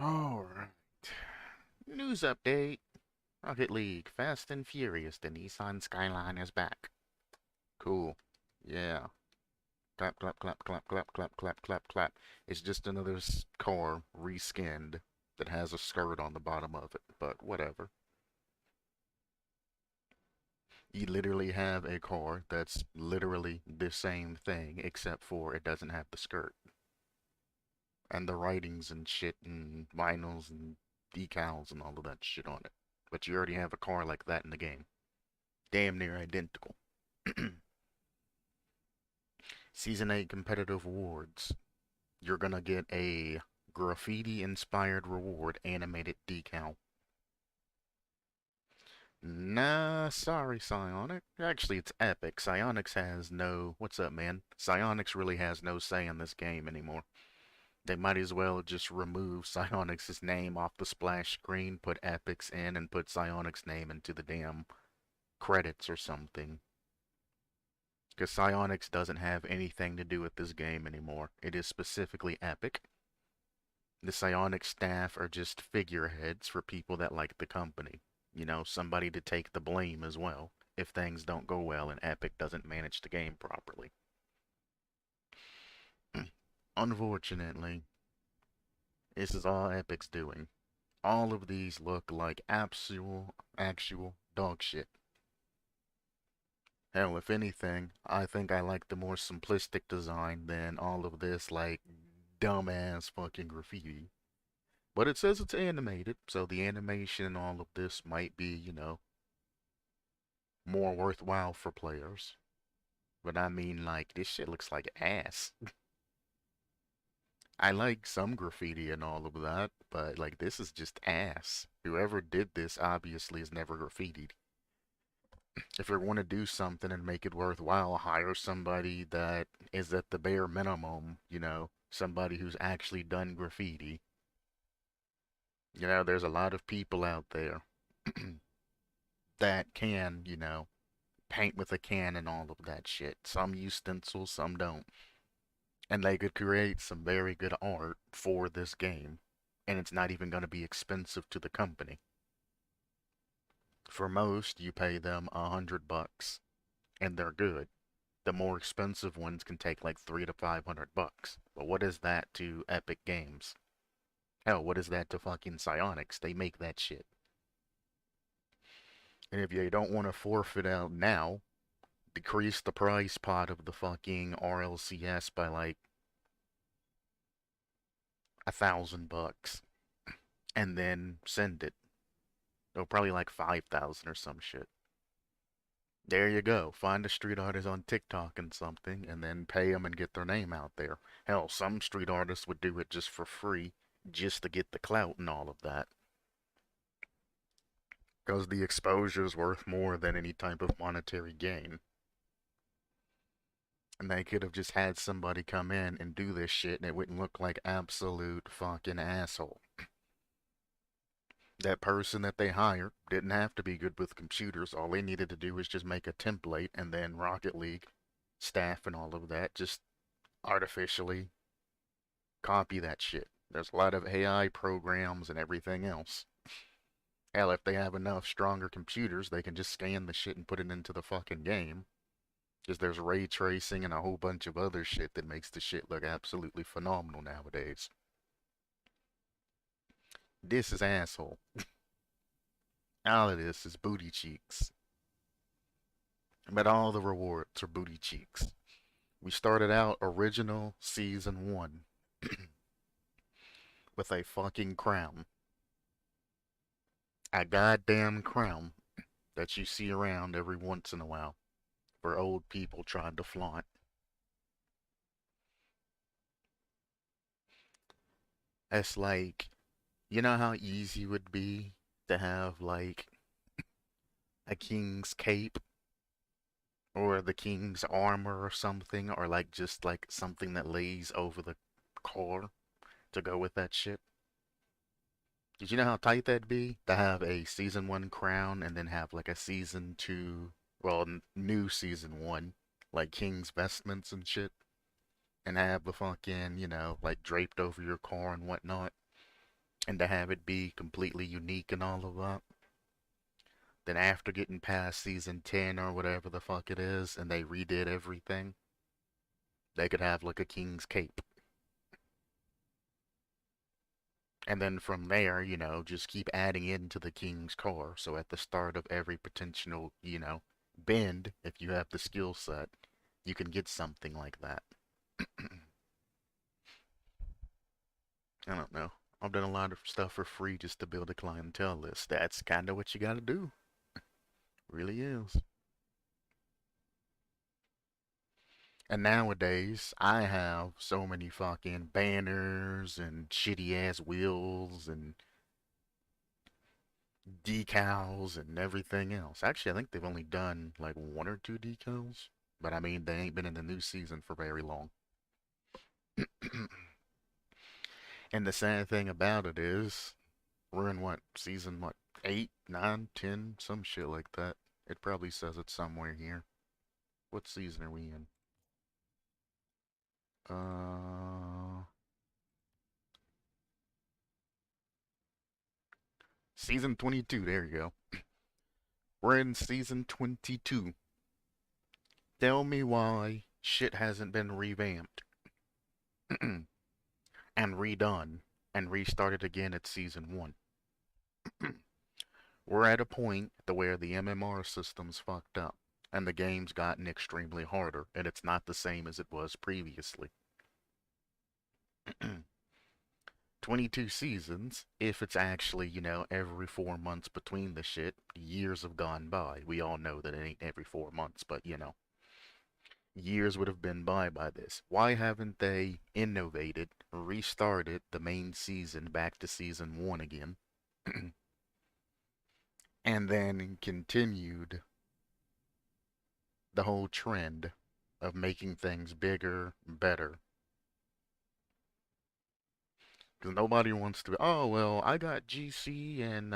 Alright. News update. Rocket League, Fast and Furious, the Nissan Skyline is back. Cool. Yeah. Clap, clap, clap, clap, clap, clap, clap, clap, clap. It's just another car reskinned that has a skirt on the bottom of it, but whatever. You literally have a car that's literally the same thing, except for it doesn't have the skirt. And the writings and shit and vinyls and decals and all of that shit on it. But you already have a car like that in the game. Damn near identical. Season 8 competitive awards. You're gonna get a graffiti inspired reward animated decal. Nah, sorry, Psionic. Actually, it's Epic. Psionics has no. What's up, man? Psionics really has no say in this game anymore. They might as well just remove Psionics' name off the splash screen, put Epic's in, and put Psionics' name into the damn credits or something. Because Psionics doesn't have anything to do with this game anymore. It is specifically Epic. The Psionics staff are just figureheads for people that like the company. You know, somebody to take the blame as well if things don't go well and Epic doesn't manage the game properly. Unfortunately, this is all Epic's doing. All of these look like actual dog shit. Hell, if anything, I think I like the more simplistic design than all of this, like, dumbass fucking graffiti. But it says it's animated, so the animation and all of this might be, more worthwhile for players. But I mean, like, this shit looks like ass. I like some graffiti and all of that, but, like, this is just ass. Whoever did this obviously has never graffitied. If you're going to do something and make it worthwhile, hire somebody that is at the bare minimum, somebody who's actually done graffiti. There's a lot of people out there that can, paint with a can and all of that shit. Some use stencils, some don't. And they could create some very good art for this game. And it's not even going to be expensive to the company. For most, you pay them $100 and they're good. The more expensive ones can take like 300 to 500 bucks. But what is that to Epic Games? Hell, what is that to fucking Psionics? They make that shit. And if you don't want to forfeit out now, decrease the price pot of the fucking RLCS by like $1,000 and then send it. Oh, probably like 5,000 or some shit. There you go. Find a street artist on TikTok and something, and then pay them and get their name out there. Hell, some street artists would do it just for free, just to get the clout and all of that. Because the exposure is worth more than any type of monetary gain. And they could have just had somebody come in and do this shit, and it wouldn't look like absolute fucking asshole. That person that they hired didn't have to be good with computers. All they needed to do was just make a template, and then Rocket League staff and all of that just artificially copy that shit. There's a lot of AI programs and everything else. Hell, if they have enough stronger computers, they can just scan the shit and put it into the fucking game. Because there's ray tracing and a whole bunch of other shit that makes the shit look absolutely phenomenal nowadays. This is asshole. All of this is booty cheeks. But all the rewards are booty cheeks. We started out original season 1 with a fucking crown. A goddamn crown that you see around every once in a while for old people trying to flaunt. It's like, you know how easy it would be to have like a king's cape or the king's armor or something, or like just like something that lays over the car to go with that shit? Did you know how tight that'd be to have a season 1 crown and then have like a season 2, well, new season 1, like king's vestments and shit, and have the fucking, like draped over your car and whatnot? and to have it be completely unique and all of that. Then after getting past season 10 or whatever the fuck it is, and they redid everything, they could have like a king's cape. And then from there, just keep adding into the king's car. So at the start of every potential, bend, if you have the skill set, you can get something like that. I don't know. I've done a lot of stuff for free just to build a clientele list. That's kind of what you gotta do. Really is. And nowadays, I have so many fucking banners and shitty ass wheels and decals and everything else. Actually, I think they've only done like one or two decals, but I mean, they ain't been in the new season for very long. And the sad thing about it is, we're in what, season what, 8, 9, 10, some shit like that. It probably says it somewhere here. What season are we in? Uh, Season 22, there you go. We're in season 22. Tell me why shit hasn't been revamped and redone and restarted again at season 1. We're at a point to where the MMR system's fucked up and the game's gotten extremely harder, and it's not the same as it was previously. 22 seasons, if it's actually, every 4 months between the shit, years have gone by. We all know that it ain't every 4 months, but, years would have been by this. Why haven't they innovated, restarted the main season back to season 1 again, and then continued the whole trend of making things bigger, better? Because nobody wants to. Oh well, I got GC in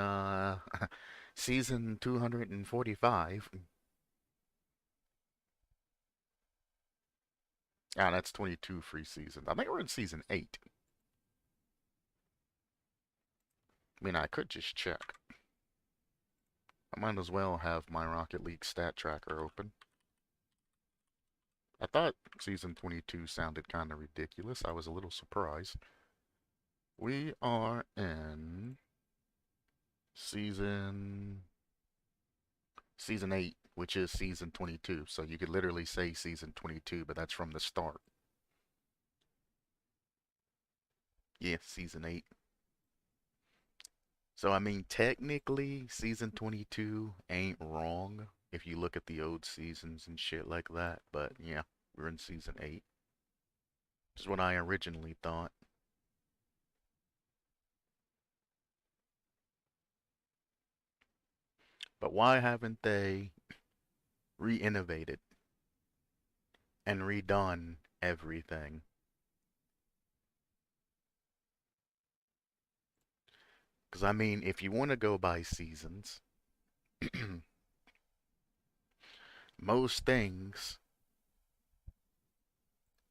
season 245. Ah, that's 22 free seasons. I think we're in season 8. I mean, I could just check. I might as well have my Rocket League stat tracker open. I thought season 22 sounded kind of ridiculous. I was a little surprised. We are in season season 8, which is season 22. So you could literally say season 22, but that's from the start. Yeah, season 8. So I mean, technically, season 22 ain't wrong if you look at the old seasons and shit like that. But yeah, we're in season 8, which is what I originally thought. But why haven't they re-innovated and redone everything? Because I mean, if you want to go by seasons, most things,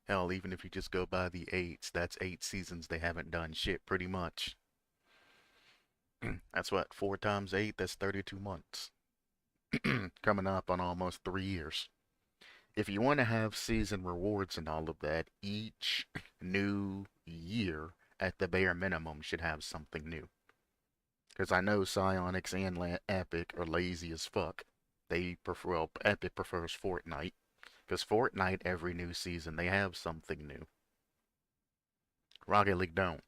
hell, even if you just go by the eights, that's 8 seasons they haven't done shit pretty much. That's what, 4 times 8, that's 32 months. Coming up on almost 3 years. If you want to have season rewards and all of that, each new year at the bare minimum should have something new. Because I know Psyonix and Epic are lazy as fuck. They prefer, well, Epic prefers Fortnite. Because Fortnite, every new season, they have something new. Rocket League don't.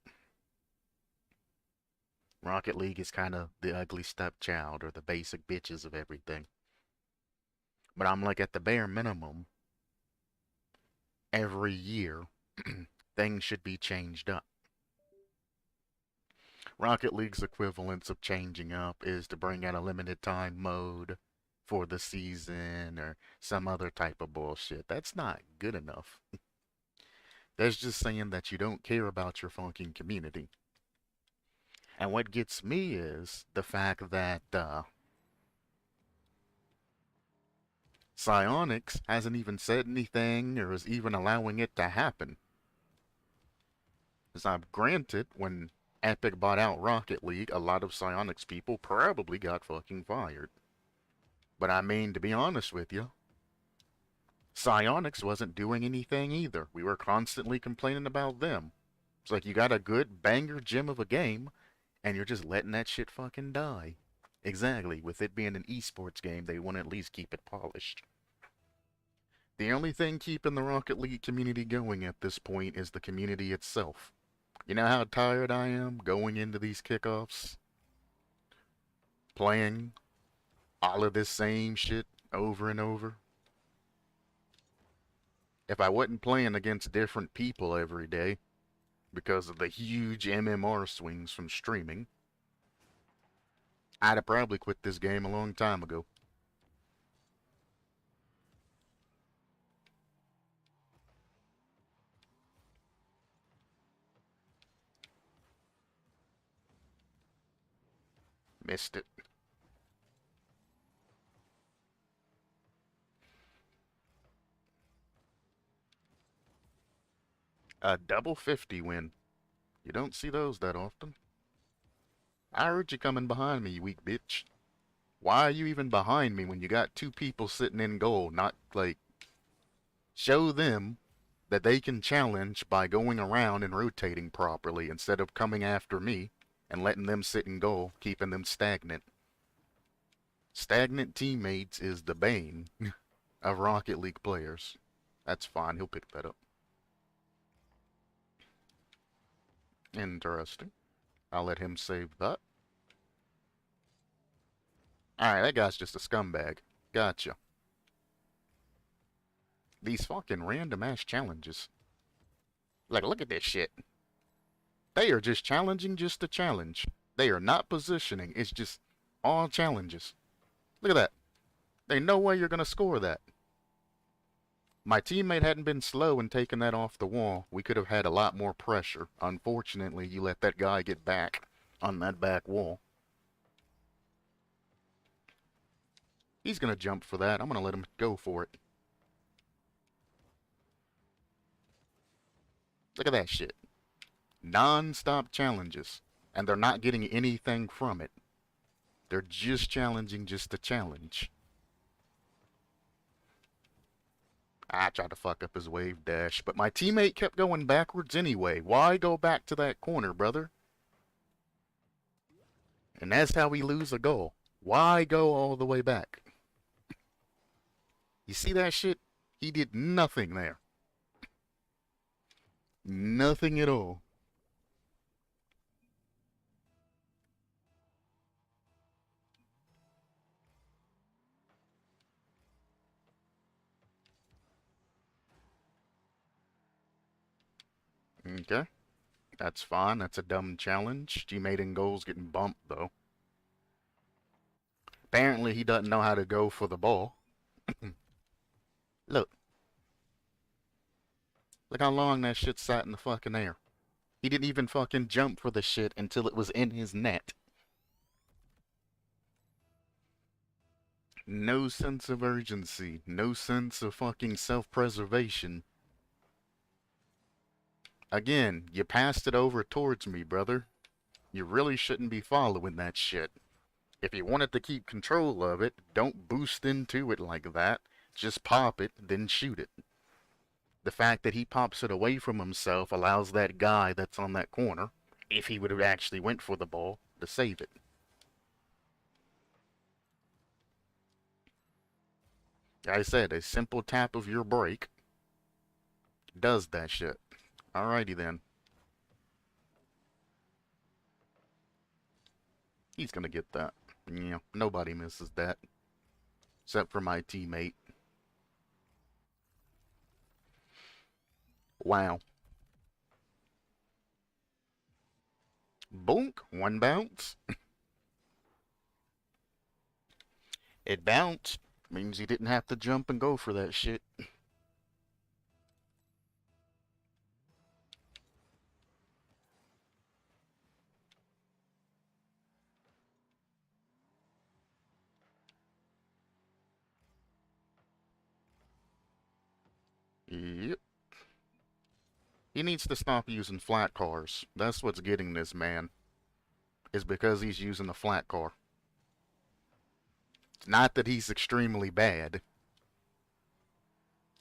Rocket League is kind of the ugly stepchild or the basic bitches of everything. But I'm like, at the bare minimum, every year, things should be changed up. Rocket League's equivalence of changing up is to bring out a limited time mode for the season or some other type of bullshit. That's not good enough. That's just saying that you don't care about your fucking community. And what gets me is the fact that Psyonix hasn't even said anything or is even allowing it to happen. As I've granted, when Epic bought out Rocket League, a lot of Psionics people probably got fucking fired. But I mean, to be honest with you, Psionics wasn't doing anything either. We were constantly complaining about them. It's like you got a good banger gem of a game, and you're just letting that shit fucking die. Exactly. With it being an esports game, they want to at least keep it polished. The only thing keeping the Rocket League community going at this point is the community itself. You know how tired I am going into these kickoffs? Playing all of this same shit over and over? If I wasn't playing against different people every day because of the huge MMR swings from streaming, I'd have probably quit this game a long time ago. Missed it. A double 50 win. You don't see those that often. I heard you coming behind me, you weak bitch. Why are you even behind me when you got two people sitting in goal? Not, like, show them that they can challenge by going around and rotating properly instead of coming after me and letting them sit in goal, keeping them stagnant. Stagnant teammates is the bane of Rocket League players. That's fine, he'll pick that up. Interesting. I'll let him save that. Alright, that guy's just a scumbag. Gotcha. These fucking random ass challenges. Like, look at this shit. They are just challenging just to challenge. They are not positioning. It's just all challenges. Look at that. There's no way you're gonna score that. My teammate hadn't been slow in taking that off the wall. We could have had a lot more pressure. Unfortunately, you let that guy get back on that back wall. He's gonna jump for that. I'm gonna let him go for it. Look at that shit. Non-stop challenges. And they're not getting anything from it. They're just challenging just to challenge. I tried to fuck up his wave dash, but my teammate kept going backwards anyway. Why go back to that corner, brother? And that's how we lose a goal. Why go all the way back? You see that shit? He did nothing there. Nothing at all. Okay. That's fine. That's a dumb challenge. Teammate in goal's getting bumped, though. Apparently, he doesn't know how to go for the ball. Look. Look how long that shit sat in the fucking air. He didn't even fucking jump for the shit until it was in his net. No sense of urgency. No sense of fucking self-preservation. Again, you passed it over towards me, brother. You really shouldn't be following that shit. If you wanted to keep control of it, don't boost into it like that. Just pop it, then shoot it. The fact that he pops it away from himself allows that guy that's on that corner, if he would have actually went for the ball, to save it. I said, a simple tap of your brake does that shit. Alrighty then. He's gonna get that. Yeah, nobody misses that. Except for my teammate. Wow. Bonk. One bounce. It bounced. Means he didn't have to jump and go for that shit. Yep. He needs to stop using flat cars. That's what's getting this man, is because he's using a flat car. It's not that he's extremely bad.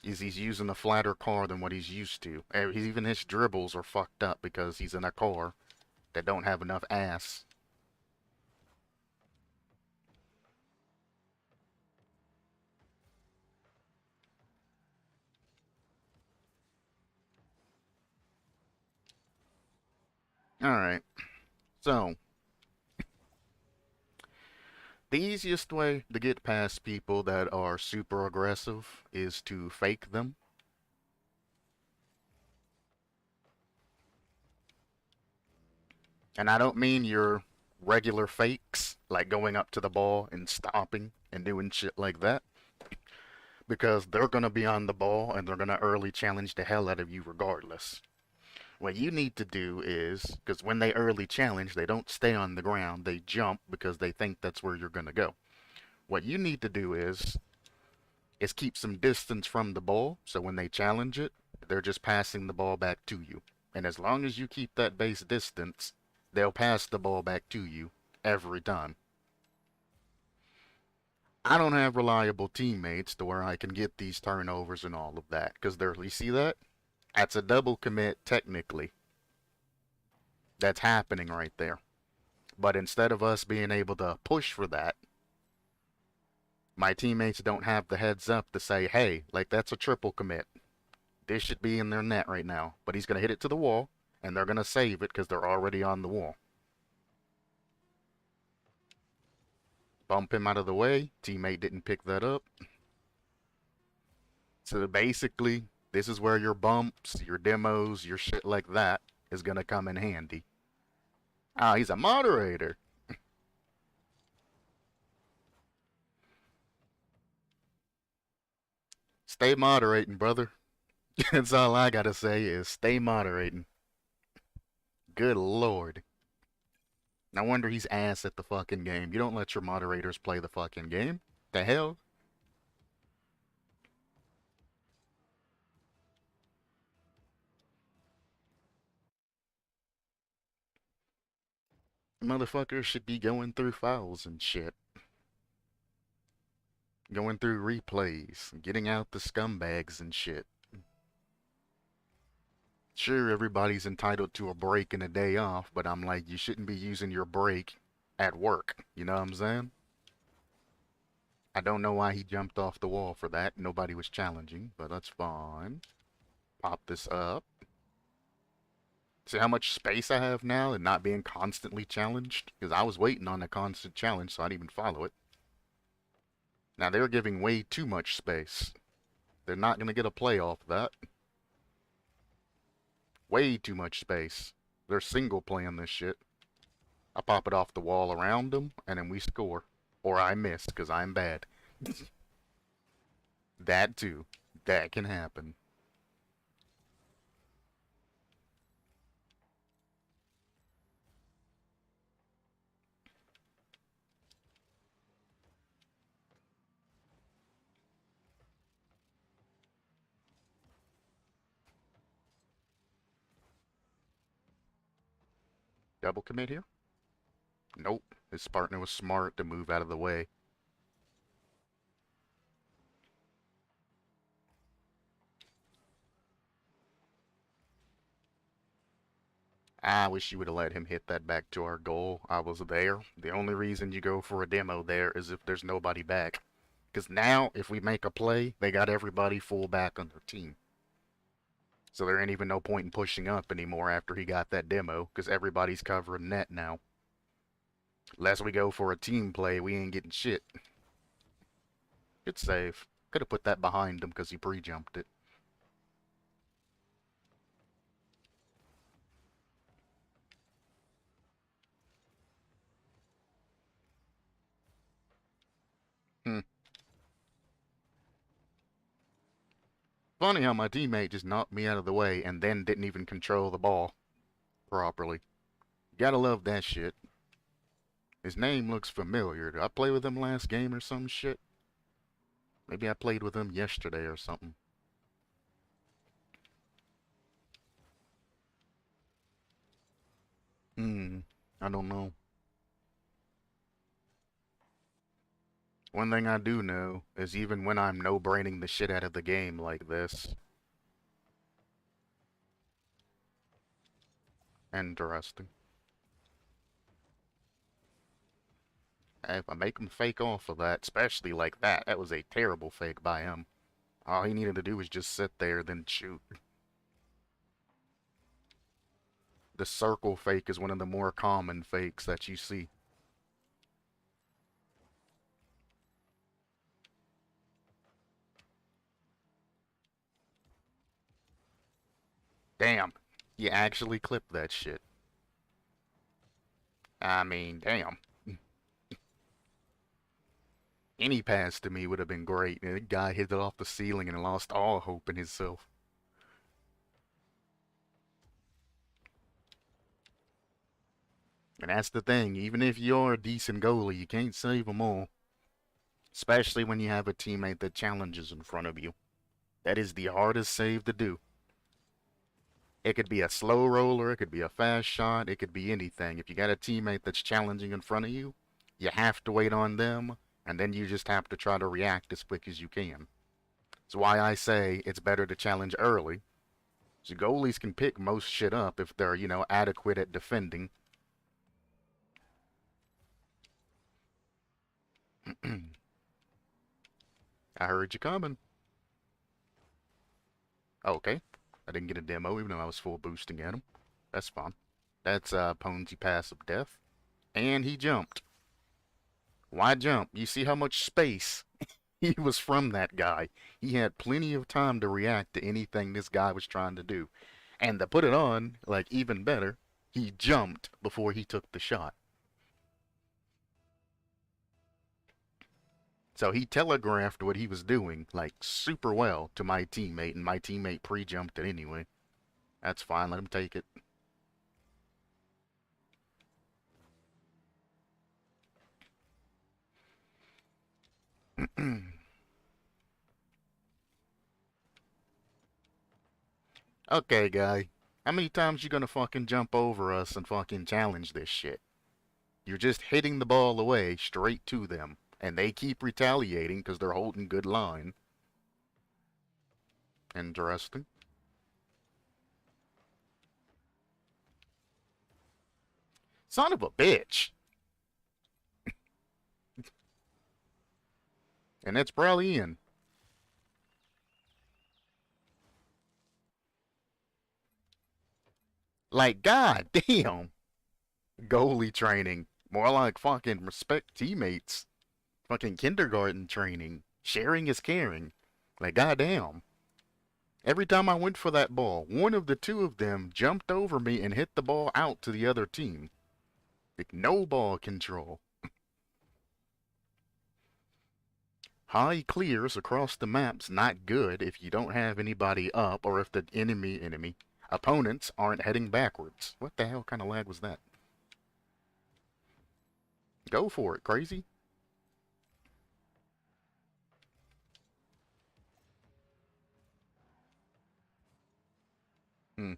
He's using a flatter car than what he's used to. Even his dribbles are fucked up because he's in a car that don't have enough ass. Alright, so the easiest way to get past people that are super aggressive is to fake them. And I don't mean your regular fakes, like going up to the ball and stopping and doing shit like that, because they're going to be on the ball and they're going to early challenge the hell out of you regardless. What you need to do is, because when they early challenge, they don't stay on the ground, they jump because they think that's where you're going to go. What you need to do is keep some distance from the ball, so when they challenge it, they're just passing the ball back to you. And as long as you keep that base distance, they'll pass the ball back to you every time. I don't have reliable teammates to where I can get these turnovers and all of that, because you see that? That's a double commit technically. That's happening right there. But instead of us being able to push for that, my teammates don't have the heads up to say, hey, like that's a triple commit. This should be in their net right now. But he's going to hit it to the wall, and they're going to save it because they're already on the wall. Bump him out of the way. Teammate didn't pick that up. So basically, this is where your bumps, your demos, your shit like that is going to come in handy. Ah, he's a moderator. Stay moderating, brother. That's all I gotta say is stay moderating. Good lord. No wonder he's ass at the fucking game. You don't let your moderators play the fucking game. The hell? Motherfuckers should be going through files and shit. Going through replays. Getting out the scumbags and shit. Sure, everybody's entitled to a break and a day off, but I'm like, you shouldn't be using your break at work. You know what I'm saying? I don't know why he jumped off the wall for that. Nobody was challenging, but that's fine. Pop this up. See how much space I have now and not being constantly challenged? Because I was waiting on a constant challenge, so I didn't even follow it. Now they're giving way too much space. They're not going to get a play off of that. Way too much space. They're single playing this shit. I pop it off the wall around them, and then we score. Or I miss, because I'm bad. That too. That can happen. Double commit here? Nope. His partner was smart to move out of the way. I wish you would have let him hit that back to our goal. I was there. The only reason you go for a demo there is if there's nobody back. Because now, if we make a play, they got everybody full back on their team. So there ain't even no point in pushing up anymore after he got that demo, because everybody's covering net now. Unless we go for a team play, we ain't getting shit. Good save. Could have put that behind him because he pre-jumped it. Hmm. Funny how my teammate just knocked me out of the way and then didn't even control the ball properly. Gotta love that shit. His name looks familiar. Did I play with him last game or some shit? Maybe I played with him yesterday or something. I don't know. One thing I do know is even when I'm no-braining the shit out of the game like this. Interesting. If I make him fake off of that, especially like that, that was a terrible fake by him. All he needed to do was just sit there, then shoot. The circle fake is one of the more common fakes that you see. Damn, you actually clipped that shit. I mean, damn. Any pass to me would have been great. And the guy hit it off the ceiling and lost all hope in himself. And that's the thing. Even if you're a decent goalie, you can't save them all. Especially when you have a teammate that challenges in front of you. That is the hardest save to do. It could be a slow roller, it could be a fast shot, it could be anything. If you got a teammate that's challenging in front of you, you have to wait on them, and then you just have to try to react as quick as you can. That's why I say it's better to challenge early. So goalies can pick most shit up if they're, adequate at defending. I heard you coming. Okay. I didn't get a demo even though I was full boosting at him. That's fine. That's Ponzi passive death. And he jumped. Why jump? You see how much space he was from that guy. He had plenty of time to react to anything this guy was trying to do. And to put it on, like, even better, he jumped before he took the shot. So he telegraphed what he was doing, like, super well to my teammate, and my teammate pre-jumped it anyway. That's fine, let him take it. Okay, guy. How many times you gonna fucking jump over us and fucking challenge this shit? You're just hitting the ball away straight to them, and they keep retaliating because they're holding good line. Interesting. Son of a bitch. And that's probably in. Like, god damn. Goalie training. More like fucking respect teammates. Fucking kindergarten training. Sharing is caring. Like, goddamn. Every time I went for that ball, one of the two of them jumped over me and hit the ball out to the other team. Like, no ball control. High clears across the map's not good if you don't have anybody up or if the opponents aren't heading backwards. What the hell kind of lag was that? Go for it, crazy. Hmm.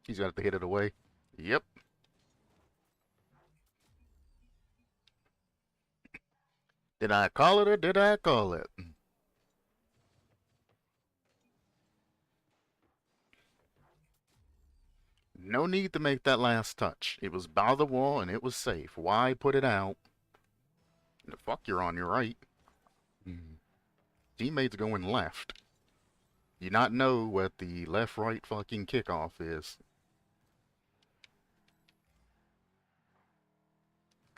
He's got to hit it away. Yep. Did I call it or did I call it? No need to make that last touch. It was by the wall and it was safe. Why put it out? The fuck, you're on your right. Hmm. Teammates going left. You not know what the left-right fucking kickoff is.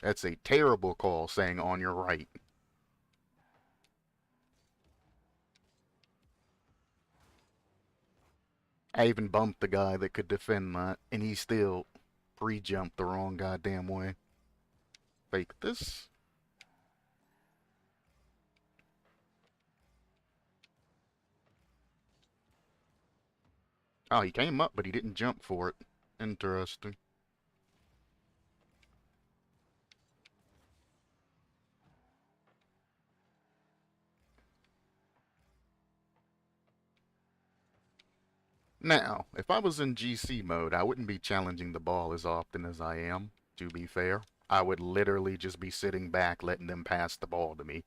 That's a terrible call saying on your right. I even bumped the guy that could defend that, and he still pre-jumped the wrong goddamn way. Fake this. Oh, he came up, but he didn't jump for it. Interesting. Now, if I was in GC mode, I wouldn't be challenging the ball as often as I am. to be fair. I would literally just be sitting back letting them pass the ball to me.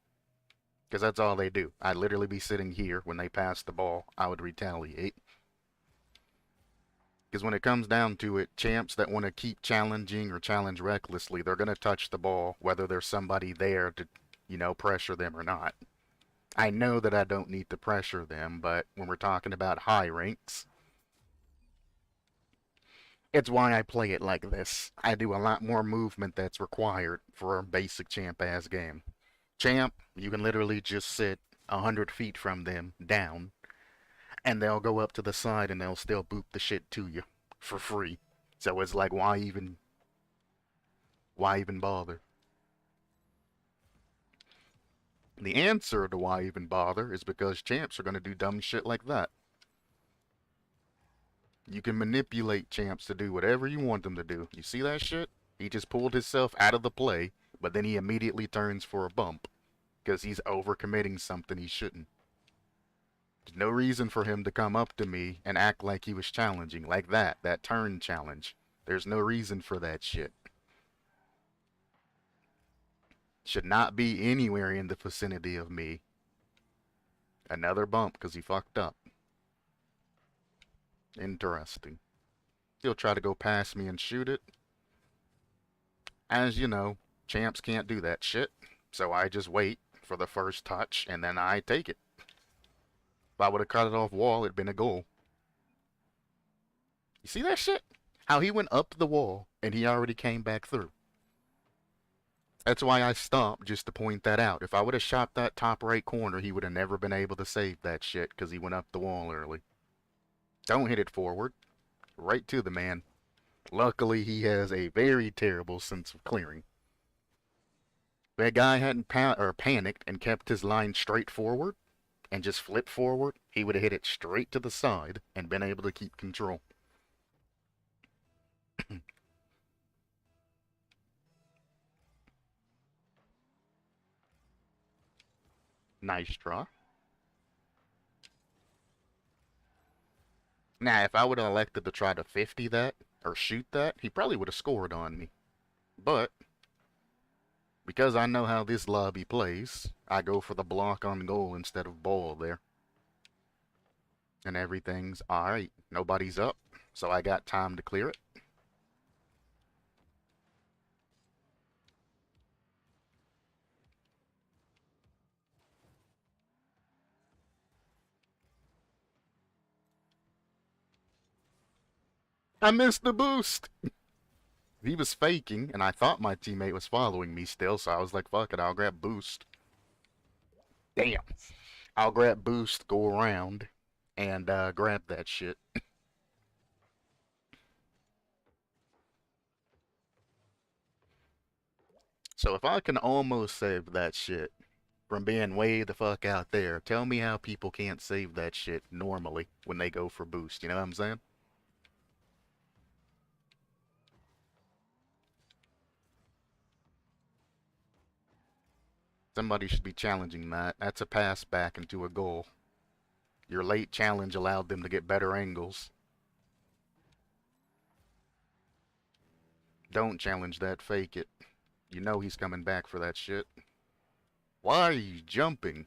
Because that's all they do. I'd literally be sitting here when they pass the ball. I would retaliate. Because when it comes down to it, champs that want to keep challenging or challenge recklessly, they're going to touch the ball whether there's somebody there to, pressure them or not. I know that I don't need to pressure them, but when we're talking about high ranks, it's why I play it like this. I do a lot more movement that's required for a basic champ-ass game. Champ, you can literally just sit 100 feet from them, down, and they'll go up to the side and they'll still boop the shit to you for free. So it's like, why even bother? The answer to why even bother is because champs are going to do dumb shit like that. You can manipulate champs to do whatever you want them to do. You see that shit? He just pulled himself out of the play, but then he immediately turns for a bump because he's overcommitting something he shouldn't. There's no reason for him to come up to me and act like he was challenging, like that turn challenge. There's no reason for that shit. Should not be anywhere in the vicinity of me. Another bump because he fucked up. Interesting. He'll try to go past me and shoot it. As you know, champs can't do that shit. So I just wait for the first touch and then I take it. If I would have cut it off wall, it'd been a goal. You see that shit? How he went up the wall and he already came back through. That's why I stopped, just to point that out. If I would have shot that top right corner, he would have never been able to save that shit because he went up the wall early. Don't hit it forward. Right to the man. Luckily, he has a very terrible sense of clearing. If that guy hadn't panicked and kept his line straight forward and just flipped forward, he would have hit it straight to the side and been able to keep control. Nice try. Now, if I would have elected to try to 50 that, or shoot that, he probably would have scored on me. But, because I know how this lobby plays, I go for the block on goal instead of ball there. And everything's alright. Nobody's up, so I got time to clear it. I missed the boost! He was faking, and I thought my teammate was following me still, so I was like, fuck it, I'll grab boost. Damn. I'll grab boost, go around, and grab that shit. So if I can almost save that shit from being way the fuck out there, tell me how people can't save that shit normally when they go for boost, you know what I'm saying? Somebody should be challenging that. That's a pass back into a goal. Your late challenge allowed them to get better angles. Don't challenge that, fake it. You know he's coming back for that shit. Why are you jumping?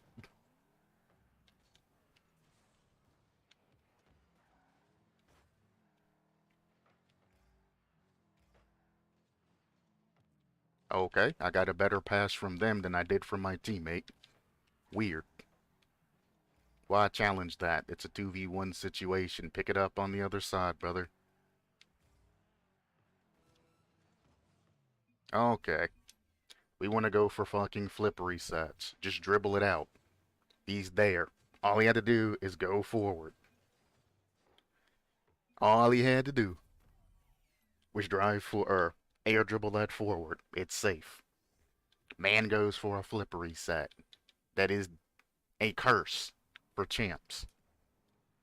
Okay, I got a better pass from them than I did from my teammate. Weird. Why challenge that? It's a 2v1 situation. Pick it up on the other side, brother. Okay. We want to go for fucking flip resets. Just dribble it out. He's there. All he had to do is go forward. All he had to do was drive for, or air dribble that forward. It's safe. Man goes for a flip reset. That is a curse for champs.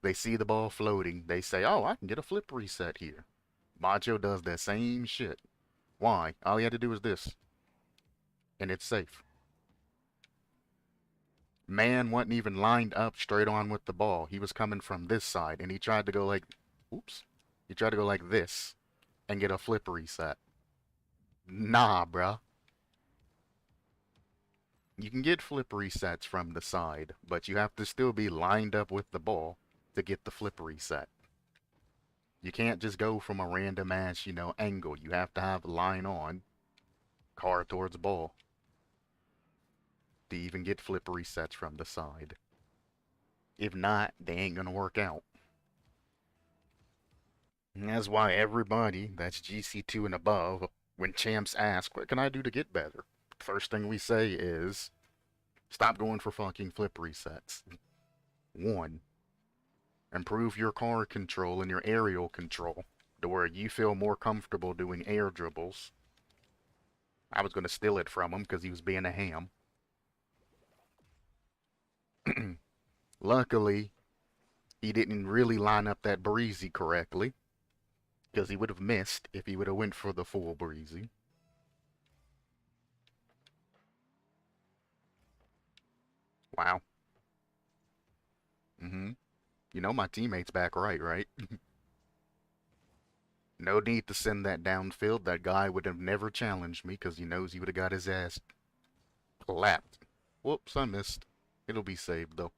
They see the ball floating. They say, oh, I can get a flip reset here. Macho does that same shit. Why? All he had to do is this. And it's safe. Man wasn't even lined up straight on with the ball. He was coming from this side, and he tried to go like, oops. He tried to go like this and get a flip reset. Nah, bruh. You can get flip resets from the side, but you have to still be lined up with the ball to get the flip reset. You can't just go from a random ass, angle. You have to have line on, car towards ball, to even get flip resets from the side. If not, they ain't gonna work out. And that's why everybody that's GC2 and above, when champs ask, what can I do to get better? First thing we say is, stop going for fucking flip resets. One, improve your car control and your aerial control to where you feel more comfortable doing air dribbles. I was going to steal it from him because he was being a ham. Luckily, he didn't really line up that breezy correctly because he would have missed if he would have went for the full breezy. Wow. Mm-hmm. You know my teammate's back right? No need to send that downfield. That guy would have never challenged me because he knows he would have got his ass clapped. Whoops, I missed. It'll be saved, though.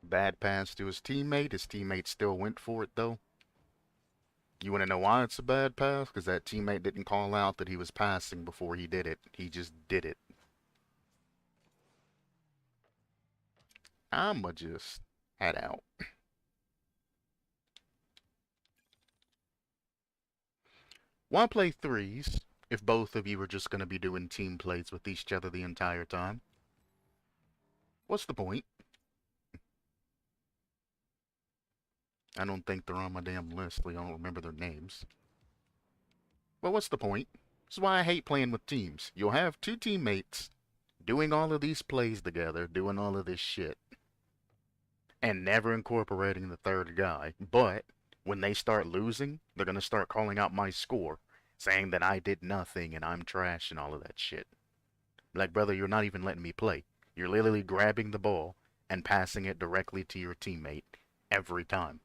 Bad pass to his teammate. His teammate still went for it, though. You want to know why it's a bad pass? Because that teammate didn't call out that he was passing before he did it. He just did it. I'ma just head out. Why play threes if both of you are just going to be doing team plays with each other the entire time? What's the point? I don't think they're on my damn list. I don't remember their names. But what's the point? This is why I hate playing with teams. You'll have two teammates doing all of these plays together, doing all of this shit, and never incorporating the third guy. But when they start losing, they're going to start calling out my score, saying that I did nothing and I'm trash and all of that shit. Like, brother, you're not even letting me play. You're literally grabbing the ball and passing it directly to your teammate every time.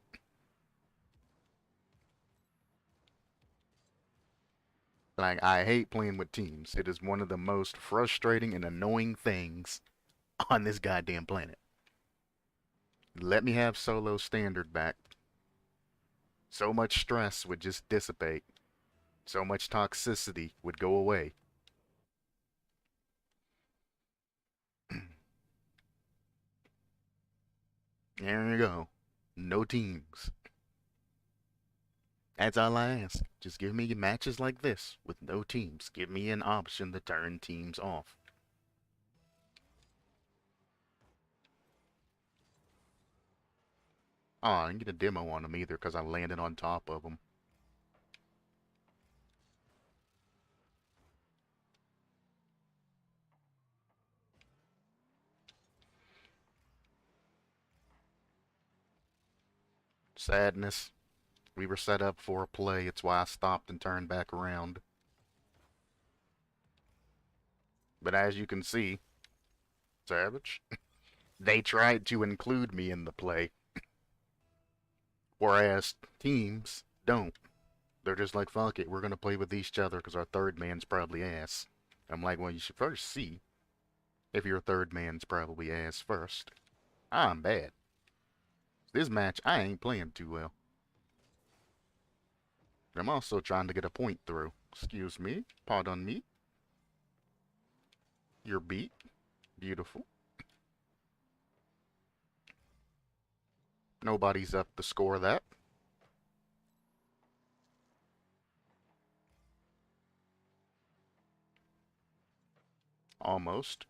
Like, I hate playing with teams. It is one of the most frustrating and annoying things on this goddamn planet. Let me have solo standard back. So much stress would just dissipate. So much toxicity would go away. There you go. No teams. That's all I ask. Just give me matches like this with no teams. Give me an option to turn teams off. Oh, I didn't get a demo on them either because I landed on top of them. Sadness. We were set up for a play. It's why I stopped and turned back around. But as you can see, Savage, they tried to include me in the play. Whereas teams don't. They're just like, fuck it, we're going to play with each other because our third man's probably ass. I'm like, well, you should first see if your third man's probably ass first. I'm bad. This match, I ain't playing too well. I'm also trying to get a point through. Excuse me. Pardon me. Your beat. Beautiful. Nobody's up to score that. Almost.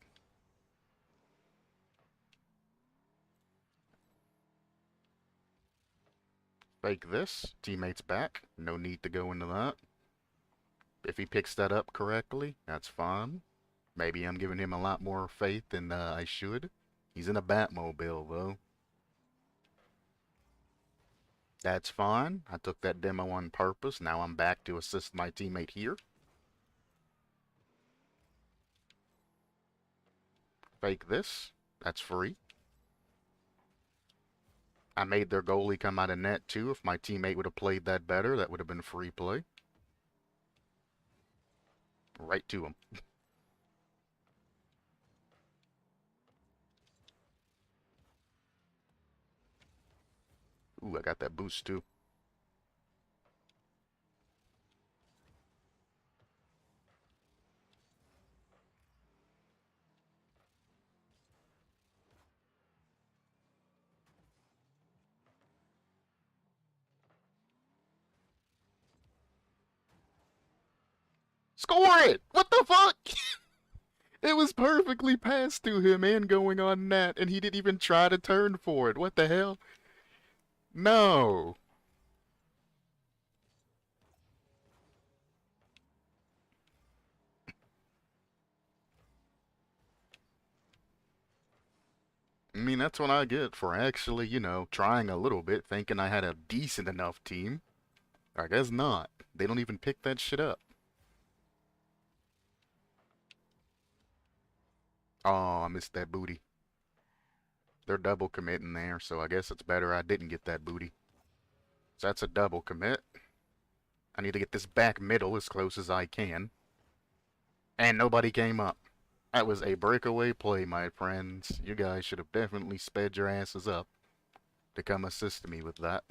Fake this. Teammate's back. No need to go into that. If he picks that up correctly, that's fine. Maybe I'm giving him a lot more faith than I should. He's in a Batmobile, though. That's fine. I took that demo on purpose. Now I'm back to assist my teammate here. Fake this. That's free. I made their goalie come out of net too. If my teammate would have played that better, that would have been free play. Right to him. Ooh, I got that boost too. Score it! What the fuck? It was perfectly passed to him and going on net, and he didn't even try to turn for it. What the hell? No. I mean, that's what I get for actually, trying a little bit, thinking I had a decent enough team. I guess not. They don't even pick that shit up. Oh, I missed that booty. They're double committing there, so I guess it's better I didn't get that booty. So that's a double commit. I need to get this back middle as close as I can. And nobody came up. That was a breakaway play, my friends. You guys should have definitely sped your asses up to come assist me with that.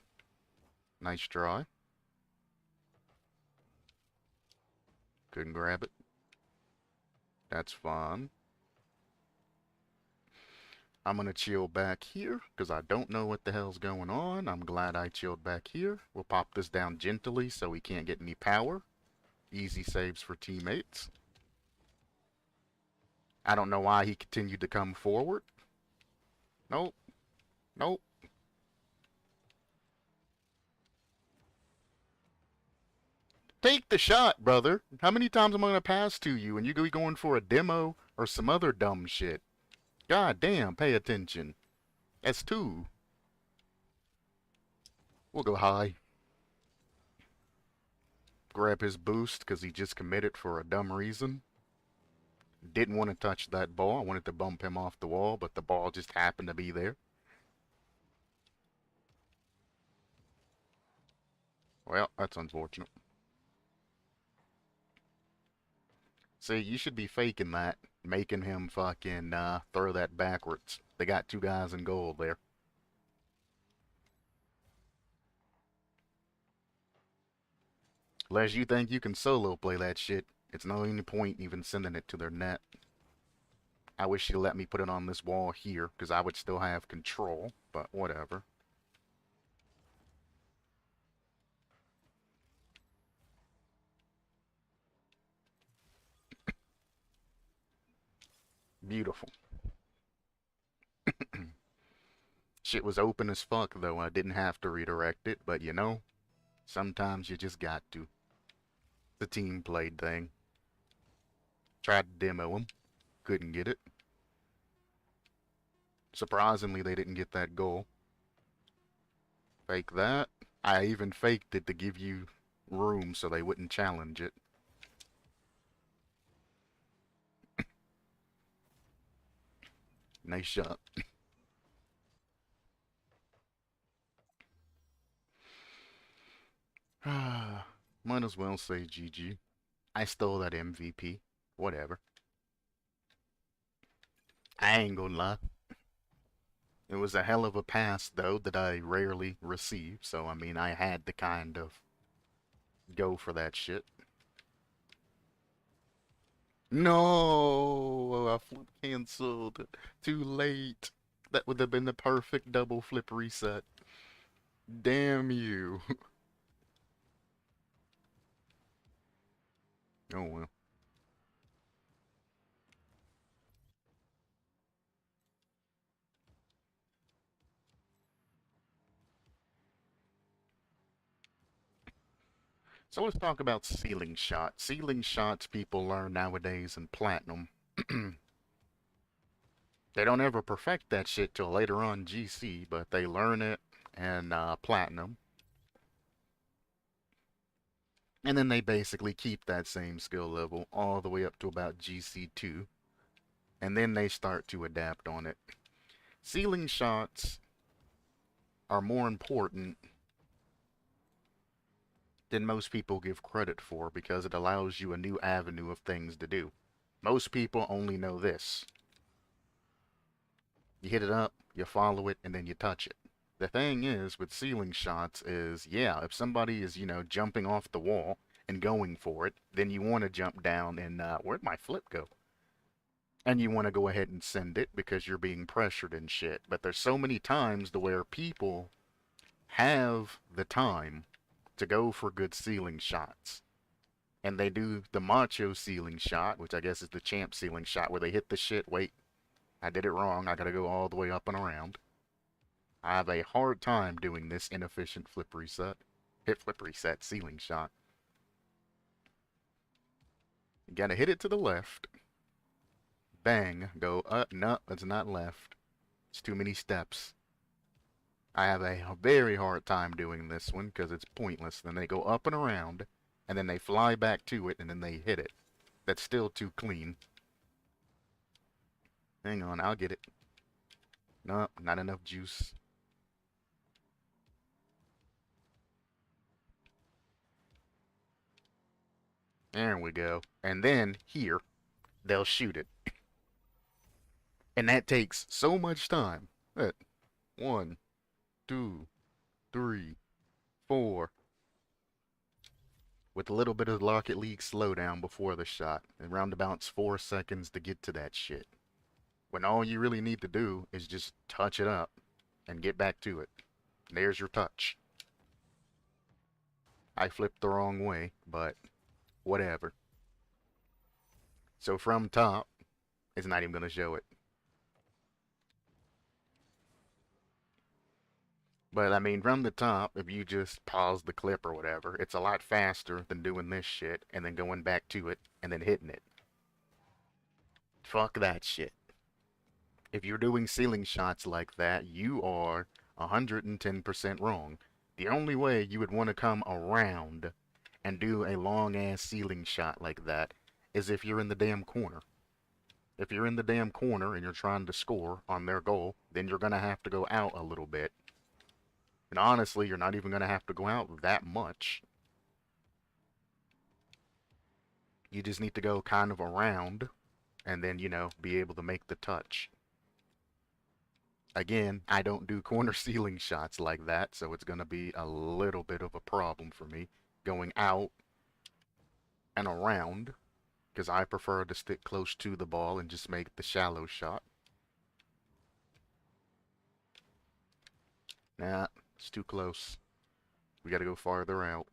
Nice try. Couldn't grab it. That's fine. I'm gonna chill back here, because I don't know what the hell's going on. I'm glad I chilled back here. We'll pop this down gently so he can't get any power. Easy saves for teammates. I don't know why he continued to come forward. Nope. Nope. Take the shot, brother. How many times am I gonna pass to you and you be going for a demo or some other dumb shit? God damn, pay attention. That's two. We'll go high. Grab his boost because he just committed for a dumb reason. Didn't want to touch that ball. I wanted to bump him off the wall, but the ball just happened to be there. Well, that's unfortunate. See, you should be faking that, making him fucking throw that backwards. They got two guys in goal there. Unless you think you can solo play that shit, it's no any point even sending it to their net. I wish you'd let me put it on this wall here, because I would still have control, but whatever. Beautiful. Shit was open as fuck, though. I didn't have to redirect it, but sometimes you just got to. The team played thing. Tried to demo him. Couldn't get it. Surprisingly, they didn't get that goal. Fake that. I even faked it to give you room so they wouldn't challenge it. Nice shot. Might as well say GG. I stole that MVP. Whatever. I ain't gonna lie. It was a hell of a pass, though, that I rarely receive. So, I mean, I had to kind of go for that shit. No! I flip canceled. Too late. That would have been the perfect double flip reset. Damn you. Oh well. So let's talk about ceiling shots. Ceiling shots people learn nowadays in Platinum. They don't ever perfect that shit till later on GC, but they learn it in Platinum. And then they basically keep that same skill level all the way up to about GC2. and then they start to adapt on it. Ceiling shots are more important than most people give credit for because it allows you a new avenue of things to do. Most people only know this. You hit it up, you follow it, and then you touch it. The thing is with ceiling shots is, yeah, if somebody is, jumping off the wall and going for it, then you want to jump down and, where'd my flip go? And you want to go ahead and send it because you're being pressured and shit. But there's so many times to where people have the time to go for good ceiling shots. And they do the macho ceiling shot, which I guess is the champ ceiling shot, where they hit the shit, wait, I did it wrong, I gotta go all the way up and around. I have a hard time doing this inefficient flip reset, ceiling shot. You gotta hit it to the left. Bang, go up, no, it's not left. It's too many steps. I have a very hard time doing this one because it's pointless. Then they go up and around, and then they fly back to it, and then they hit it. That's still too clean. Hang on, I'll get it. Nope, not enough juice. There we go. And then, here, they'll shoot it. And that takes so much time. Look. 1, 2, 3, 4. With a little bit of Rocket League slowdown before the shot. And roundabouts 4 seconds to get to that shit. When all you really need to do is just touch it up and get back to it. There's your touch. I flipped the wrong way, but whatever. So from top, it's not even going to show it. But I mean, from the top, if you just pause the clip or whatever, it's a lot faster than doing this shit and then going back to it and then hitting it. Fuck that shit. If you're doing ceiling shots like that, you are 110% wrong. The only way you would want to come around and do a long-ass ceiling shot like that is if you're in the damn corner. If you're in the damn corner and you're trying to score on their goal, then you're going to have to go out a little bit. And honestly, you're not even going to have to go out that much. You just need to go kind of around and then, be able to make the touch. Again, I don't do corner ceiling shots like that, so it's going to be a little bit of a problem for me going out and around, because I prefer to stick close to the ball and just make the shallow shot. Nah, it's too close. We got to go farther out.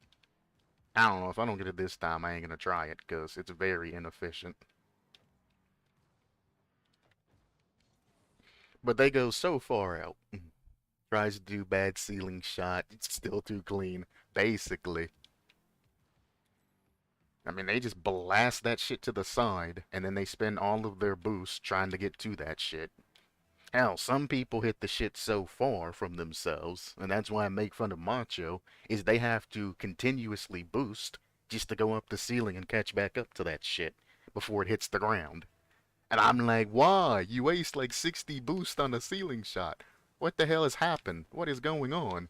I don't know, if I don't get it this time, I ain't going to try it, because it's very inefficient. But they go so far out. Tries to do bad ceiling shot. It's still too clean, basically. I mean, they just blast that shit to the side, and then they spend all of their boost trying to get to that shit. Hell, some people hit the shit so far from themselves, and that's why I make fun of Macho, is they have to continuously boost just to go up the ceiling and catch back up to that shit before it hits the ground. And I'm like, why? You waste like 60 boost on a ceiling shot. What the hell has happened? What is going on?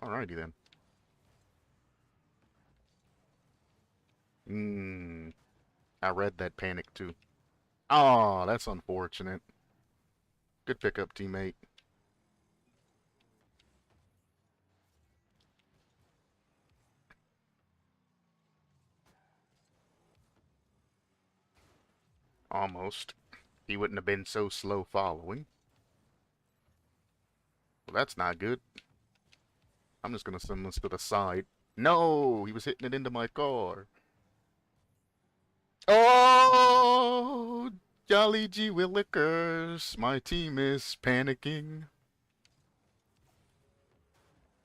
Alrighty then. I read that panic too. Oh, that's unfortunate. Good pickup, teammate. Almost. He wouldn't have been so slow following. Well, that's not good. I'm just gonna send this to the side. No! He was hitting it into my car. Oh! Jolly Gee Willikers. My team is panicking.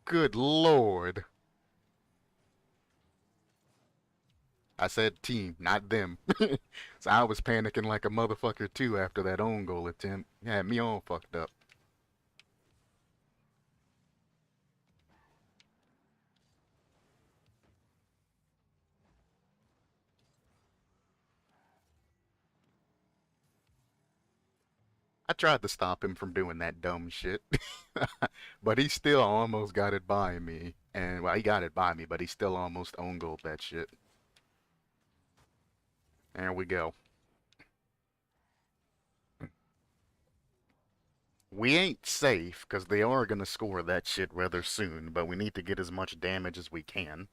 Good lord. I said team, not them. So I was panicking like a motherfucker too after that own goal attempt. You had me all fucked up. I tried to stop him from doing that dumb shit, but he still almost got it by me. And, well, he got it by me, but he still almost own goaled that shit. There we go. We ain't safe, because they are going to score that shit rather soon, but we need to get as much damage as we can.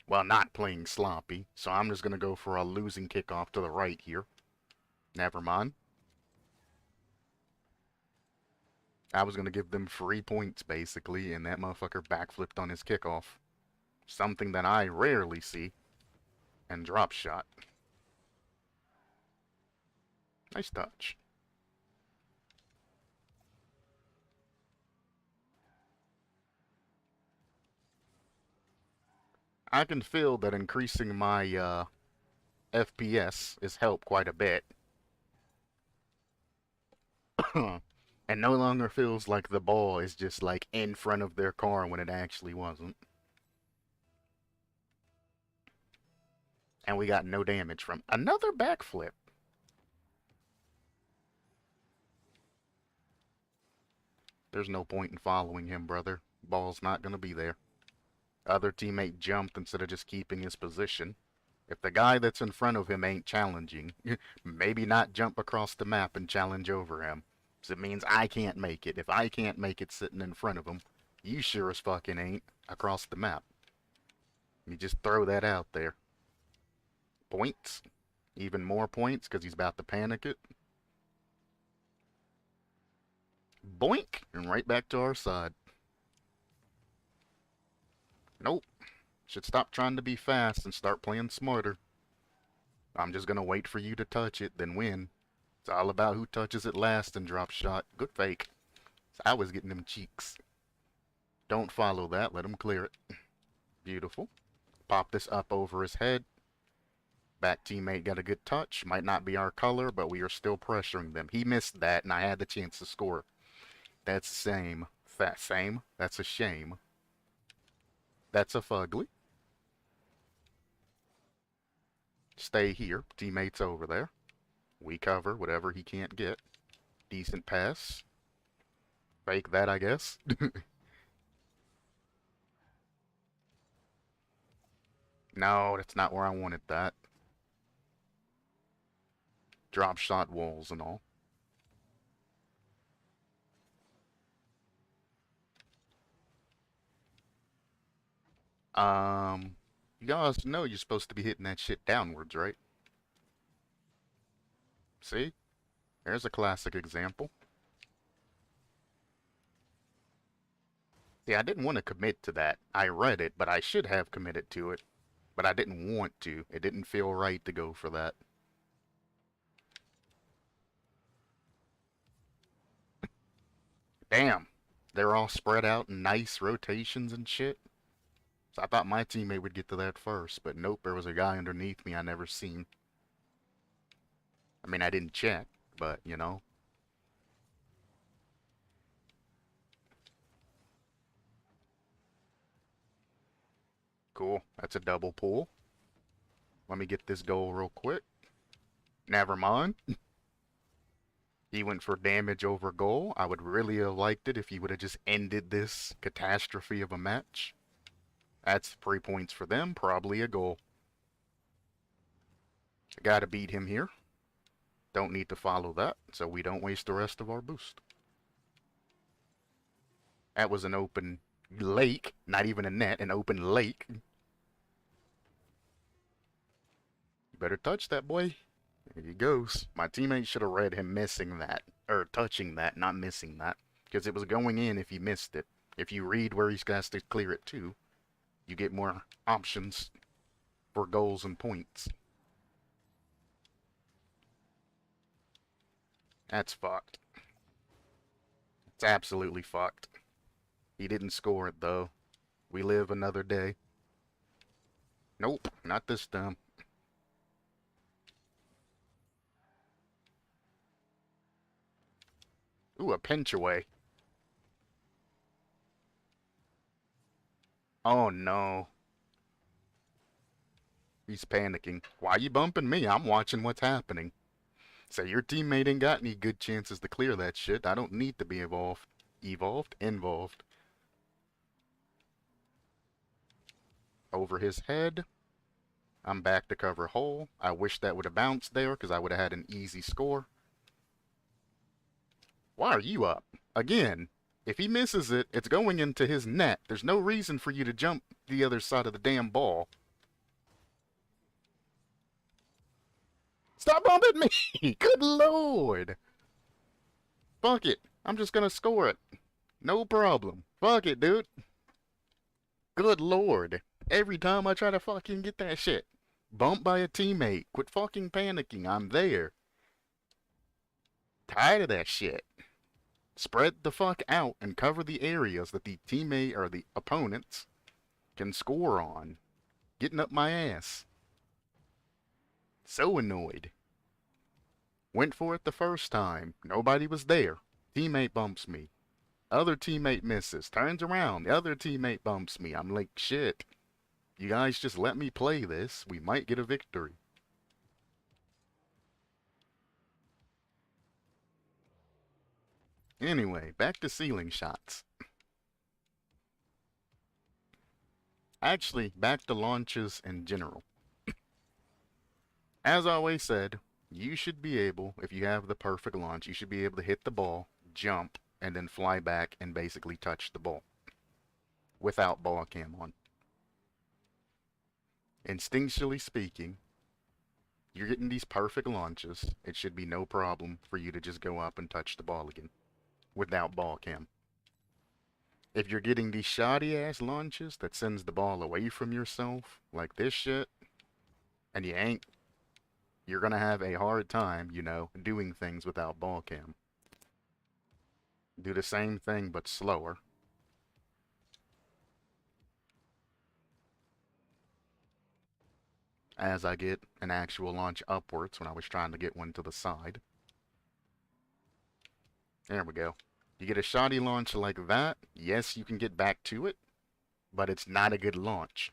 While not playing sloppy, so I'm just going to go for a losing kickoff to the right here. Never mind. I was going to give them free points, basically, and that motherfucker backflipped on his kickoff. Something that I rarely see. And drop shot. Nice touch. I can feel that increasing my FPS has helped quite a bit. And no longer feels like the ball is just like in front of their car when it actually wasn't. And we got no damage from another backflip. There's no point in following him, brother. Ball's not gonna be there. Other teammate jumped instead of just keeping his position. If the guy that's in front of him ain't challenging, maybe not jump across the map and challenge over him. So it means I can't make it. If I can't make it sitting in front of him, you sure as fucking ain't across the map. You just throw that out there. Points. Even more points because he's about to panic it. Boink! And right back to our side. Nope. Should stop trying to be fast and start playing smarter. I'm just gonna wait for you to touch it, then win. It's all about who touches it last and drops shot. Good fake. So I was getting them cheeks. Don't follow that. Let him clear it. Beautiful. Pop this up over his head. Back teammate got a good touch. Might not be our color, but we are still pressuring them. He missed that, and I had the chance to score. That's same. Same? That's a shame. That's a fugly. Stay here. Teammates over there. We cover whatever he can't get. Decent pass. Fake that, I guess. No, that's not where I wanted that. Drop shot walls and all. You guys know you're supposed to be hitting that shit downwards, right? See? There's a classic example. See, I didn't want to commit to that. I read it, but I should have committed to it. But I didn't want to. It didn't feel right to go for that. Damn. They're all spread out in nice rotations and shit. So I thought my teammate would get to that first, but nope, there was a guy underneath me I never seen. I mean, I didn't check, but, you know. Cool. That's a double pull. Let me get this goal real quick. Never mind. He went for damage over goal. I would really have liked it if he would have just ended this catastrophe of a match. That's 3 points for them, probably a goal. I gotta beat him here. Don't need to follow that, so we don't waste the rest of our boost. That was an open lake, not even a net, an open lake. You better touch that, boy. There he goes. My teammate should have read him missing that, or touching that, not missing that, because it was going in if he missed it. If you read where he's got to clear it to, you get more options for goals and points. That's fucked. It's absolutely fucked. He didn't score it, though. We live another day. Nope, not this time. Ooh, a pinch away. Oh, no. He's panicking. Why are you bumping me? I'm watching what's happening. So your teammate ain't got any good chances to clear that shit. I don't need to be involved. Involved. Over his head. I'm back to cover hole. I wish that would have bounced there because I would have had an easy score. Why are you up? Again, if he misses it, it's going into his net. There's no reason for you to jump the other side of the damn ball. Stop bumping me! Good lord! Fuck it. I'm just gonna score it. No problem. Fuck it, dude. Good lord. Every time I try to fucking get that shit. Bumped by a teammate. Quit fucking panicking. I'm there. Tired of that shit. Spread the fuck out and cover the areas that the teammate or the opponents can score on. Getting up my ass. So annoyed. Went for it the first time. Nobody was there. Teammate bumps me. Other teammate misses. Turns around. The other teammate bumps me. I'm like, shit. You guys just let me play this. We might get a victory. Anyway, back to ceiling shots. Actually, back to launches in general. As I always said, you should be able, if you have the perfect launch, you should be able to hit the ball, jump, and then fly back and basically touch the ball. Without ball cam on. Instinctually speaking, you're getting these perfect launches. It should be no problem for you to just go up and touch the ball again. Without ball cam. If you're getting these shoddy ass launches that sends the ball away from yourself, like this shit, and you ain't, you're gonna have a hard time, you know, doing things without ball cam. Do the same thing but slower. As I get an actual launch upwards when I was trying to get one to the side. There we go. You get a shoddy launch like that, yes, you can get back to it, but it's not a good launch.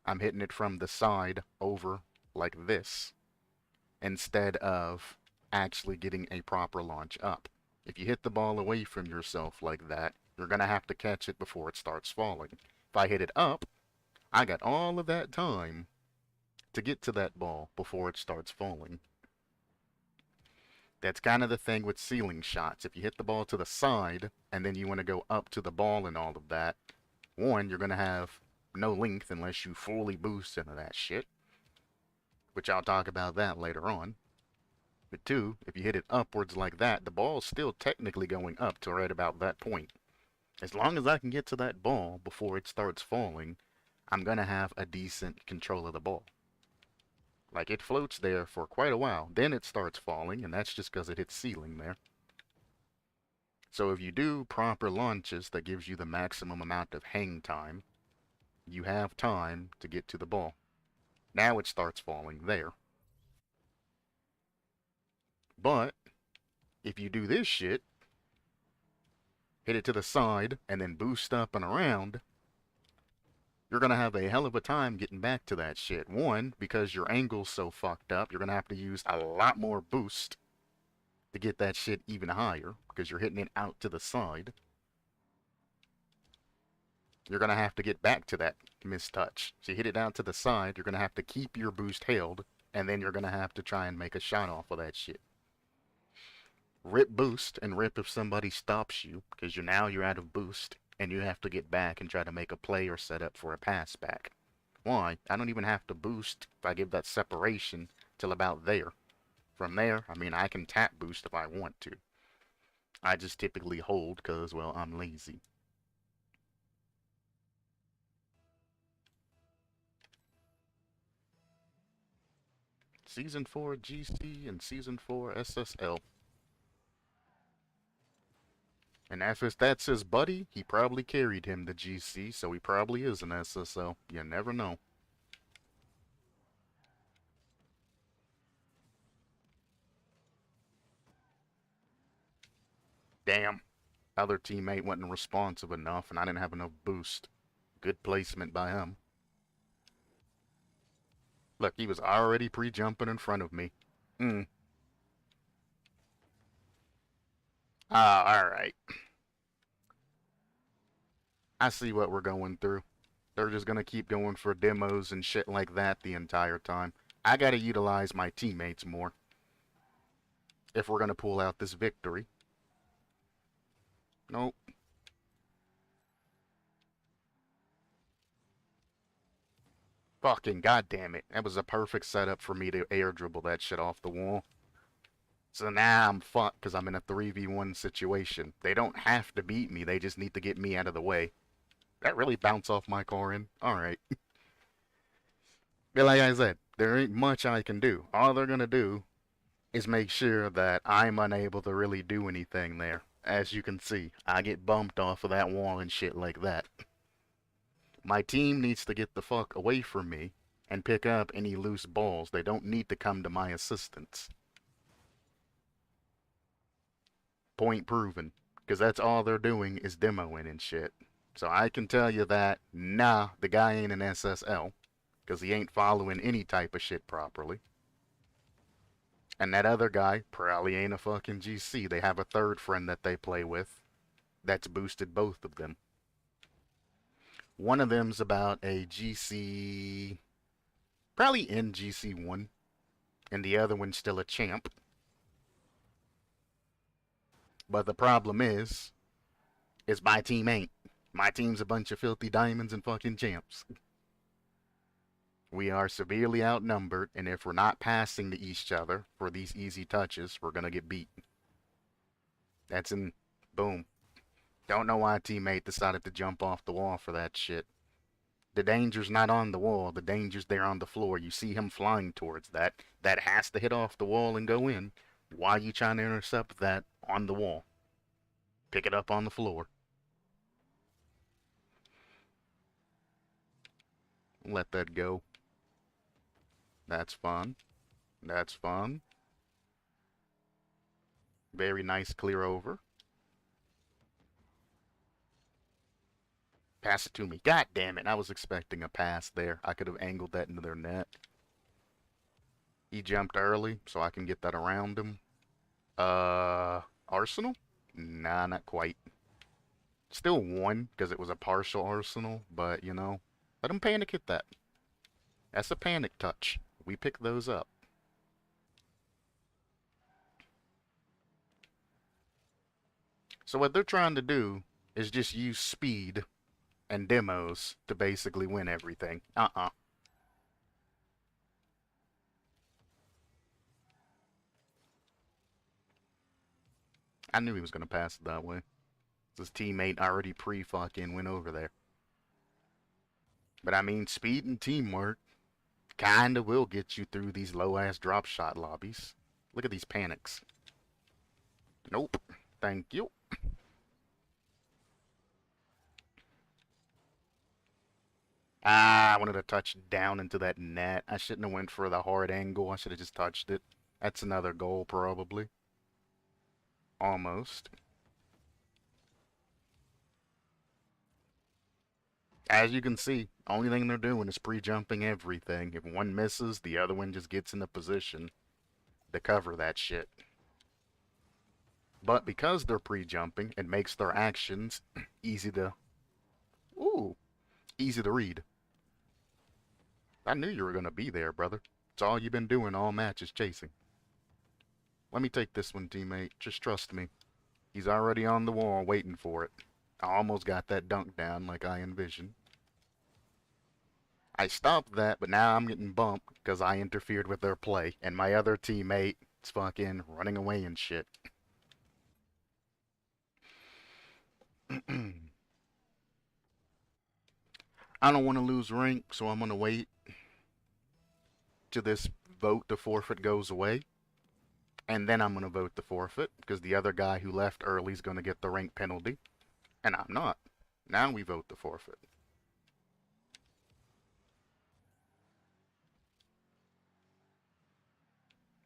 I'm hitting it from the side over like this, instead of actually getting a proper launch up. If you hit the ball away from yourself like that, you're going to have to catch it before it starts falling. If I hit it up, I got all of that time to get to that ball before it starts falling. That's kind of the thing with ceiling shots. If you hit the ball to the side, and then you want to go up to the ball and all of that, one, you're going to have no length unless you fully boost into that shit, which I'll talk about that later on. But two, if you hit it upwards like that, the ball's still technically going up to right about that point. As long as I can get to that ball before it starts falling, I'm going to have a decent control of the ball. Like, it floats there for quite a while. Then it starts falling, and that's just because it hits ceiling there. So if you do proper launches that gives you the maximum amount of hang time, you have time to get to the ball. Now it starts falling there. But if you do this shit, hit it to the side, and then boost up and around, you're going to have a hell of a time getting back to that shit. One, because your angle's so fucked up, you're going to have to use a lot more boost to get that shit even higher, because you're hitting it out to the side. You're going to have to get back to that mistouch. So you hit it out to the side, you're going to have to keep your boost held, and then you're going to have to try and make a shot off of that shit. Rip boost, and rip if somebody stops you, because you're out of boost, and you have to get back and try to make a play or set up for a pass back. Why? I don't even have to boost if I give that separation till about there. From there, I mean, I can tap boost if I want to. I just typically hold because, well, I'm lazy. Season 4 GC and Season 4 SSL. And if that's his buddy, he probably carried him to GC, so he probably is an SSL. You never know. Damn. Other teammate wasn't responsive enough, and I didn't have enough boost. Good placement by him. Look, he was already pre-jumping in front of me. Alright. I see what we're going through. They're just gonna keep going for demos and shit like that the entire time. I gotta utilize my teammates more if we're gonna pull out this victory. Nope. Fucking goddamn it. That was a perfect setup for me to air dribble that shit off the wall. So now I'm fucked because I'm in a 3v1 situation. They don't have to beat me, they just need to get me out of the way. That really bounced off my car in. Alright. But like I said, there ain't much I can do. All they're gonna do is make sure that I'm unable to really do anything there. As you can see, I get bumped off of that wall and shit like that. My team needs to get the fuck away from me and pick up any loose balls. They don't need to come to my assistance. Point proven. Because that's all they're doing is demoing and shit. So I can tell you that, nah, the guy ain't an SSL. Because he ain't following any type of shit properly. And that other guy probably ain't a fucking GC. They have a third friend that they play with that's boosted both of them. One of them's about a GC, probably in GC1, and the other one's still a champ. But the problem is my team ain't. My team's a bunch of filthy diamonds and fucking champs. We are severely outnumbered, and if we're not passing to each other for these easy touches, we're gonna get beat. That's in, boom. Don't know why a teammate decided to jump off the wall for that shit. The danger's not on the wall, the danger's there on the floor. You see him flying towards that. That has to hit off the wall and go in. Why are you trying to intercept that on the wall? Pick it up on the floor. Let that go. That's fun. That's fun. Very nice clear over. Pass it to me. God damn it. I was expecting a pass there. I could have angled that into their net. He jumped early, so I can get that around him. Arsenal? Nah, not quite. Still won, because it was a partial Arsenal, but, you know, let him panic hit that. That's a panic touch. We pick those up. So what they're trying to do is just use speed and demos to basically win everything. I knew he was going to pass it that way. His teammate already pre-fucking went over there. But I mean, speed and teamwork kinda will get you through these low-ass drop shot lobbies. Look at these panics. Nope. Thank you. Ah, I wanted to touch down into that net. I shouldn't have went for the hard angle. I should have just touched it. That's another goal, probably. Almost. As you can see, only thing they're doing is pre-jumping everything. If one misses, the other one just gets in a position to cover that shit. But because they're pre-jumping, it makes their actions easy to... Ooh, easy to read. I knew you were going to be there, brother. It's all you've been doing all match is chasing. Let me take this one, teammate. Just trust me. He's already on the wall waiting for it. I almost got that dunk down like I envisioned. I stopped that, but now I'm getting bumped because I interfered with their play, and my other teammate is fucking running away and shit. I don't want to lose rank, so I'm going to wait till this vote to forfeit goes away. And then I'm going to vote the forfeit, because the other guy who left early is going to get the rank penalty. And I'm not. Now we vote the forfeit.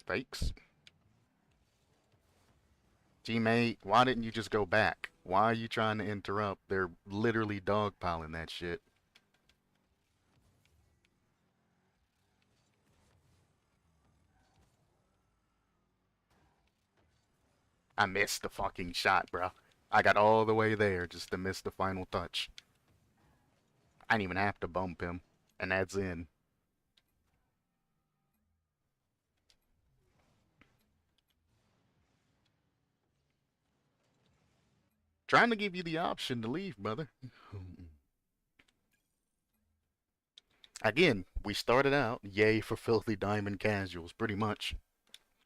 Fakes. Teammate, why didn't you just go back? Why are you trying to interrupt? They're literally dogpiling that shit. I missed the fucking shot, bro. I got all the way there just to miss the final touch. I didn't even have to bump him, and that's in. Trying to give you the option to leave, brother. Again, we started out, yay for filthy diamond casuals, pretty much.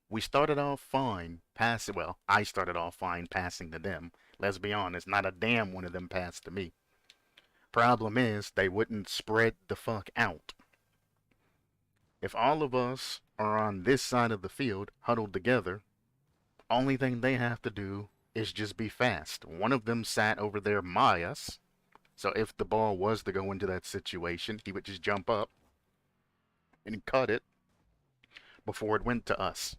We started off fine, well, I started off fine passing to them. Let's be honest, not a damn one of them passed to me. Problem is, they wouldn't spread the fuck out. If all of us are on this side of the field, huddled together, only thing they have to do is just be fast. One of them sat over there by us, so if the ball was to go into that situation, he would just jump up and cut it before it went to us.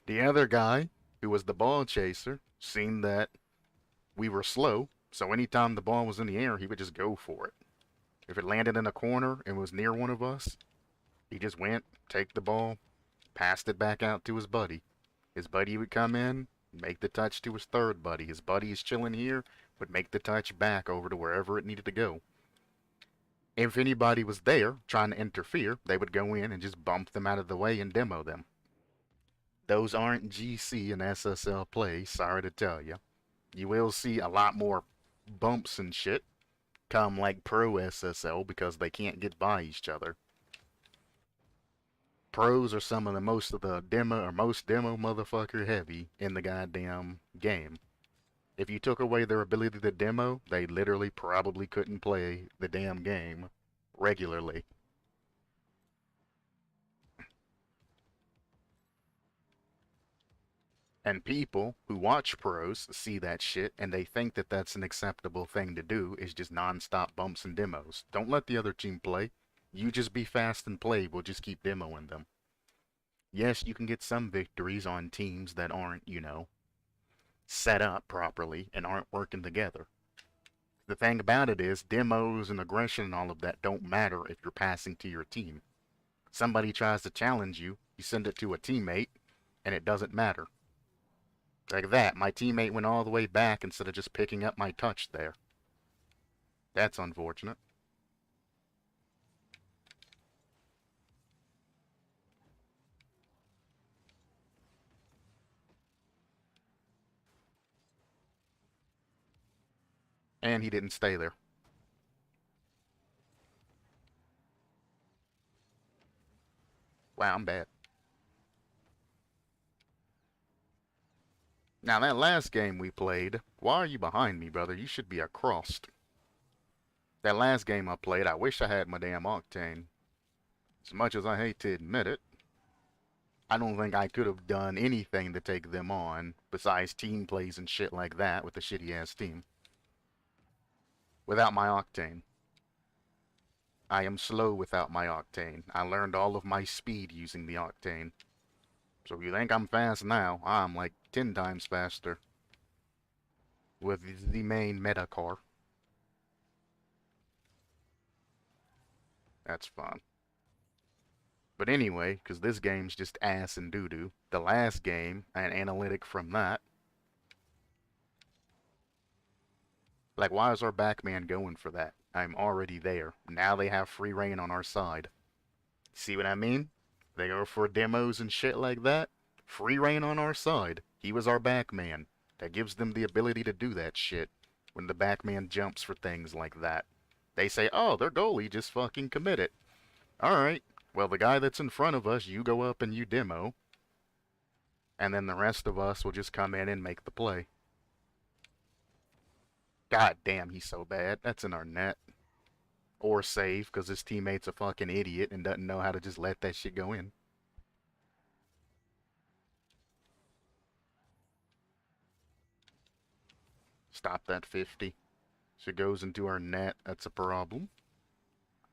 The other guy, who was the ball chaser, seen that we were slow, so anytime the ball was in the air, he would just go for it. If it landed in a corner and was near one of us, he just went, take the ball, passed it back out to his buddy. His buddy would come in, make the touch to his third buddy. His buddy is chilling here, would make the touch back over to wherever it needed to go. If anybody was there trying to interfere, they would go in and just bump them out of the way and demo them. Those aren't GC and SSL plays, sorry to tell you. You will see a lot more bumps and shit come like pro SSL because they can't get by each other. Pros are some of the most demo motherfucker heavy in the goddamn game. If you took away their ability to demo, they literally probably couldn't play the damn game regularly. And people who watch pros see that shit and they think that that's an acceptable thing to do is just non-stop bumps and demos. Don't let the other team play. You just be fast and play, we'll just keep demoing them. Yes, you can get some victories on teams that aren't, set up properly and aren't working together. The thing about it is, demos and aggression and all of that don't matter if you're passing to your team. Somebody tries to challenge you, you send it to a teammate, and it doesn't matter. Like that, my teammate went all the way back instead of just picking up my touch there. That's unfortunate. And he didn't stay there. Wow, I'm bad. Now, that last game we played, why are you behind me, brother? You should be across. That last game I played, I wish I had my damn Octane. As much as I hate to admit it, I don't think I could have done anything to take them on besides team plays and shit like that with a shitty-ass team. Without my Octane. I am slow without my Octane. I learned all of my speed using the Octane. So if you think I'm fast now, I'm like 10 times faster with the main meta car. That's fun. But anyway, because this game's just ass and doo-doo, the last game, an analytic from that, like, why is our backman going for that? I'm already there. Now they have free reign on our side. See what I mean? They go for demos and shit like that. Free reign on our side. He was our backman. That gives them the ability to do that shit when the backman jumps for things like that. They say, oh, their goalie just fucking committed. Alright, well, the guy that's in front of us, you go up and you demo. And then the rest of us will just come in and make the play. God damn, he's so bad. That's in our net. Or save, because his teammate's a fucking idiot and doesn't know how to just let that shit go in. Stop that 50. So it goes into our net. That's a problem.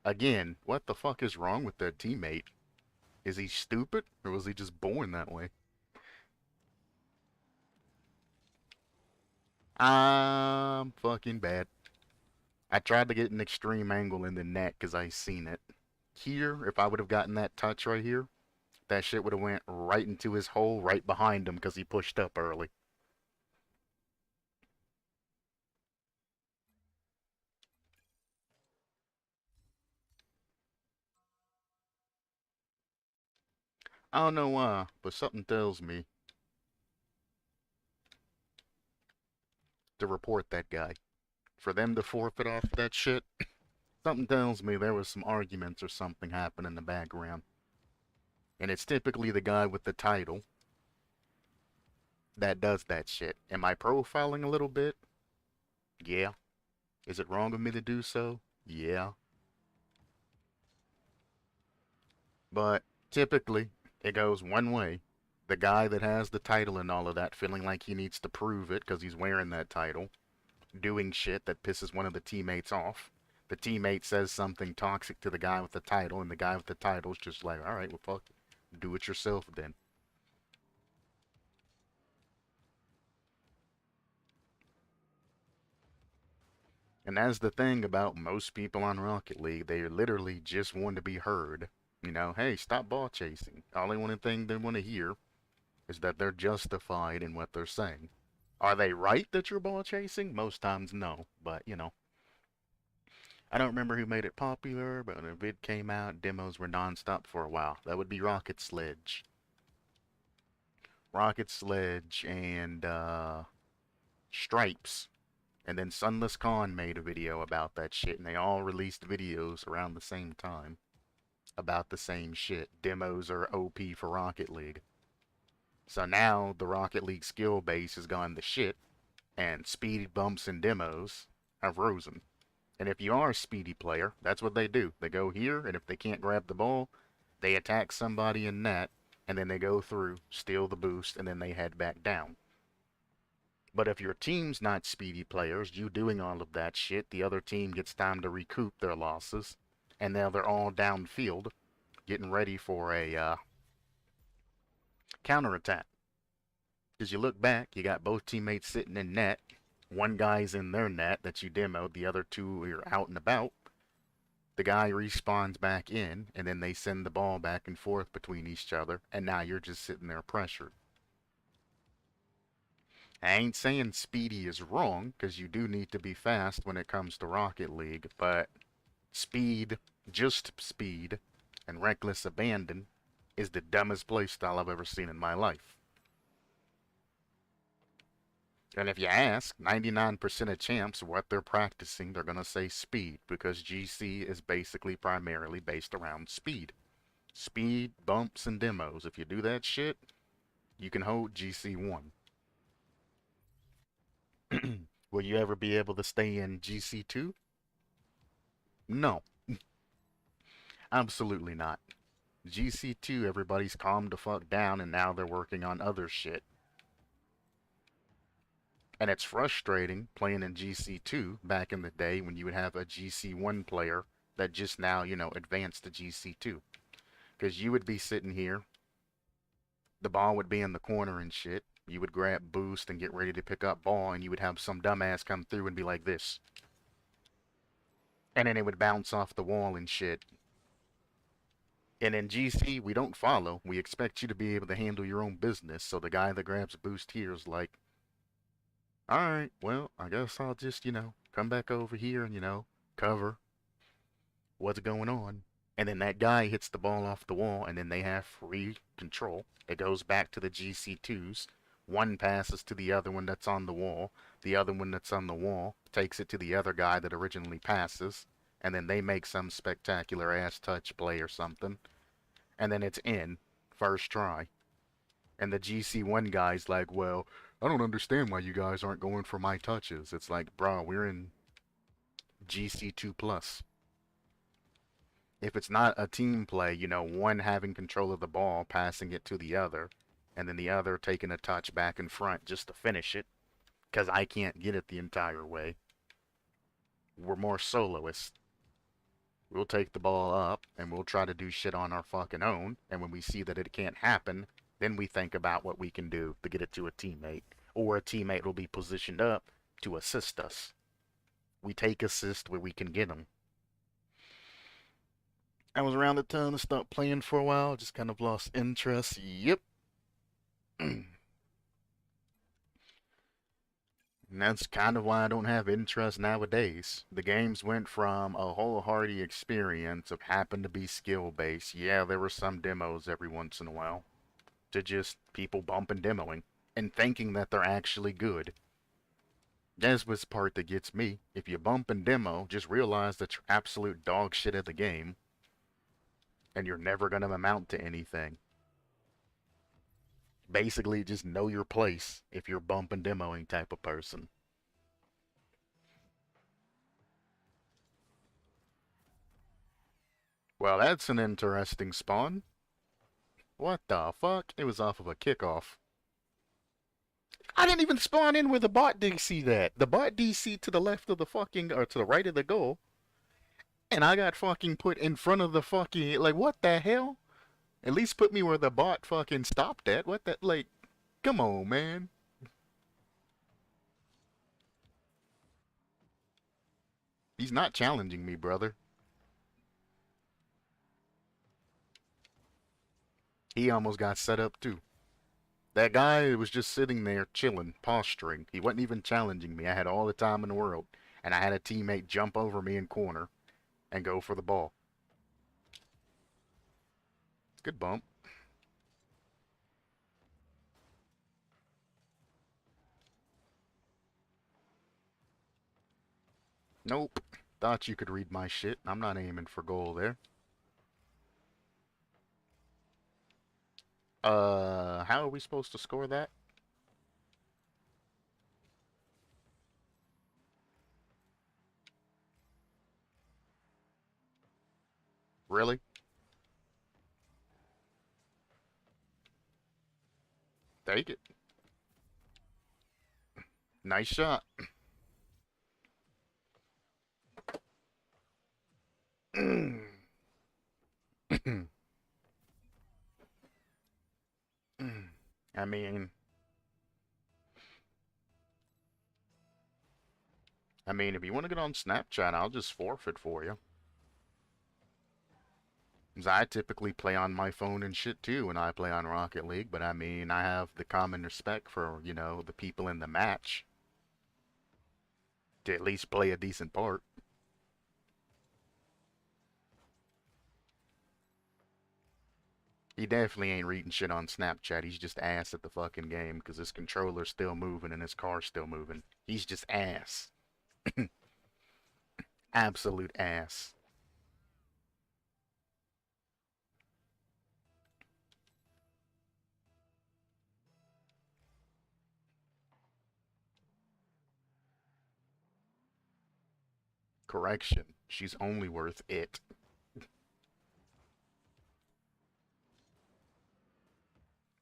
Again, what the fuck is wrong with that teammate? Is he stupid, or was he just born that way? I'm fucking bad. I tried to get an extreme angle in the net because I seen it. Here, if I would have gotten that touch right here, that shit would have went right into his hole right behind him because he pushed up early. I don't know why, but something tells me to report that guy. For them to forfeit off that shit, something tells me there was some arguments or something happening in the background. And it's typically the guy with the title that does that shit. Am I profiling a little bit? Yeah. Is it wrong of me to do so? Yeah. But typically, it goes one way. The guy that has the title and all of that feeling like he needs to prove it because he's wearing that title, doing shit that pisses one of the teammates off. The teammate says something toxic to the guy with the title, and the guy with the title's just like, alright, well, fuck it. Do it yourself then. And that's the thing about most people on Rocket League. They literally just want to be heard. You know, hey, stop ball chasing. Only one thing they want to hear is that they're justified in what they're saying. Are they right that you're ball chasing? Most times, no. But, you know, I don't remember who made it popular, but when a vid came out, demos were nonstop for a while. That would be Rocket Sledge. Rocket Sledge and, Stripes. And then Sunless Khan made a video about that shit, and they all released videos around the same time about the same shit. Demos are OP for Rocket League. So now the Rocket League skill base has gone to shit, and speed bumps and demos have risen. And if you are a speedy player, that's what they do. They go here, and if they can't grab the ball, they attack somebody in net, and then they go through, steal the boost, and then they head back down. But if your team's not speedy players, you doing all of that shit, the other team gets time to recoup their losses, and now they're all downfield, getting ready for a counterattack. Because you look back, you got both teammates sitting in net. One guy's in their net that you demoed, the other two are out and about. The guy respawns back in, and then they send the ball back and forth between each other, and now you're just sitting there pressured. I ain't saying speedy is wrong, because you do need to be fast when it comes to Rocket League, but speed, just speed, and reckless abandon is the dumbest playstyle I've ever seen in my life. And if you ask 99% of champs what they're practicing, they're going to say speed, because GC is basically primarily based around speed. Speed, bumps, and demos. If you do that shit, you can hold GC1. Will you ever be able to stay in GC2? No, absolutely not. GC2, everybody's calmed the fuck down, and now they're working on other shit. And it's frustrating playing in GC2 back in the day when you would have a GC1 player that just now, you know, advanced to GC2. Because you would be sitting here, the ball would be in the corner and shit. You would grab boost and get ready to pick up ball, and you would have some dumbass come through and be like this. And then it would bounce off the wall and shit. And in GC, we don't follow. We expect you to be able to handle your own business. So the guy that grabs boost here is like, alright, well, I guess I'll just, you know, come back over here and, you know, cover what's going on. And then that guy hits the ball off the wall, and then they have free control. It goes back to the GC2s. One passes to the other one that's on the wall. The other one that's on the wall takes it to the other guy that originally passes. And then they make some spectacular ass touch play or something. And then it's in. First try. And the GC1 guy's like, well, I don't understand why you guys aren't going for my touches. It's like, bro, we're in GC2 plus. If it's not a team play, you know, one having control of the ball, passing it to the other, and then the other taking a touch back in front just to finish it, because I can't get it the entire way. We're more soloists. We'll take the ball up, and we'll try to do shit on our fucking own, and when we see that it can't happen, then we think about what we can do to get it to a teammate. Or a teammate will be positioned up to assist us. We take assist where we can get them. I was around the time to stop playing for a while. Just kind of lost interest. Yep. And that's kind of why I don't have interest nowadays. The games went from a wholehearted experience of happened to be skill based. Yeah, there were some demos every once in a while, to just people bumping demoing and thinking that they're actually good. That's what's the part that gets me. If you bump and demo, just realize that you're absolute dog shit at the game and you're never going to amount to anything. Basically, just know your place if you're bump and demoing type of person. Well, that's an interesting spawn. What the fuck? It was off of a kickoff. I didn't even spawn in where the bot DC that. The bot DC to the left of the fucking, or to the right of the goal, and I got fucking put in front of the fucking, like, what the hell? At least put me where the bot fucking stopped at. What that, like, come on, man. He's not challenging me, brother. He almost got set up, too. That guy was just sitting there chilling, posturing. He wasn't even challenging me. I had all the time in the world. And I had a teammate jump over me in corner and go for the ball. Good bump. Nope. Thought you could read my shit. I'm not aiming for goal there. How are we supposed to score that? Really? Take it. Nice shot. I mean, if you want to get on Snapchat, I'll just forfeit for you. 'Cause I typically play on my phone and shit too when I play on Rocket League, but I mean, I have the common respect for, the people in the match to at least play a decent part. He definitely ain't reading shit on Snapchat. He's just ass at the fucking game because his controller's still moving and his car's still moving. He's just ass. Absolute ass. Correction. She's only worth it.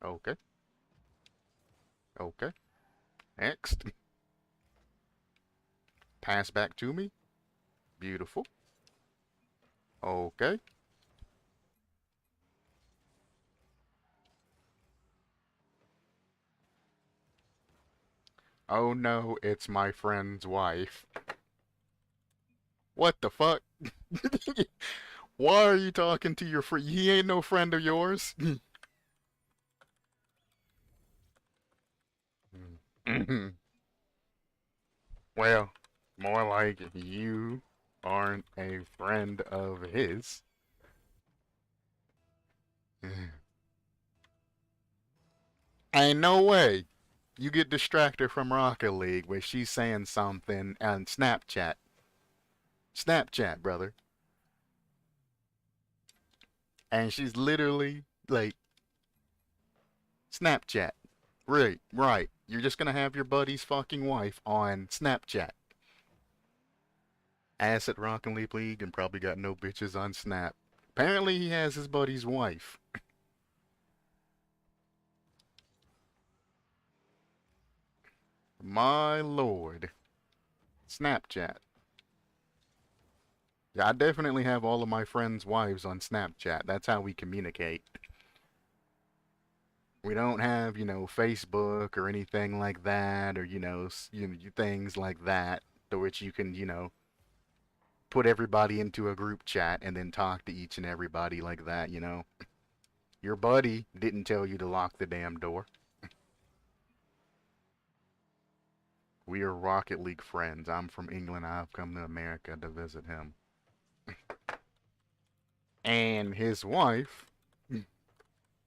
Okay. Okay. Next. Pass back to me. Beautiful. Okay. Oh no, it's my friend's wife. What the fuck? Why are you talking to your friend? He ain't no friend of yours. Well, more like you aren't a friend of his. Ain't no way. You get distracted from Rocket League where she's saying something on Snapchat. Snapchat, brother. And she's literally like, Snapchat. Right, right. You're just gonna have your buddy's fucking wife on Snapchat. Ass at Rocket League and probably got no bitches on Snap. Apparently he has his buddy's wife. My lord. Snapchat. Yeah, I definitely have all of my friends' wives on Snapchat. That's how we communicate. We don't have, Facebook or anything like that, or things like that, to which you can. put everybody into a group chat and then talk to each and everybody like that, you know? Your buddy didn't tell you to lock the damn door. We are Rocket League friends. I'm from England. I've come to America to visit him. And his wife,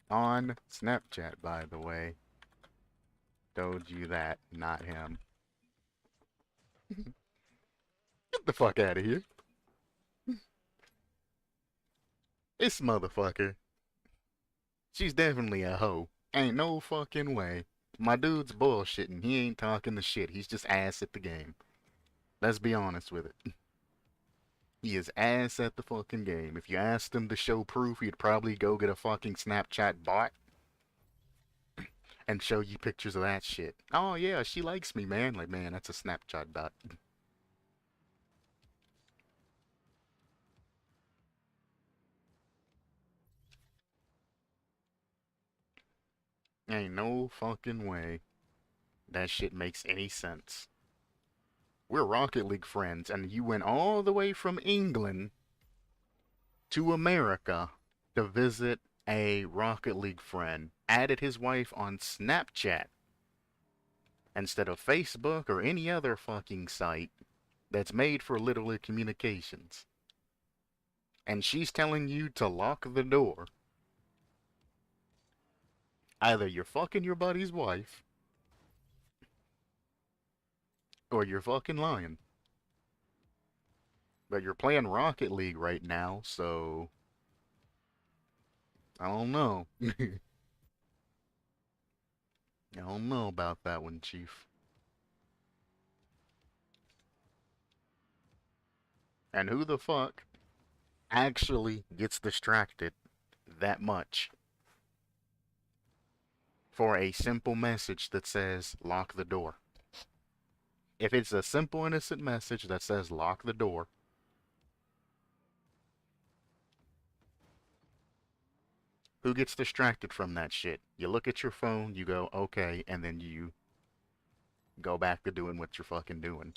on Snapchat, by the way, told you that, not him. Get the fuck out of here. This motherfucker. She's definitely a hoe. Ain't no fucking way. My dude's bullshitting. He ain't talking the shit. He's just ass at the game. Let's be honest with it. He is ass at the fucking game. If you asked him to show proof, he'd probably go get a fucking Snapchat bot and show you pictures of that shit. Oh yeah, she likes me, man. Like, man, that's a Snapchat bot. Ain't no fucking way that shit makes any sense. We're Rocket League friends, and you went all the way from England to America to visit a Rocket League friend, added his wife on Snapchat instead of Facebook or any other fucking site that's made for literally communications. And she's telling you to lock the door. Either you're fucking your buddy's wife or you're fucking lying. But you're playing Rocket League right now, so I don't know. I don't know about that one, Chief. And who the fuck actually gets distracted that much for a simple message that says lock the door? If it's a simple innocent message that says lock the door, who gets distracted from that shit? You look at your phone, you go okay, and then you go back to doing what you're fucking doing.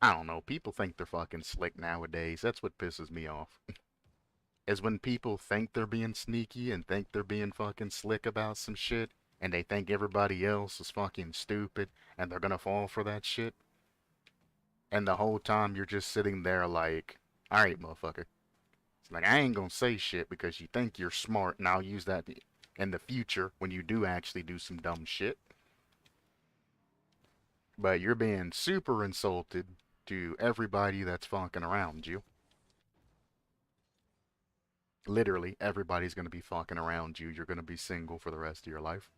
I don't know, people think they're fucking slick nowadays. That's what pisses me off. Is when people think they're being sneaky and think they're being fucking slick about some shit, and they think everybody else is fucking stupid, and they're gonna fall for that shit. And the whole time you're just sitting there like, alright, motherfucker. It's like, I ain't gonna say shit because you think you're smart, and I'll use that in the future when you do actually do some dumb shit. But you're being super insulted to everybody that's fucking around you. Literally, everybody's gonna be fucking around you. You're gonna be single for the rest of your life.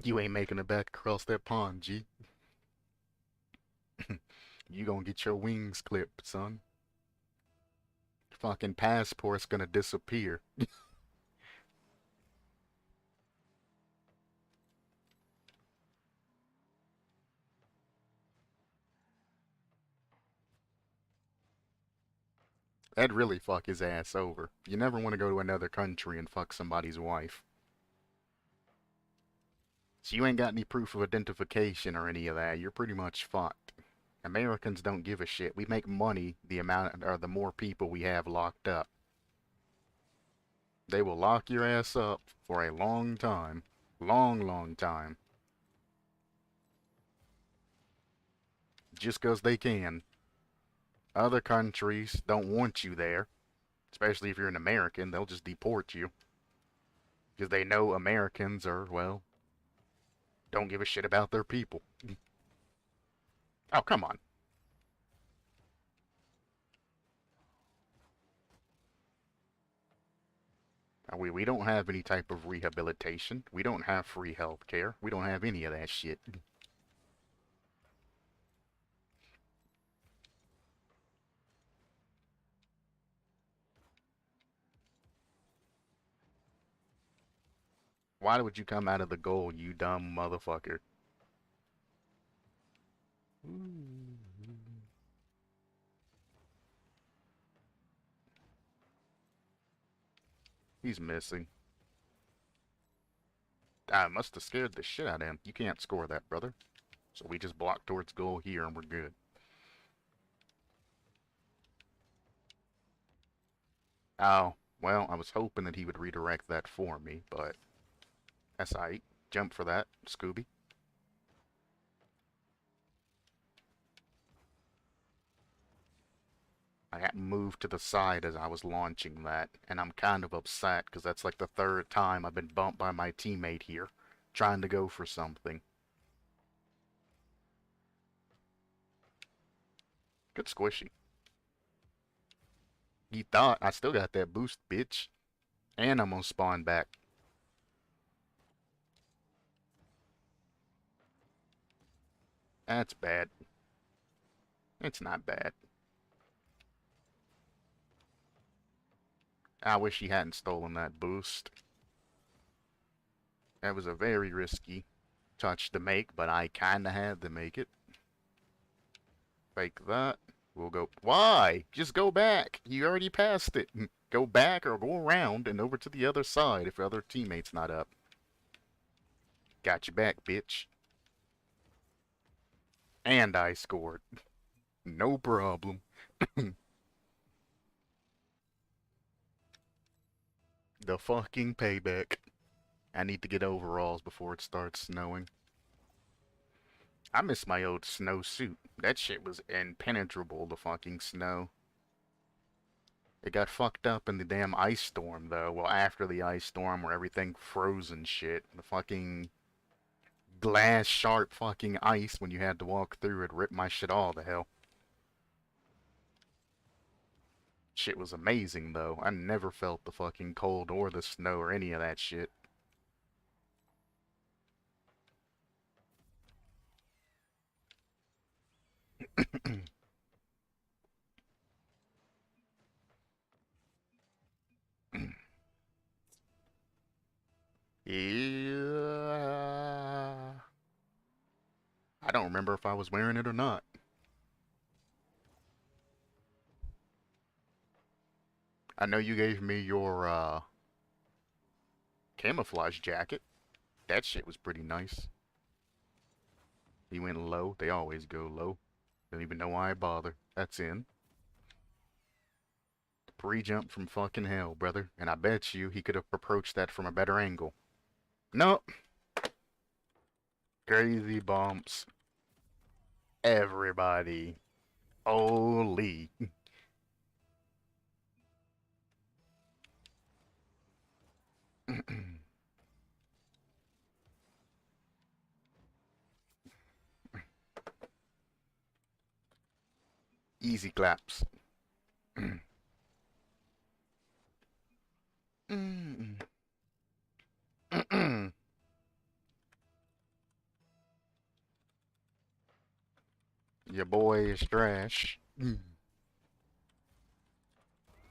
You ain't making it back across that pond, G. You gonna get your wings clipped, son. Fucking passport's gonna disappear. That'd really fuck his ass over. You never want to go to another country and fuck somebody's wife. So you ain't got any proof of identification or any of that. You're pretty much fucked. Americans don't give a shit. We make money the amount or the more people we have locked up. They will lock your ass up for a long time. Long, long time. Just 'cause they can. Other countries don't want you there. Especially if you're an American, they'll just deport you. Because they know Americans are, well, don't give a shit about their people. Oh, come on. We don't have any type of rehabilitation. We don't have free health care. We don't have any of that shit. Why would you come out of the goal, you dumb motherfucker? He's missing. I must have scared the shit out of him. You can't score that, brother. So we just block towards goal here and we're good. Oh, well, I was hoping that he would redirect that for me, but that's aight. Jump for that, Scooby. I got moved to the side as I was launching that, and I'm kind of upset because that's like the third time I've been bumped by my teammate here, trying to go for something. Good squishy. You thought I still got that boost, bitch. And I'm gonna spawn back. That's bad. It's not bad. I wish he hadn't stolen that boost. That was a very risky touch to make, but I kinda had to make it. Fake that. We'll go. Why? Just go back. You already passed it. Go back or go around and over to the other side if your other teammate's not up. Got you back, bitch. And I scored. No problem. The fucking payback. I need to get overalls before it starts snowing. I miss my old snow suit. That shit was impenetrable, the fucking snow. It got fucked up in the damn ice storm, though. Well, after the ice storm where everything froze and shit. The fucking glass sharp fucking ice when you had to walk through it ripped my shit all to hell. Shit was amazing, though. I never felt the fucking cold or the snow or any of that shit. Yeah. I don't remember if I was wearing it or not. I know you gave me your camouflage jacket. That shit was pretty nice. He went low. They always go low. Don't even know why I bother. That's in. Pre-jump from fucking hell, brother. And I bet you he could have approached that from a better angle. Nope. Crazy bumps. Everybody. Holy. Easy claps. Your boy is trash.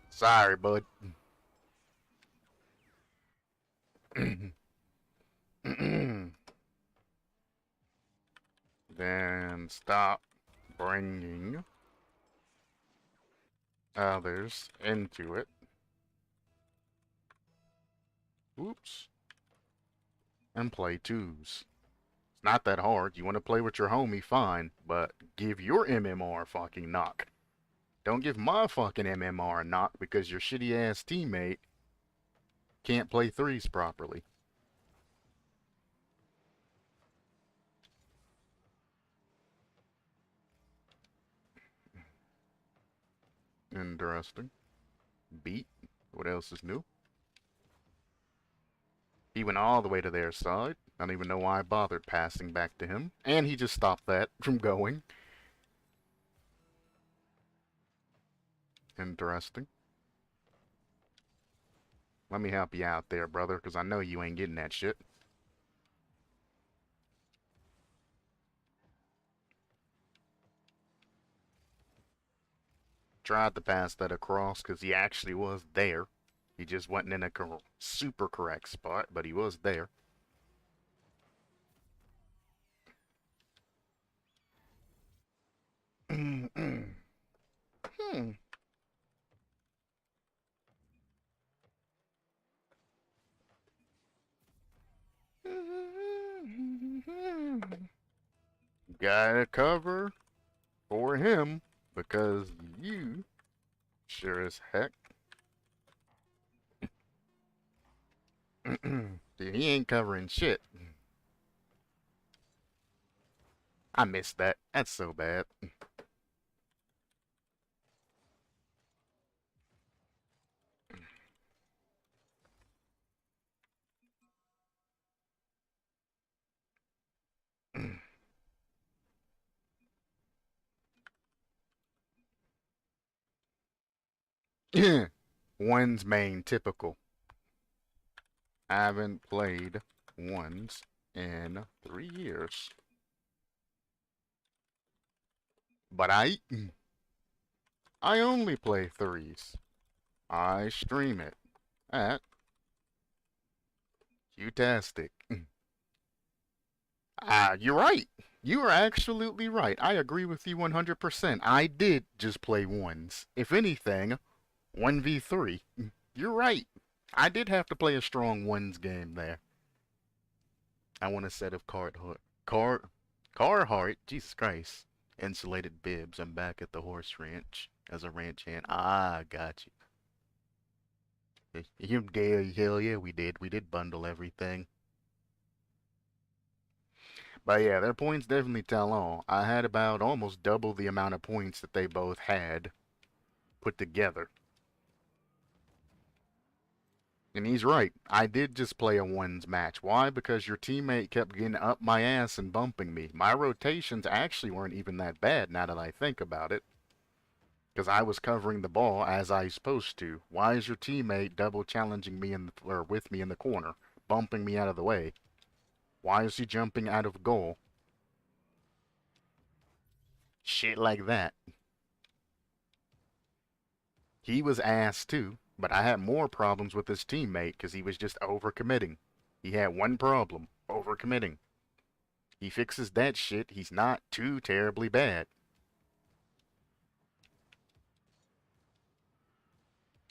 Sorry, bud. Then stop bringing others into it. Oops. And play twos. It's not that hard. You want to play with your homie, fine, but give your MMR a fucking knock. Don't give my fucking MMR a knock because your shitty ass teammate can't play threes properly. Interesting. Beat. What else is new? He went all the way to their side. I don't even know why I bothered passing back to him. And he just stopped that from going. Interesting. Let me help you out there, brother, because I know you ain't getting that shit. Tried to pass that across because he actually was there. He just wasn't in a super correct spot, but he was there. Hmm. Gotta cover for him because you sure as heck. Dude, he ain't covering shit. I missed that. That's so bad. One's main typical. I haven't played ones in 3 years. But I only play threes. I stream it at Qtastic. You're right. You are absolutely right. I agree with you 100%. I did just play ones. If anything, 1v3. You're right. I did have to play a strong ones game there. I want a set of Carhartt, Jesus Christ. Insulated bibs. I'm back at the horse ranch as a ranch hand. Got you. You did, hell yeah, we did. We did bundle everything. But yeah, their points definitely tell all. I had about almost double the amount of points that they both had put together. And he's right. I did just play a ones match. Why? Because your teammate kept getting up my ass and bumping me. My rotations actually weren't even that bad now that I think about it. Because I was covering the ball as I was supposed to. Why is your teammate double challenging me or with me in the corner, bumping me out of the way? Why is he jumping out of goal? Shit like that. He was ass too, but I had more problems with his teammate because he was just overcommitting. He had one problem, overcommitting. He fixes that shit, he's not too terribly bad.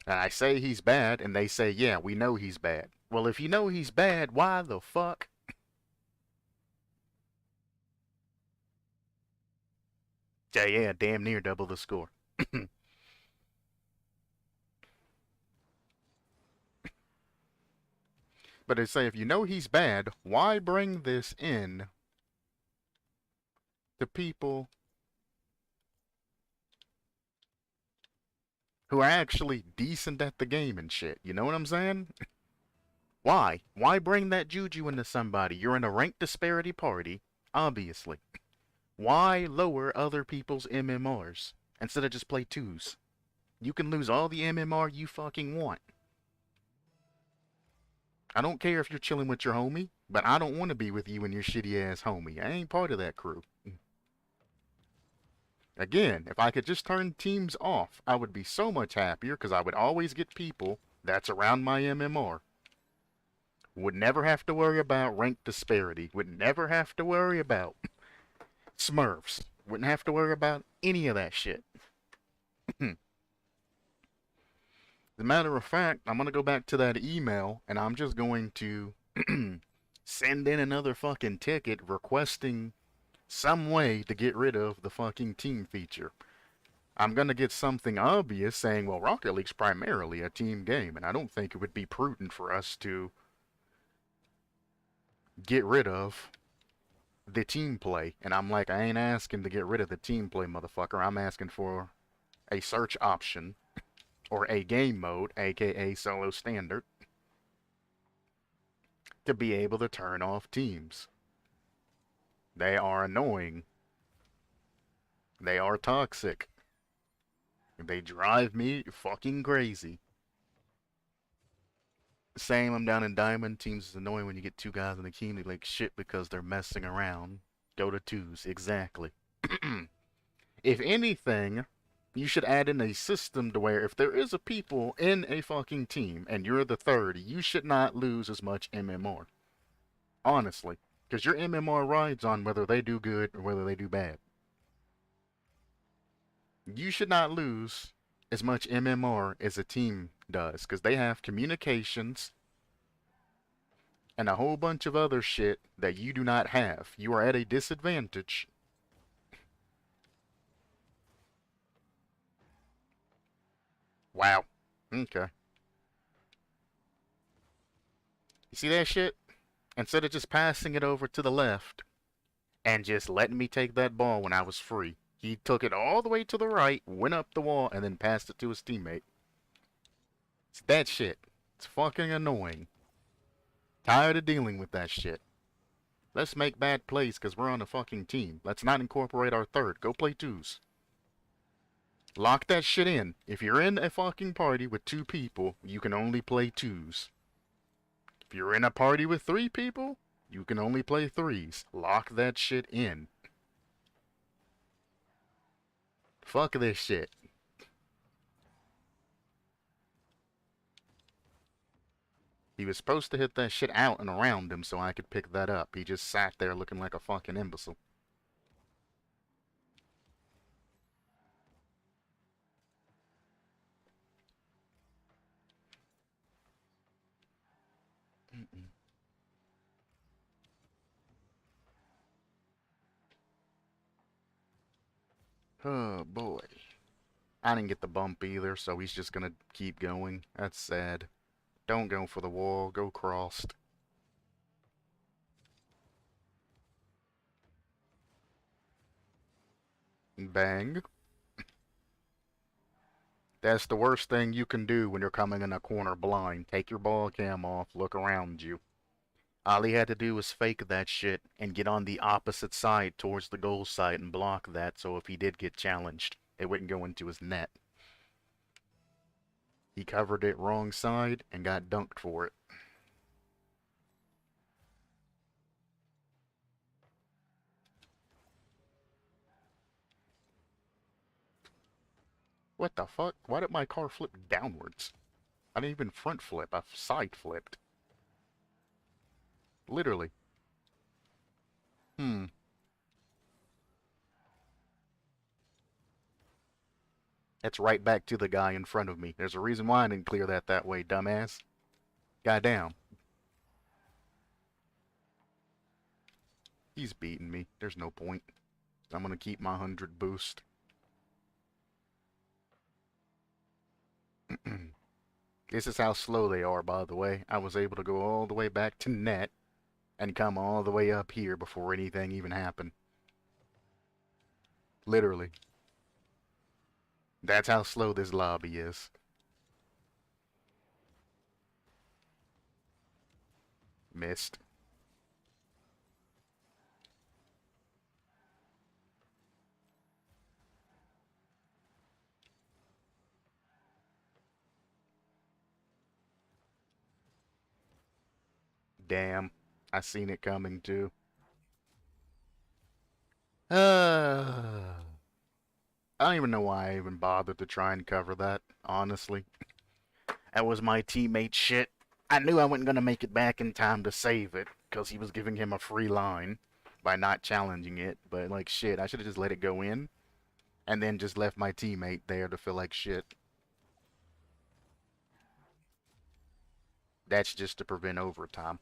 And I say he's bad, and they say, yeah, we know he's bad. Well, if you know he's bad, why the fuck? Yeah, damn near double the score. But they say if you know he's bad, why bring this in to people who are actually decent at the game and shit? You know what I'm saying? Why? Why bring that juju into somebody? You're in a rank disparity party, obviously. Why lower other people's MMRs instead of just play twos? You can lose all the MMR you fucking want. I don't care if you're chilling with your homie, but I don't want to be with you and your shitty ass homie. I ain't part of that crew. Again, if I could just turn teams off, I would be so much happier because I would always get people that's around my MMR. Would never have to worry about rank disparity. Would never have to worry about Smurfs. Wouldn't have to worry about any of that shit. As a matter of fact, I'm going to go back to that email and I'm just going to send in another fucking ticket requesting some way to get rid of the fucking team feature. I'm going to get something obvious saying, well, Rocket League's primarily a team game, and I don't think it would be prudent for us to get rid of the team play. And I'm like, I ain't asking to get rid of the team play, motherfucker. I'm asking for a search option or a game mode, aka solo standard, to be able to turn off teams. They are annoying. They are toxic. They drive me fucking crazy. Same, I'm down in Diamond. Teams is annoying when you get two guys in the team. They like shit because they're messing around. Go to twos, exactly. If anything, you should add in a system to where if there is a people in a fucking team and you're the third, you should not lose as much MMR. Honestly. Because your MMR rides on whether they do good or whether they do bad. You should not lose as much MMR as a team does because they have communications and a whole bunch of other shit that you do not have. You are at a disadvantage Wow. Okay. You see that shit? Instead of just passing it over to the left and just letting me take that ball when I was free, he took it all the way to the right, went up the wall, and then passed it to his teammate. It's that shit. It's fucking annoying. Tired of dealing with that shit. Let's make bad plays because we're on a fucking team. Let's not incorporate our third. Go play twos. Lock that shit in. If you're in a fucking party with two people, you can only play twos. If you're in a party with three people, you can only play threes. Lock that shit in. Fuck this shit. He was supposed to hit that shit out and around him so I could pick that up. He just sat there looking like a fucking imbecile. Oh boy. I didn't get the bump either, so he's just gonna keep going. That's sad. Don't go for the wall, go crossed. Bang. That's the worst thing you can do when you're coming in a corner blind. Take your ball cam off, look around you. All he had to do was fake that shit and get on the opposite side towards the goal site and block that so if he did get challenged, it wouldn't go into his net. He covered it wrong side and got dunked for it. What the fuck? Why did my car flip downwards? I didn't even front flip, I side flipped. Literally. Hmm. That's right back to the guy in front of me. There's a reason why I didn't clear that way, dumbass. Goddamn. He's beating me. There's no point. I'm gonna keep my 100 boost. This is how slow they are, by the way. I was able to go all the way back to net and come all the way up here before anything even happened. Literally. That's how slow this lobby is. Missed. Damn. I seen it coming too. I don't even know why I even bothered to try and cover that, honestly. That was my teammate's shit. I knew I wasn't gonna make it back in time to save it, because he was giving him a free line by not challenging it, but like shit, I should have just let it go in, and then just left my teammate there to feel like shit. That's just to prevent overtime.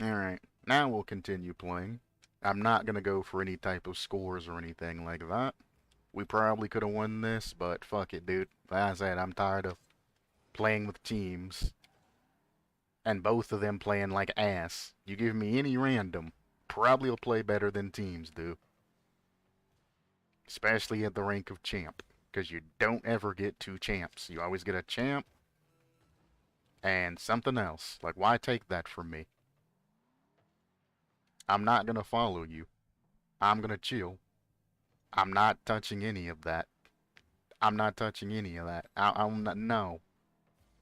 Alright, now we'll continue playing. I'm not gonna go for any type of scores or anything like that. We probably could have won this, but fuck it, dude. Like I said, I'm tired of playing with teams and both of them playing like ass. You give me any random, probably will play better than teams do. Especially at the rank of champ. Because you don't ever get two champs. You always get a champ and something else. Like, why take that from me? I'm not gonna follow you. I'm gonna chill. I'm not touching any of that. I'm not touching any of that. I'm not, no.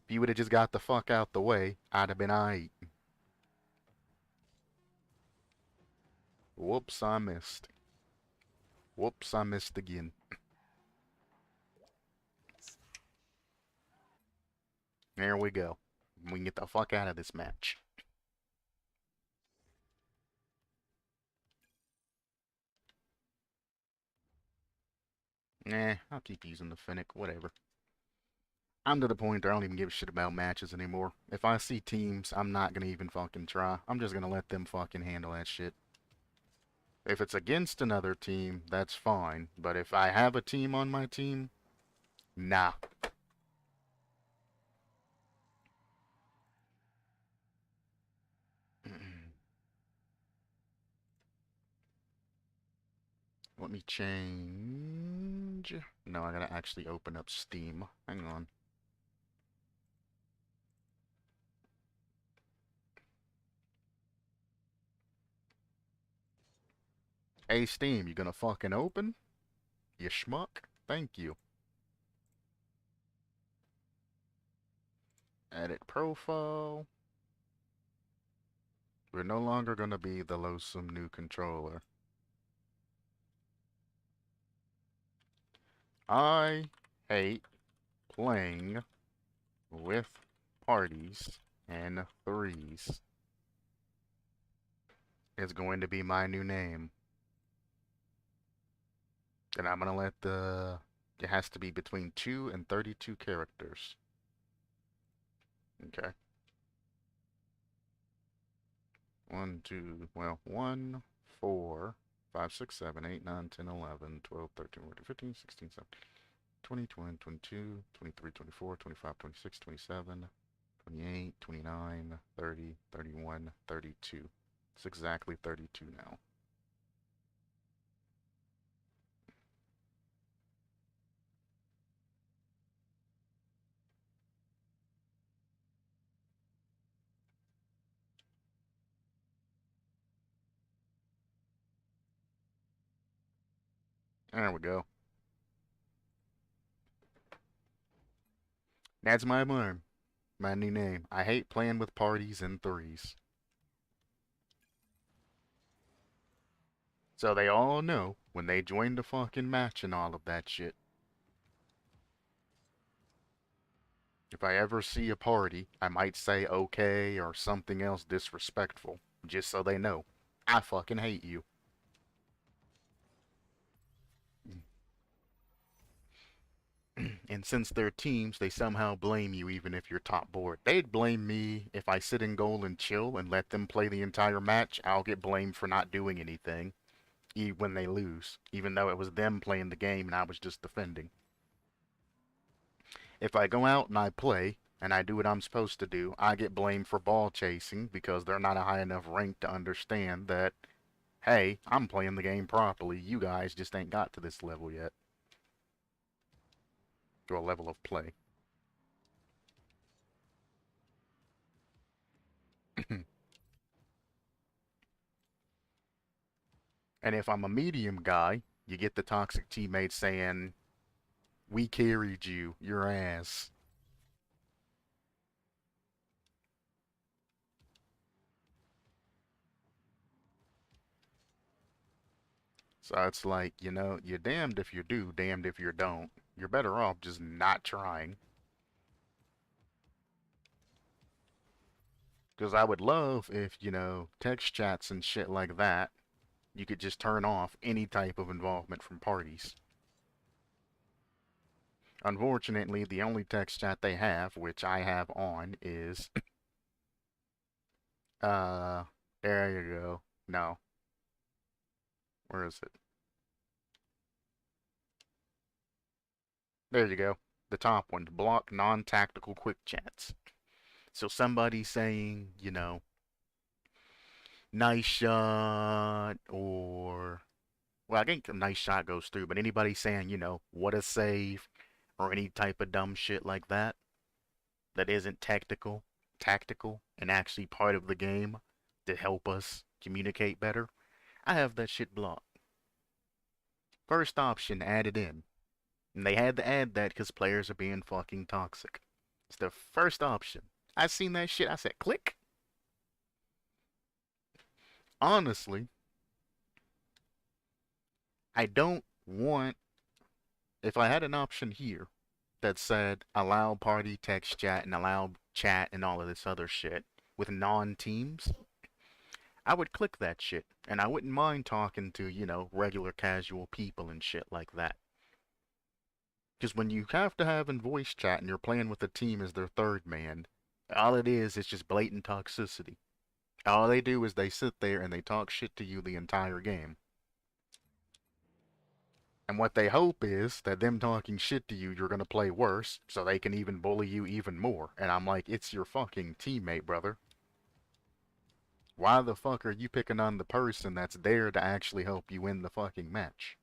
If you would have just got the fuck out the way, I'd have been aight. Whoops, I missed. Whoops, I missed again. There we go. We can get the fuck out of this match. Nah, I'll keep using the Finnick, whatever. I'm to the point where I don't even give a shit about matches anymore. If I see teams, I'm not gonna even fucking try. I'm just gonna let them fucking handle that shit. If it's against another team, that's fine. But if I have a team on my team, nah. Let me change. No, I gotta actually open up Steam. Hang on. Hey, Steam, you gonna fucking open? You schmuck? Thank you. Edit profile. We're no longer gonna be the loathsome new controller. I hate playing with parties and threes. Is going to be my new name. And I'm gonna let the... It has to be between 2 and 32 characters. Okay. 1, 2, well, 1, 4, 5, 6, 7, 8, 9, 10, 11, 12, 13, 14, 15, 16, 17, 20, 21, 22, 23, 24, 25, 26, 27, 28, 29, 30, 31, 32. It's exactly 32 now. There we go. That's my name. My new name. I hate playing with parties and threes. So they all know when they join the fucking match and all of that shit. If I ever see a party, I might say okay or something else disrespectful, just so they know. I fucking hate you. And since they're teams, they somehow blame you even if you're top board. They'd blame me if I sit in goal and chill and let them play the entire match. I'll get blamed for not doing anything when they lose, even though it was them playing the game and I was just defending. If I go out and I play, and I do what I'm supposed to do, I get blamed for ball chasing because they're not a high enough rank to understand that, hey, I'm playing the game properly. You guys just ain't got to this level yet. To a level of play. And if I'm a medium guy, you get the toxic teammate saying, we carried you, your ass. So it's like, you know, you're damned if you do, damned if you don't. You're better off just not trying. Because I would love if, you know, text chats and shit like that, you could just turn off any type of involvement from parties. Unfortunately, the only text chat they have, which I have on, is, uh, there you go. No, where is it? There you go. The top one, block non-tactical quick chats. So somebody saying, you know, nice shot, or, well, I think a nice shot goes through, but anybody saying, you know, what a save, or any type of dumb shit like that, that isn't tactical, and actually part of the game to help us communicate better, I have that shit blocked. First option added in. And they had to add that because players are being fucking toxic. It's the first option. I seen that shit. I said, click. Honestly, I don't want. If I had an option here that said allow party text chat and allow chat and all of this other shit with non teams, I would click that shit. And I wouldn't mind talking to, you know, regular casual people and shit like that. Because when you have to have in voice chat and you're playing with a team as their third man, all it is just blatant toxicity. All they do is they sit there and they talk shit to you the entire game. And what they hope is that them talking shit to you, you're gonna play worse, so they can even bully you even more. And I'm like, it's your fucking teammate, brother. Why the fuck are you picking on the person that's there to actually help you win the fucking match?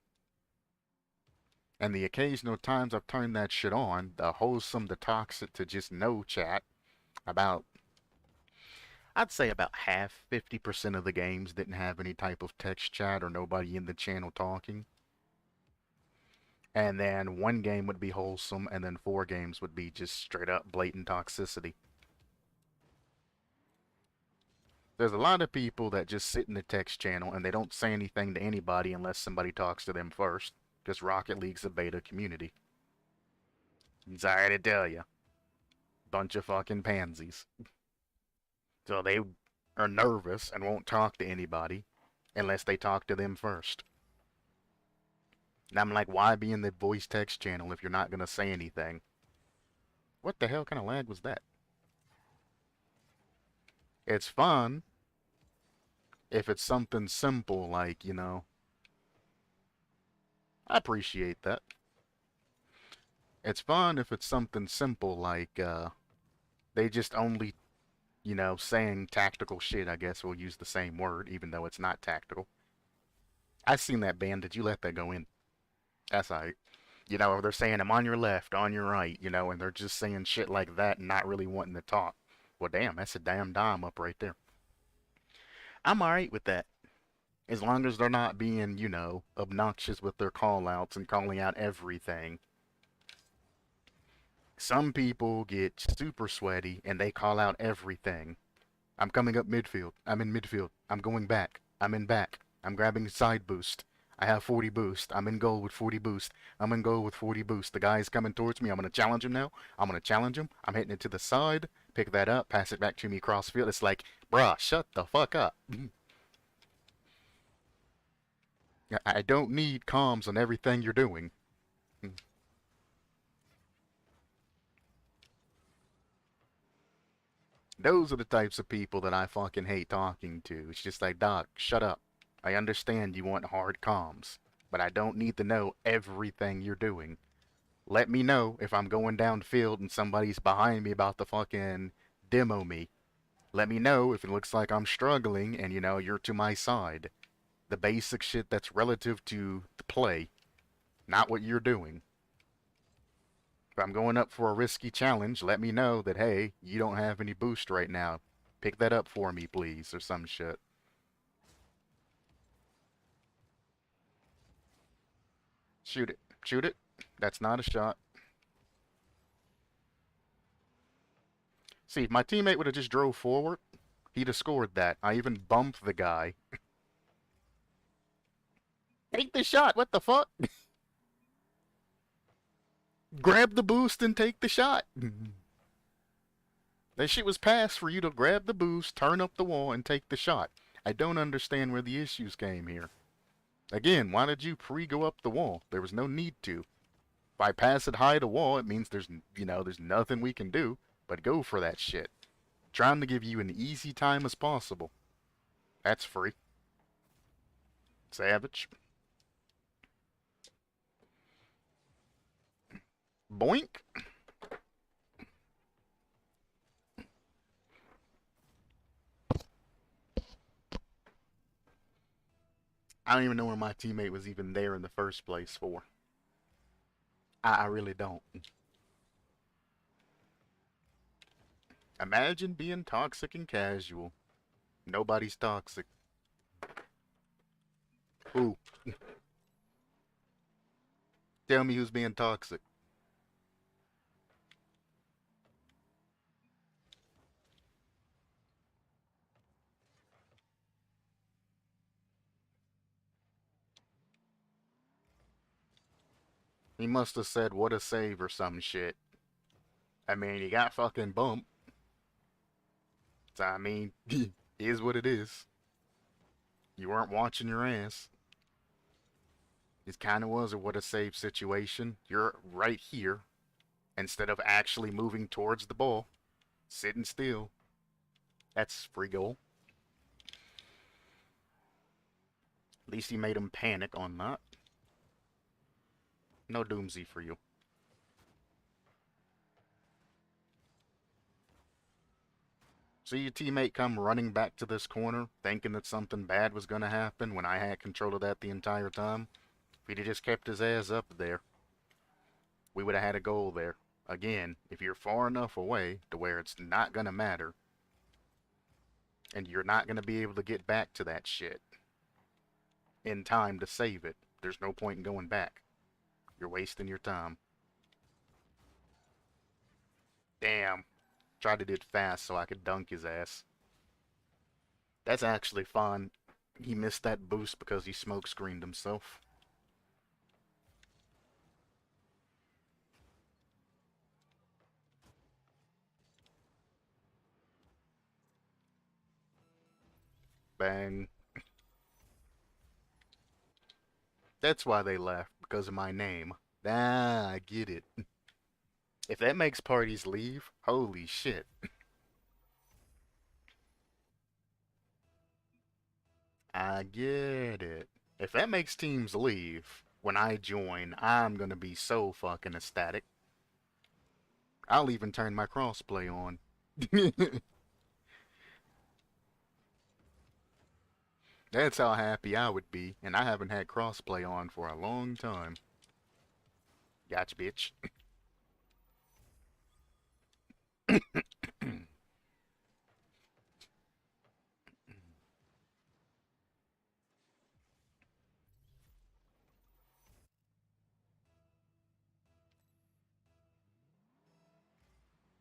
And the occasional times I've turned that shit on, the wholesome, the toxic to just no chat, about, I'd say about half, 50% of the games didn't have any type of text chat or nobody in the channel talking. And then one game would be wholesome, and then 4 games would be just straight up blatant toxicity. There's a lot of people that just sit in the text channel and they don't say anything to anybody unless somebody talks to them first, because Rocket League's a beta community. Sorry to tell you. Bunch of fucking pansies. So they are nervous and won't talk to anybody unless they talk to them first. And I'm like, why be in the voice text channel if you're not gonna say anything? What the hell kind of lag was that? It's fun if it's something simple like, I appreciate that. It's fun if it's something simple like, they just only, saying tactical shit, I guess we'll use the same word, even though it's not tactical. I seen that ban. Did you let that go in? That's alright. They're saying I'm on your left, on your right, and they're just saying shit like that and not really wanting to talk. Well, damn, that's a damn dime up right there. I'm alright with that. As long as they're not being, obnoxious with their call outs and calling out everything. Some people get super sweaty and they call out everything. I'm coming up midfield. I'm in midfield. I'm going back. I'm in back. I'm grabbing side boost. I have 40 boost. I'm in goal with 40 boost. I'm in goal with 40 boost. The guy's coming towards me. I'm going to challenge him now. I'm going to challenge him. I'm hitting it to the side. Pick that up. Pass it back to me cross field. It's like, bruh, shut the fuck up. I don't need comms on everything you're doing. Those are the types of people that I fucking hate talking to. It's just like, Doc, shut up. I understand you want hard comms, but I don't need to know everything you're doing. Let me know if I'm going downfield and somebody's behind me about to fucking demo me. Let me know if it looks like I'm struggling and, you're to my side. The basic shit that's relative to the play, not what you're doing. If I'm going up for a risky challenge, let me know that, hey, you don't have any boost right now. Pick that up for me, please, or some shit. Shoot it. Shoot it. That's not a shot. See, if my teammate would have just drove forward, he'd have scored that. I even bumped the guy. Take the shot. What the fuck? Grab the boost and take the shot. That shit was passed for you to grab the boost, turn up the wall, and take the shot. I don't understand where the issues came here. Again, why did you pre-go up the wall? There was no need to. If I pass it high to wall, it means there's nothing we can do but go for that shit. Trying to give you an easy time as possible. That's free. Savage. Boink. I don't even know where my teammate was even there in the first place for. I really don't. Imagine being toxic and casual. Nobody's toxic. Who? Tell me who's being toxic. He must have said what a save or some shit. I mean, he got fucking bumped. So, I mean, is what it is. You weren't watching your ass. It kind of was a what a save situation. You're right here. Instead of actually moving towards the ball, sitting still. That's free goal. At least he made him panic on that. No doomsy for you. See your teammate come running back to this corner, thinking that something bad was going to happen when I had control of that the entire time. If he'd have just kept his ass up there, we would have had a goal there. Again, if you're far enough away to where it's not going to matter, and you're not going to be able to get back to that shit in time to save it, there's no point in going back. You're wasting your time. Damn. Tried to do it fast so I could dunk his ass. That's actually fun. He missed that boost because he smoke screened himself. Bang. That's why they left, because of my name. Ah, I get it. If that makes parties leave, holy shit. I get it. If that makes teams leave when I join, I'm gonna be so fucking ecstatic. I'll even turn my crossplay on. That's how happy I would be, and I haven't had crossplay on for a long time. Gotcha, bitch.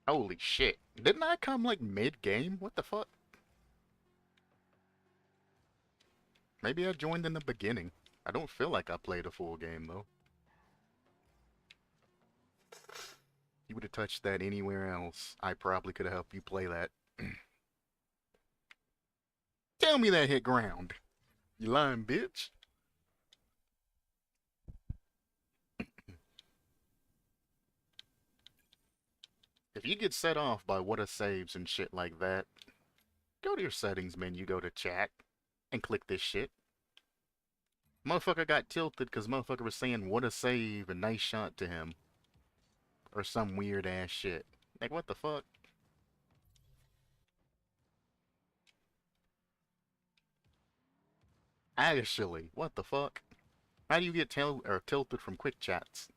Holy shit. Didn't I come like mid-game? What the fuck? Maybe I joined in the beginning. I don't feel like I played a full game, though. You would have touched that anywhere else. I probably could have helped you play that. Tell me that hit ground. You lying bitch. If you get set off by what a saves and shit like that, go to your settings menu, go to chat, and click this shit. Motherfucker got tilted because motherfucker was saying what a save and nice shot to him. Or some weird ass shit. Like, what the fuck? Actually, what the fuck? How do you get tilted from quick chats?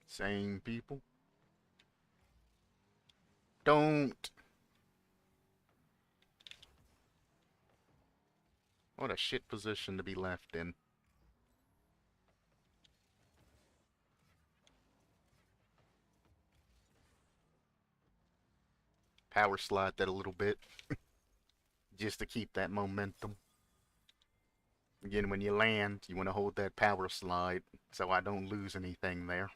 Same people. Don't. What a shit position to be left in. Power slide that a little bit. Just to keep that momentum. Again, when you land, you want to hold that power slide so I don't lose anything there.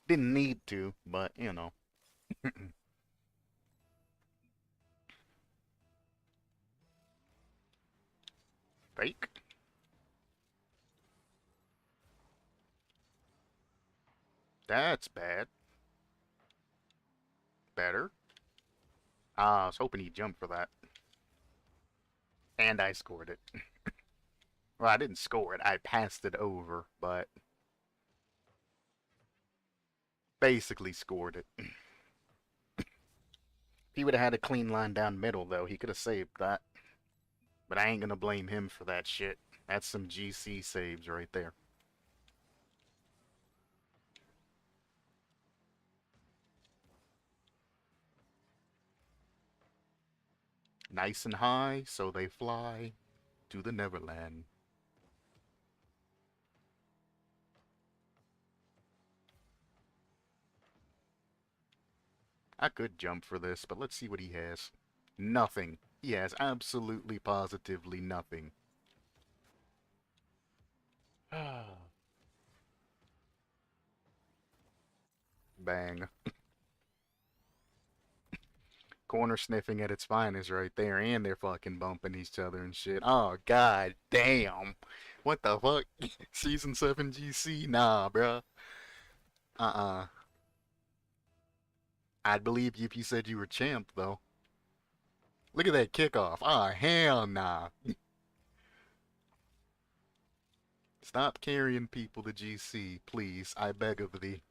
Didn't need to, but, you know. Fake. That's bad. Better. Ah, I was hoping he'd jump for that. And I scored it. Well, I didn't score it. I passed it over, but basically scored it. If he would have had a clean line down middle, though, he could have saved that. But I ain't gonna blame him for that shit. That's some GC saves right there. Nice and high, so they fly to the Neverland. I could jump for this, but let's see what he has. Nothing. He has absolutely positively nothing. Bang. Corner sniffing at its finest right there, and they're fucking bumping each other and shit. Oh, god damn. What the fuck? Season 7 GC? Nah, bruh. Uh-uh. I'd believe you if you said you were champ, though. Look at that kickoff. Ah, oh, hell nah. Stop carrying people to GC, please. I beg of thee.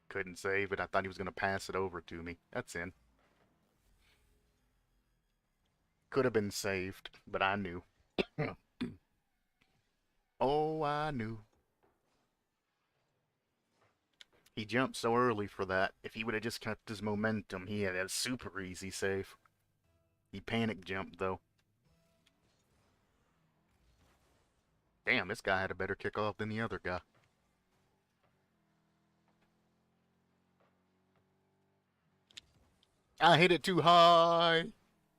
Couldn't save it. I thought he was going to pass it over to me. That's in. Could have been saved, but I knew. Oh, I knew. He jumped so early for that. If he would have just kept his momentum, he had a super easy save. He panic jumped, though. Damn, this guy had a better kickoff than the other guy. I hit it too high.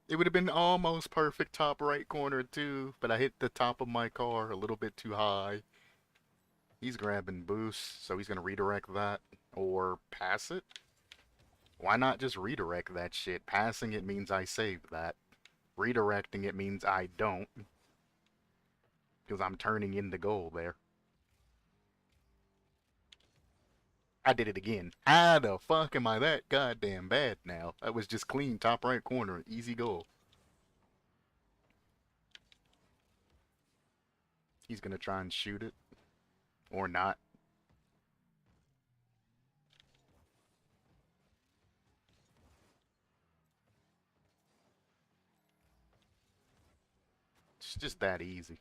It would have been almost perfect top right corner, too. But I hit the top of my car a little bit too high. He's grabbing boost, so he's going to redirect that. Or pass it? Why not just redirect that shit? Passing it means I saved that. Redirecting it means I don't. Because I'm turning in the goal there. I did it again. How the fuck am I that goddamn bad now? That was just clean top right corner. Easy goal. He's going to try and shoot it. Or not. It's just that easy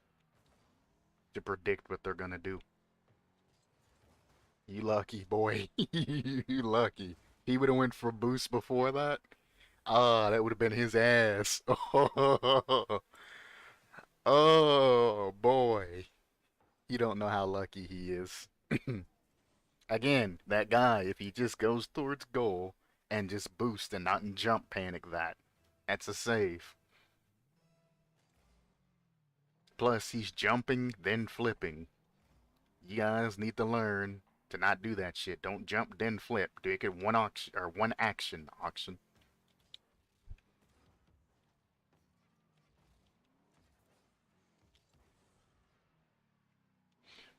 to predict what they're gonna do. You lucky, boy. You lucky. He would have went for boost before that. Ah, that would have been his ass. Oh, boy. You don't know how lucky he is. Again, that guy, if he just goes towards goal and just boost and not jump panic that, that's a save. Plus, he's jumping, then flipping. You guys need to learn to not do that shit. Don't jump, then flip. Do it one auction or one action. Auction.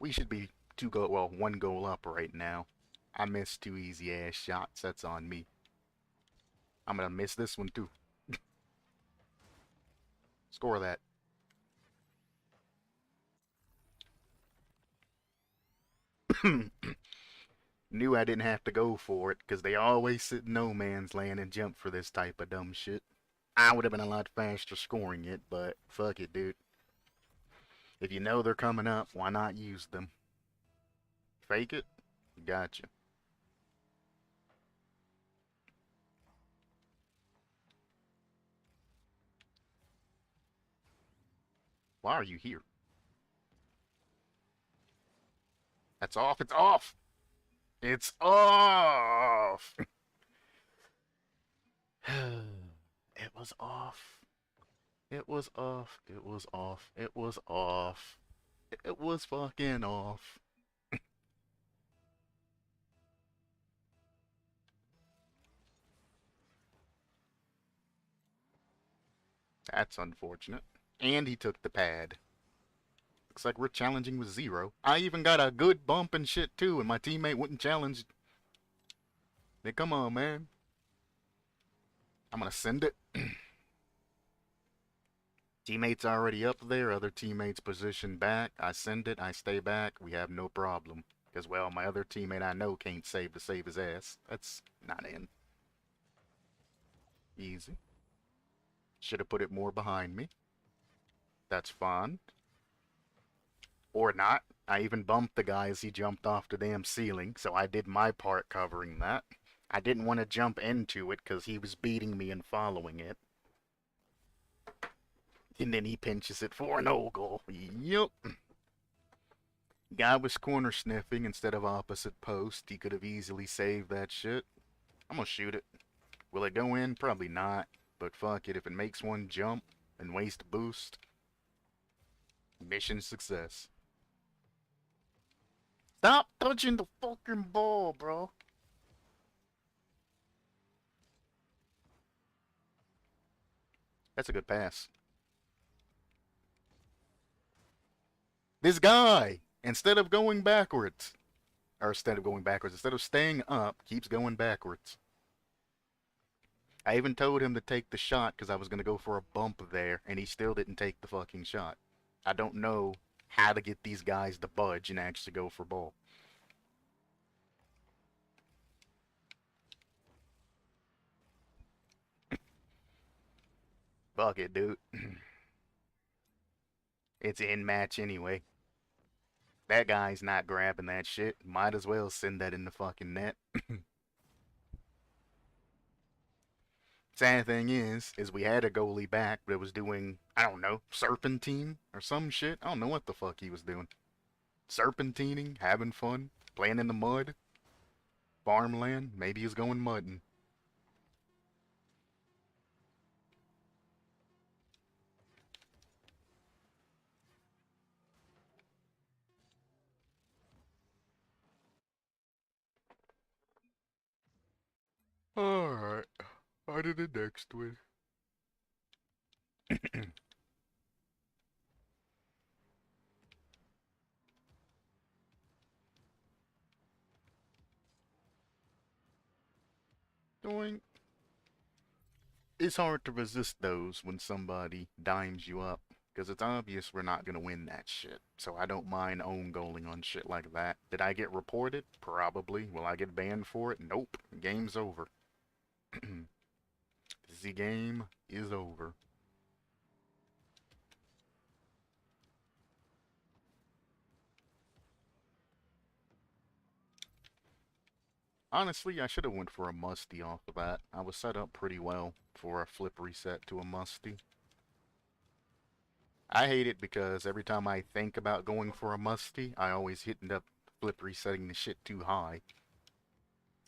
We should be one goal up right now. I missed two easy ass shots. That's on me. I'm gonna miss this one too. Score that. Knew I didn't have to go for it, because they always sit in no man's land and jump for this type of dumb shit. I would have been a lot faster scoring it, but fuck it, dude. If you know they're coming up, why not use them? Fake it? Gotcha. Why are you here? That's off. It's off. It's off. It was off. It was off. It was off. It was off. It was fucking off. That's unfortunate. And he took the pad. Looks like we're challenging with 0. I even got a good bump and shit too, and my teammate wouldn't challenge. Hey, come on, man. I'm gonna send it. Teammates already up there, other teammates positioned back. I send it, I stay back, we have no problem. Because, well, my other teammate I know can't save to save his ass. That's not in. Easy. Should have put it more behind me. That's fun. Or not. I even bumped the guy as he jumped off the damn ceiling, so I did my part covering that. I didn't want to jump into it because he was beating me and following it. And then he pinches it for an old goal. Yup. Guy was corner sniffing instead of opposite post. He could have easily saved that shit. I'm gonna shoot it. Will it go in? Probably not. But fuck it, if it makes one jump, and waste boost. Mission success. Stop touching the fucking ball, bro. That's a good pass. This guy, instead of going backwards, instead of staying up, keeps going backwards. I even told him to take the shot because I was going to go for a bump there, and he still didn't take the fucking shot. I don't know how to get these guys to budge and actually go for ball. Fuck it, dude. It's in match anyway. That guy's not grabbing that shit. Might as well send that in the fucking net. Sad thing is we had a goalie back that was doing, I don't know, serpentine or some shit. I don't know what the fuck he was doing. Serpentining, having fun, playing in the mud, farmland. Maybe he's going mudding. Alright, on to the next one. Doing. It's hard to resist those when somebody dimes you up, because it's obvious we're not going to win that shit. So I don't mind own goaling on shit like that. Did I get reported? Probably. Will I get banned for it? Nope. Game's over. The game is over. Honestly, I should have went for a musty off of that. I was set up pretty well for a flip reset to a musty. I hate it because every time I think about going for a musty, I always end up flip resetting the shit too high.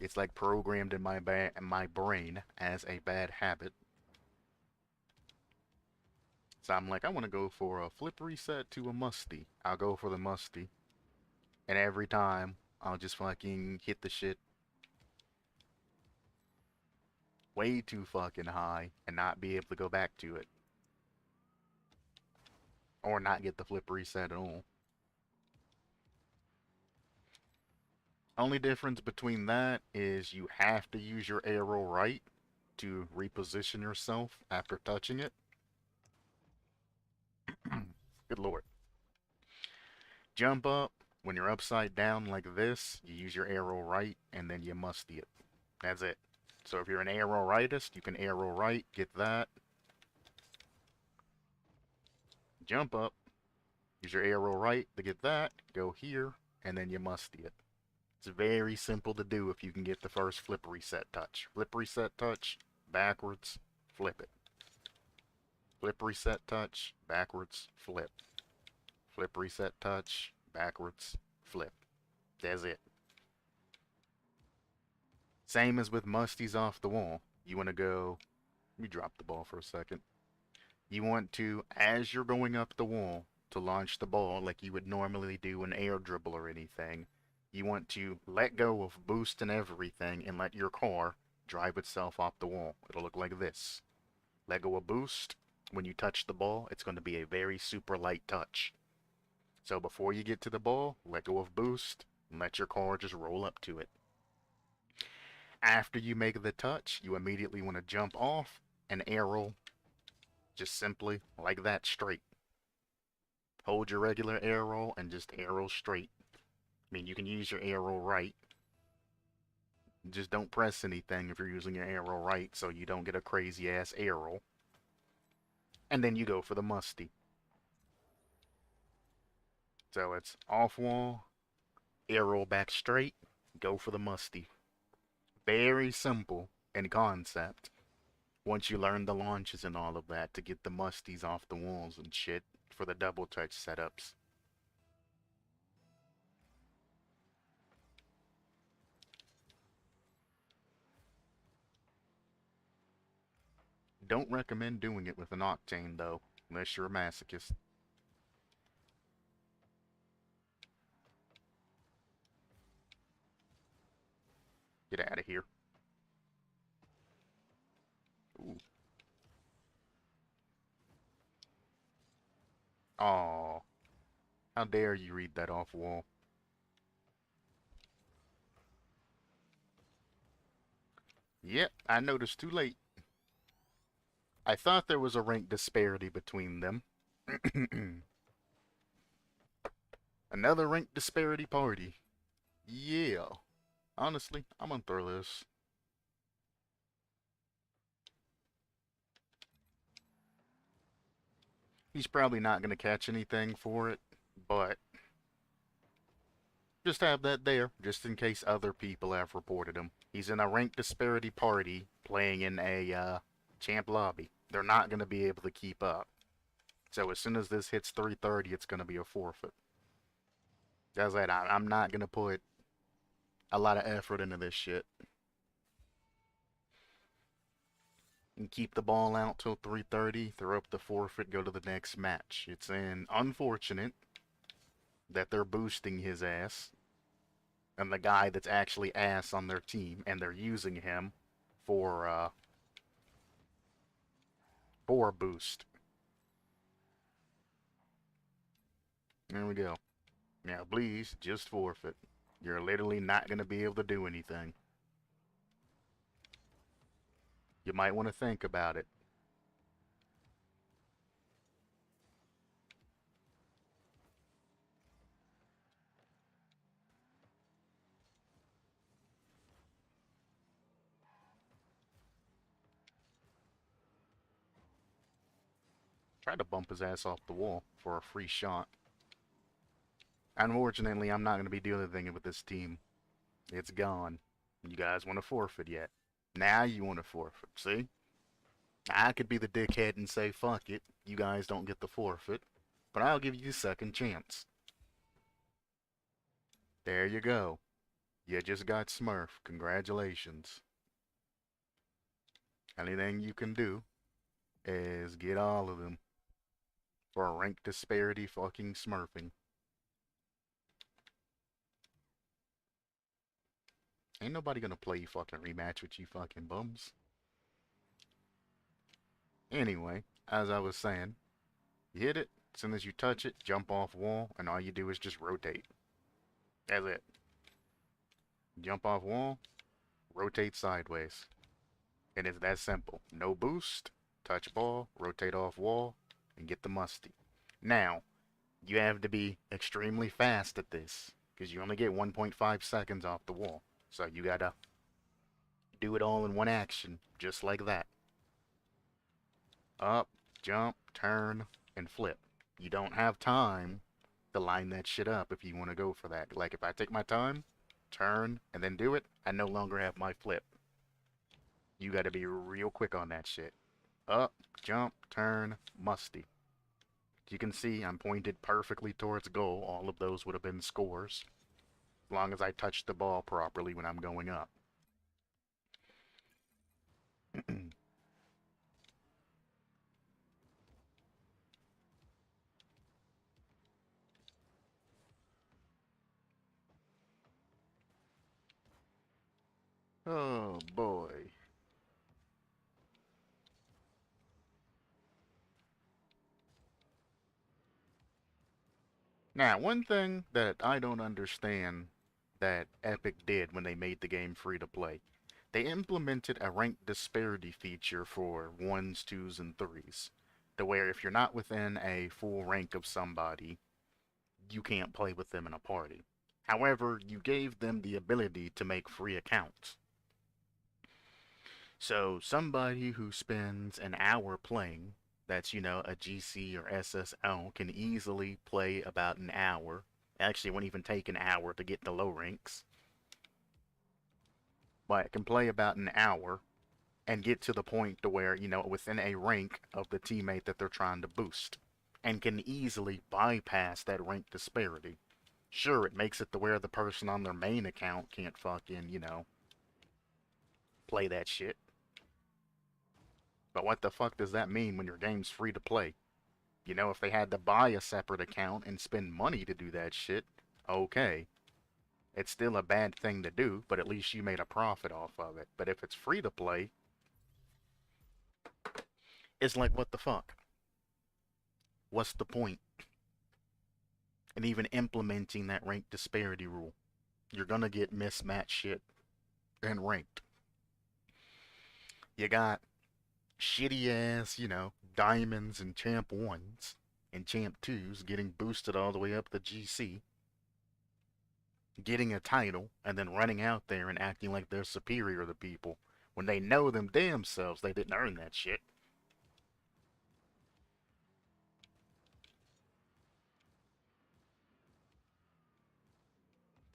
It's like programmed in my brain as a bad habit. So I'm like, I want to go for a flip reset to a musty. I'll go for the musty. And every time, I'll just fucking hit the shit way too fucking high and not be able to go back to it. Or not get the flip reset at all. Only difference between that is you have to use your arrow right to reposition yourself after touching it. Good lord. Jump up. When you're upside down like this, you use your arrow right and then you musty it. That's it. So if you're an arrow rightist, you can arrow right, get that. Jump up. Use your arrow right to get that. Go here, and then you musty it. It's very simple to do if you can get the first flip reset touch. Flip reset touch, backwards, flip it. Flip reset touch, backwards, flip. Flip reset touch, backwards, flip. That's it. Same as with musties off the wall. You want to go, let me drop the ball for a second. You want to, as you're going up the wall, to launch the ball like you would normally do an air dribble or anything, you want to let go of boost and everything and let your car drive itself off the wall. It'll look like this. Let go of boost. When you touch the ball, it's going to be a very super light touch. So before you get to the ball, let go of boost and let your car just roll up to it. After you make the touch, you immediately want to jump off and arrow just simply like that straight. Hold your regular arrow and just arrow straight. I mean, you can use your arrow right. Just don't press anything if you're using your arrow right so you don't get a crazy ass arrow. And then you go for the musty. So it's off wall, arrow back straight, go for the musty. Very simple in concept. Once you learn the launches and all of that to get the musties off the walls and shit for the double touch setups. Don't recommend doing it with an octane, though, unless you're a masochist. Get out of here. Ooh. Aw. How dare you read that off wall? Yep, I noticed too late. I thought there was a rank disparity between them. Another rank disparity party. Yeah. Honestly, I'm gonna throw this. He's probably not gonna catch anything for it, but just have that there, just in case other people have reported him. He's in a rank disparity party, playing in a, champ lobby. They're not gonna be able to keep up. So as soon as this hits 330, it's gonna be a forfeit. As I said, I'm not gonna put a lot of effort into this shit. And keep the ball out till 330, throw up the forfeit, go to the next match. It's unfortunate that they're boosting his ass and the guy that's actually ass on their team, and they're using him for a boost. There we go. Now, please, just forfeit. You're literally not going to be able to do anything. You might want to think about it. Try to bump his ass off the wall for a free shot. Unfortunately, I'm not going to be doing anything with this team. It's gone. You guys want to forfeit yet? Now you want to forfeit, see? I could be the dickhead and say, fuck it, you guys don't get the forfeit, but I'll give you a second chance. There you go. You just got smurfed. Congratulations. Anything you can do is get all of them for a rank disparity fucking smurfing. Ain't nobody gonna play you fucking rematch with you fucking bums. Anyway, as I was saying, you hit it, as soon as you touch it, jump off wall, and all you do is just rotate. That's it. Jump off wall, rotate sideways. And it's that simple. No boost, touch ball, rotate off wall, and get the musty. Now, you have to be extremely fast at this, because you only get 1.5 seconds off the wall. So you gotta do it all in one action, just like that. Up, jump, turn, and flip. You don't have time to line that shit up if you want to go for that. Like, if I take my time, turn, and then do it, I no longer have my flip. You gotta be real quick on that shit. Up, jump, turn, musty. You can see I'm pointed perfectly towards goal. All of those would have been scores. As long as I touch the ball properly when I'm going up. Oh boy. Now, one thing that I don't understand that Epic did when they made the game free to play, they implemented a rank disparity feature for 1s, 2s, and 3s. To where if you're not within a full rank of somebody, you can't play with them in a party. However, you gave them the ability to make free accounts. So somebody who spends an hour playing, that's, a GC or SSL, can easily play about an hour. Actually, it won't even take an hour to get the low ranks. But it can play about an hour and get to the point to where, within a rank of the teammate that they're trying to boost. And can easily bypass that rank disparity. Sure, it makes it to where the person on their main account can't fucking, play that shit. But what the fuck does that mean when your game's free to play? You know, if they had to buy a separate account and spend money to do that shit, okay. It's still a bad thing to do, but at least you made a profit off of it. But if it's free to play, it's like, what the fuck? What's the point? And even implementing that rank disparity rule, you're gonna get mismatched shit and ranked. You got shitty ass, diamonds and champ 1s and champ 2s getting boosted all the way up the GC, getting a title, and then running out there and acting like they're superior to people when they know them damn selves they didn't earn that shit.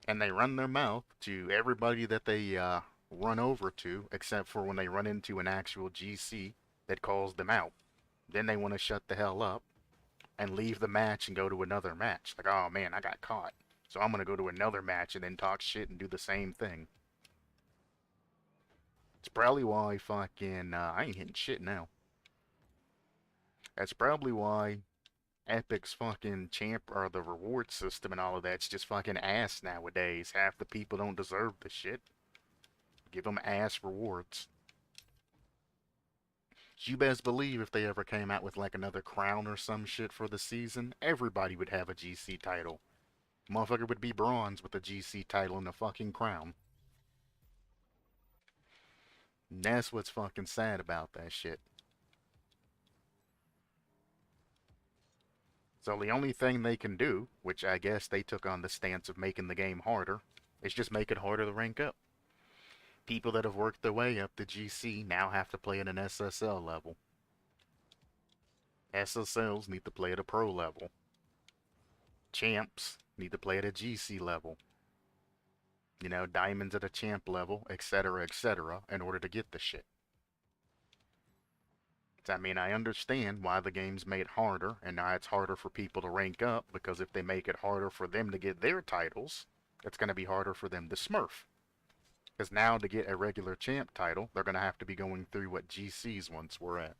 And they run their mouth to everybody that they run over to, except for when they run into an actual GC that calls them out. Then they want to shut the hell up and leave the match and go to another match. Like, oh man, I got caught. So I'm going to go to another match and then talk shit and do the same thing. It's probably why fucking, I ain't hitting shit now. That's probably why Epic's fucking champ or the reward system and all of that's just fucking ass nowadays. Half the people don't deserve the shit. Give them ass rewards. You best believe if they ever came out with like another crown or some shit for the season, everybody would have a GC title. Motherfucker would be bronze with a GC title and a fucking crown. And that's what's fucking sad about that shit. So the only thing they can do, which I guess they took on the stance of making the game harder, is just make it harder to rank up. People that have worked their way up to GC now have to play at an SSL level. SSLs need to play at a pro level. Champs need to play at a GC level. Diamonds at a champ level, etc., in order to get the shit. I mean, I understand why the game's made harder, and now it's harder for people to rank up, because if they make it harder for them to get their titles, it's going to be harder for them to smurf. Because now to get a regular champ title, they're going to have to be going through what GCs once were at.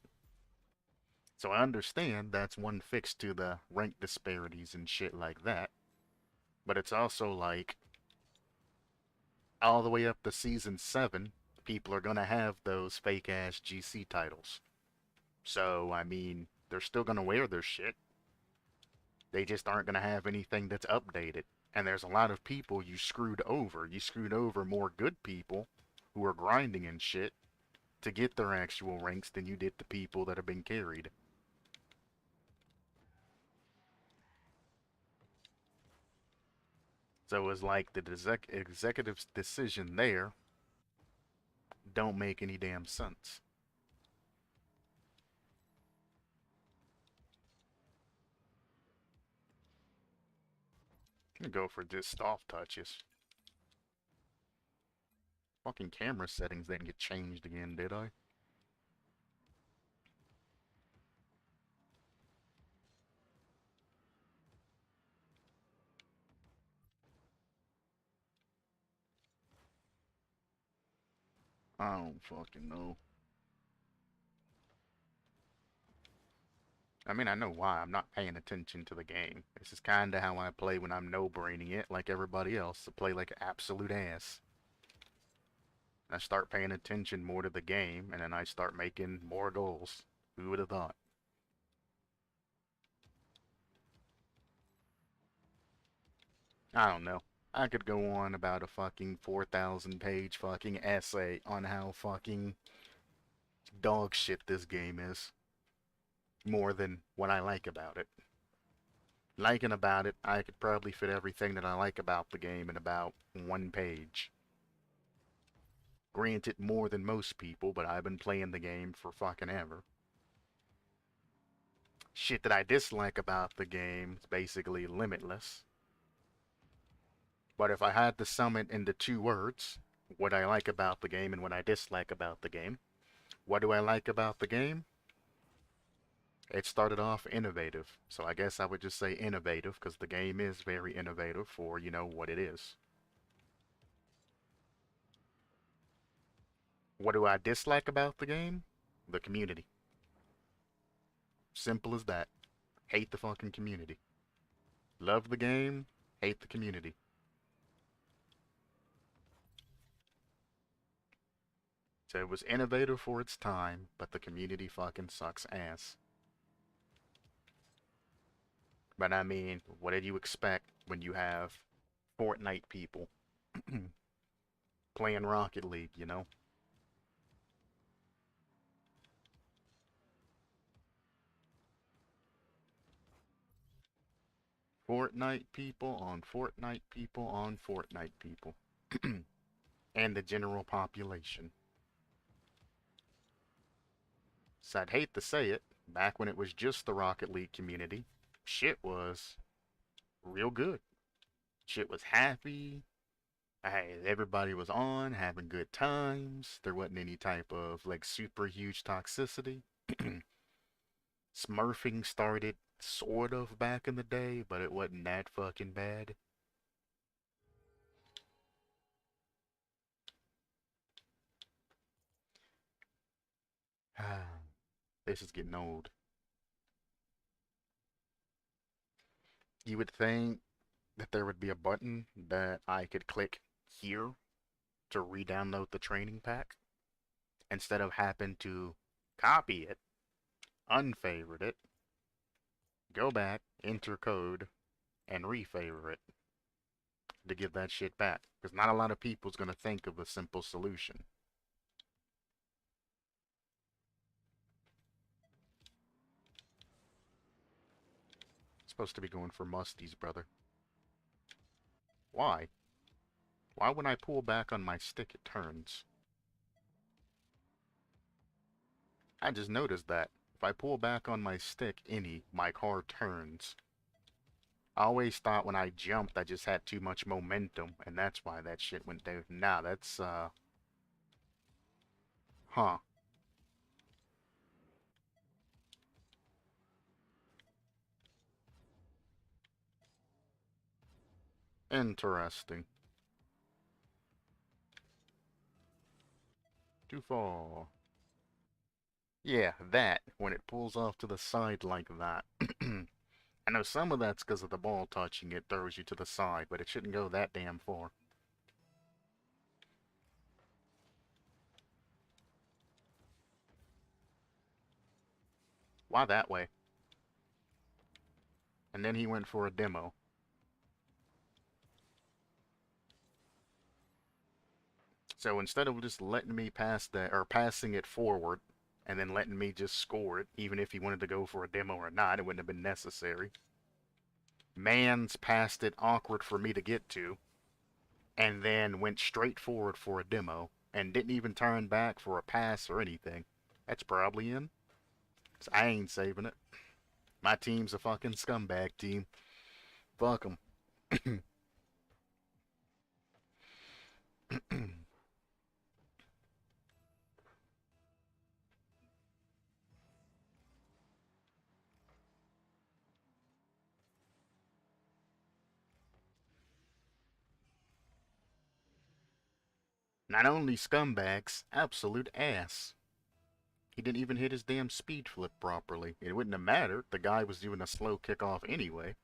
So I understand that's one fix to the rank disparities and shit like that. But it's also like, all the way up to Season 7, people are going to have those fake-ass GC titles. So, I mean, they're still going to wear their shit. They just aren't going to have anything that's updated. And there's a lot of people you screwed over. You screwed over more good people who are grinding and shit to get their actual ranks than you did the people that have been carried. So it was like the executive's decision there don't make any damn sense. I'm gonna go for just soft touches. Fucking camera settings didn't get changed again, did I? I don't fucking know. I mean, I know why. I'm not paying attention to the game. This is kinda how I play when I'm no-braining it, like everybody else, to play like absolute ass. I start paying attention more to the game, and then I start making more goals. Who would have thought? I don't know. I could go on about a fucking 4,000 page fucking essay on how fucking dog shit this game is. More than what I like about it. Liking about it, I could probably fit everything that I like about the game in about one page. Granted, more than most people, but I've been playing the game for fucking ever. Shit that I dislike about the game is basically limitless. But if I had to sum it into two words, what I like about the game and what I dislike about the game, what do I like about the game? It started off innovative, so I guess I would just say innovative, because the game is very innovative for, what it is. What do I dislike about the game? The community. Simple as that. Hate the fucking community. Love the game, hate the community. So it was innovative for its time, but the community fucking sucks ass. But I mean, what did you expect when you have Fortnite people playing Rocket League, you know? Fortnite people on Fortnite people on Fortnite people. And the general population. So I'd hate to say it, back when it was just the Rocket League community, shit was real good. Shit was happy. Everybody was on, having good times. There wasn't any type of like super huge toxicity. Smurfing started sort of back in the day, but it wasn't that fucking bad. This is getting old. You would think that there would be a button that I could click here to re-download the training pack instead of having to copy it, unfavorite it, go back, enter code, and refavor it to give that shit back. Because not a lot of people's gonna think of a simple solution. Supposed to be going for musties, brother. Why? Why when I pull back on my stick it turns? I just noticed that. If I pull back on my stick any, my car turns. I always thought when I jumped I just had too much momentum, and that's why that shit went down. Nah, that's, huh. Interesting. Too far. Yeah, that, when it pulls off to the side like that. I know some of that's because of the ball touching it throws you to the side, but it shouldn't go that damn far. Why that way? And then he went for a demo. So instead of just letting me pass that, or passing it forward, and then letting me just score it, even if he wanted to go for a demo or not, it wouldn't have been necessary. Mans passed it awkward for me to get to, and then went straight forward for a demo, and didn't even turn back for a pass or anything. That's probably in. 'Cause I ain't saving it. My team's a fucking scumbag team. Fuck them. Not only scumbags, absolute ass. He didn't even hit his damn speed flip properly. It wouldn't have mattered. The guy was doing a slow kickoff anyway.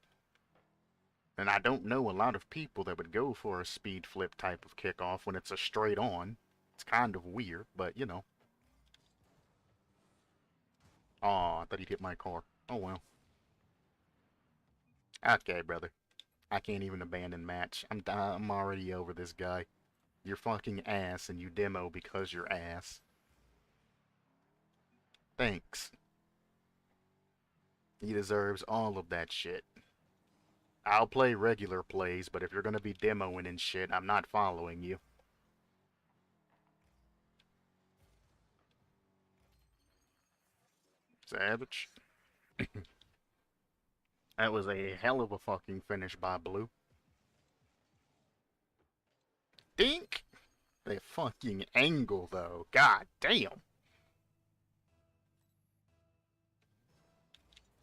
And I don't know a lot of people that would go for a speed flip type of kickoff when it's a straight on. It's kind of weird, but you know. Aw, I thought he'd hit my car. Oh well. Okay, brother. I can't even abandon match. I'm already over this guy. You're fucking ass and you demo because you're ass. Thanks. He deserves all of that shit. I'll play regular plays, but if you're gonna be demoing and shit, I'm not following you. Savage. That was a hell of a fucking finish by Blue. Dink! The fucking angle, though. God damn.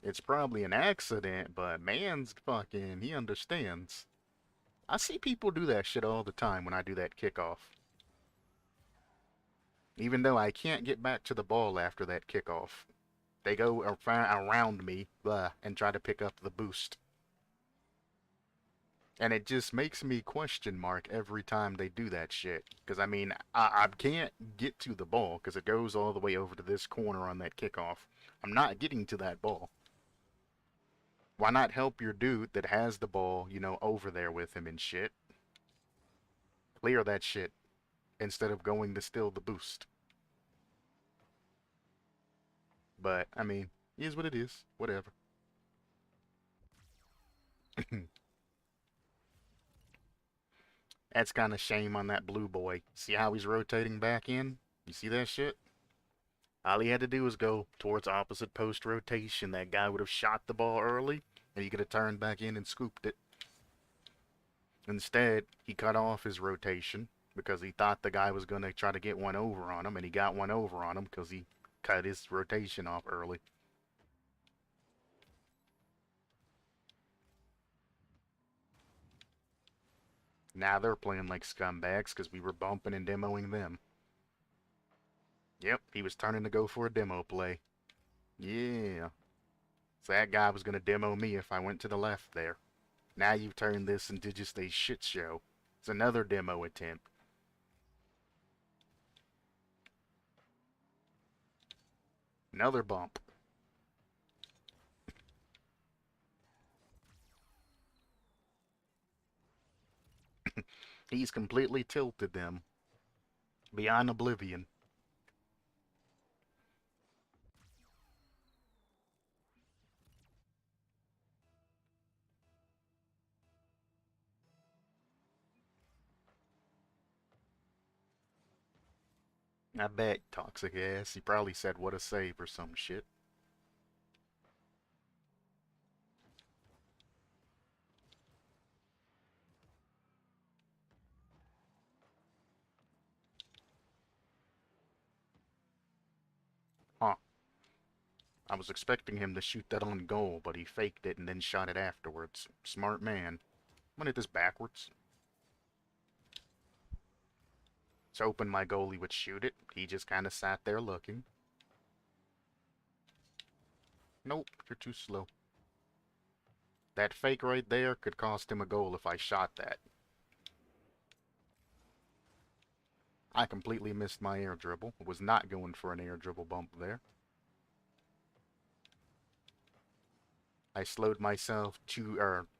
It's probably an accident, but man's fucking, he understands. I see people do that shit all the time when I do that kickoff. Even though I can't get back to the ball after that kickoff. They go around me and try to pick up the boost. And it just makes me question mark every time they do that shit. Because, I mean, I can't get to the ball because it goes all the way over to this corner on that kickoff. I'm not getting to that ball. Why not help your dude that has the ball, you know, over there with him and shit? Clear that shit instead of going to steal the boost. But, I mean, it is what it is. Whatever. That's kind of shame on that blue boy. See how he's rotating back in? You see that shit? All he had to do was go towards opposite post rotation. That guy would have shot the ball early, and he could have turned back in and scooped it. Instead, he cut off his rotation because he thought the guy was going to try to get one over on him, and he got one over on him because he cut his rotation off early. Now they're playing like scumbags because we were bumping and demoing them. Yep, he was turning to go for a demo play. Yeah. So that guy was going to demo me if I went to the left there. Now you've turned this into just a shit show. It's another demo attempt. Another bump. He's completely tilted them beyond oblivion. I bet, toxic ass. He probably said what a save or some shit. Huh. I was expecting him to shoot that on goal, but he faked it and then shot it afterwards. Smart man. I'm gonna hit this backwards. It's hoping my goalie would shoot it. He just kind of sat there looking. Nope, you're too slow. That fake right there could cost him a goal if I shot that. I completely missed my air dribble. Was not going for an air dribble bump there. I slowed myself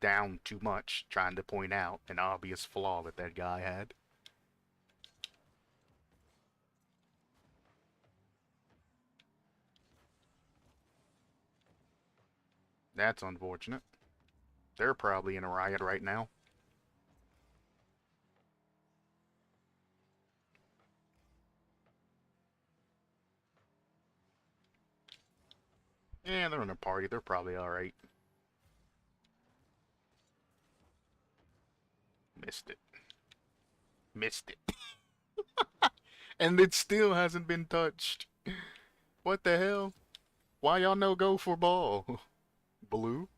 down too much, trying to point out an obvious flaw that that guy had. That's unfortunate. They're probably in a riot right now. Yeah, they're in a party. They're probably alright. Missed it. Missed it. And it still hasn't been touched. What the hell? Why y'all no go for ball? Blue?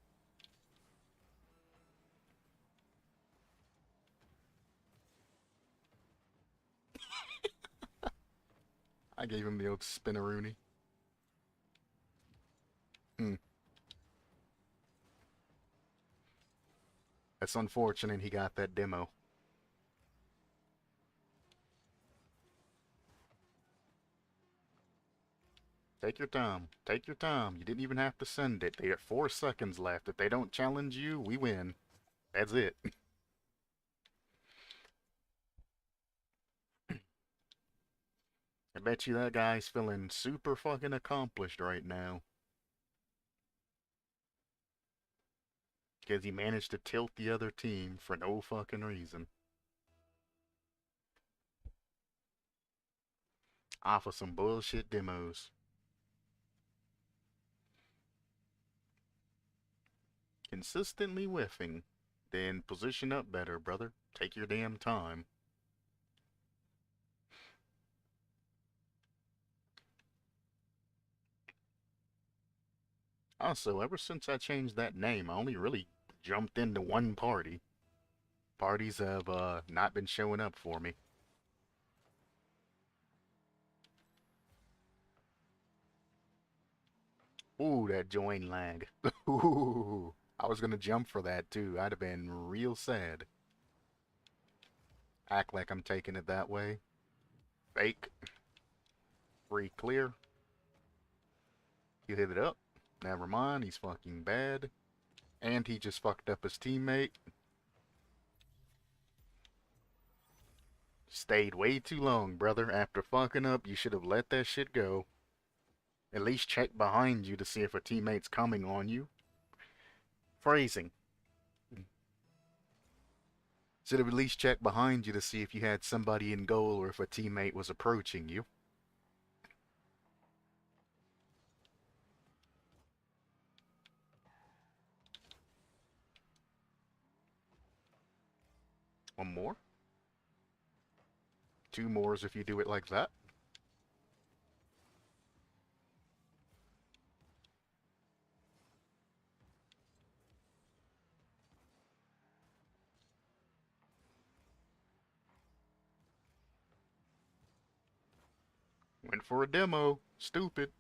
I gave him the old spinneroonie. Hmm. That's unfortunate he got that demo. Take your time. Take your time. You didn't even have to send it. They got 4 seconds left. If they don't challenge you, we win. That's it. I bet you that guy's feeling super fucking accomplished right now. Because he managed to tilt the other team for no fucking reason. Off of some bullshit demos. Consistently whiffing. Then position up better, brother. Take your damn time. Also, ever since I changed that name, I only really jumped into one party. Parties have not been showing up for me. Ooh, that join lag. Ooh, I was gonna jump for that too. I'd have been real sad. Act like I'm taking it that way. Fake. Free clear. You hit it up. Never mind, he's fucking bad. And he just fucked up his teammate. Stayed way too long, brother. After fucking up, you should have let that shit go. At least check behind you to see if a teammate's coming on you. Phrasing. Should have at least checked behind you to see if you had somebody in goal or if a teammate was approaching you. One more. Two mores if you do it like that. Went for a demo. Stupid.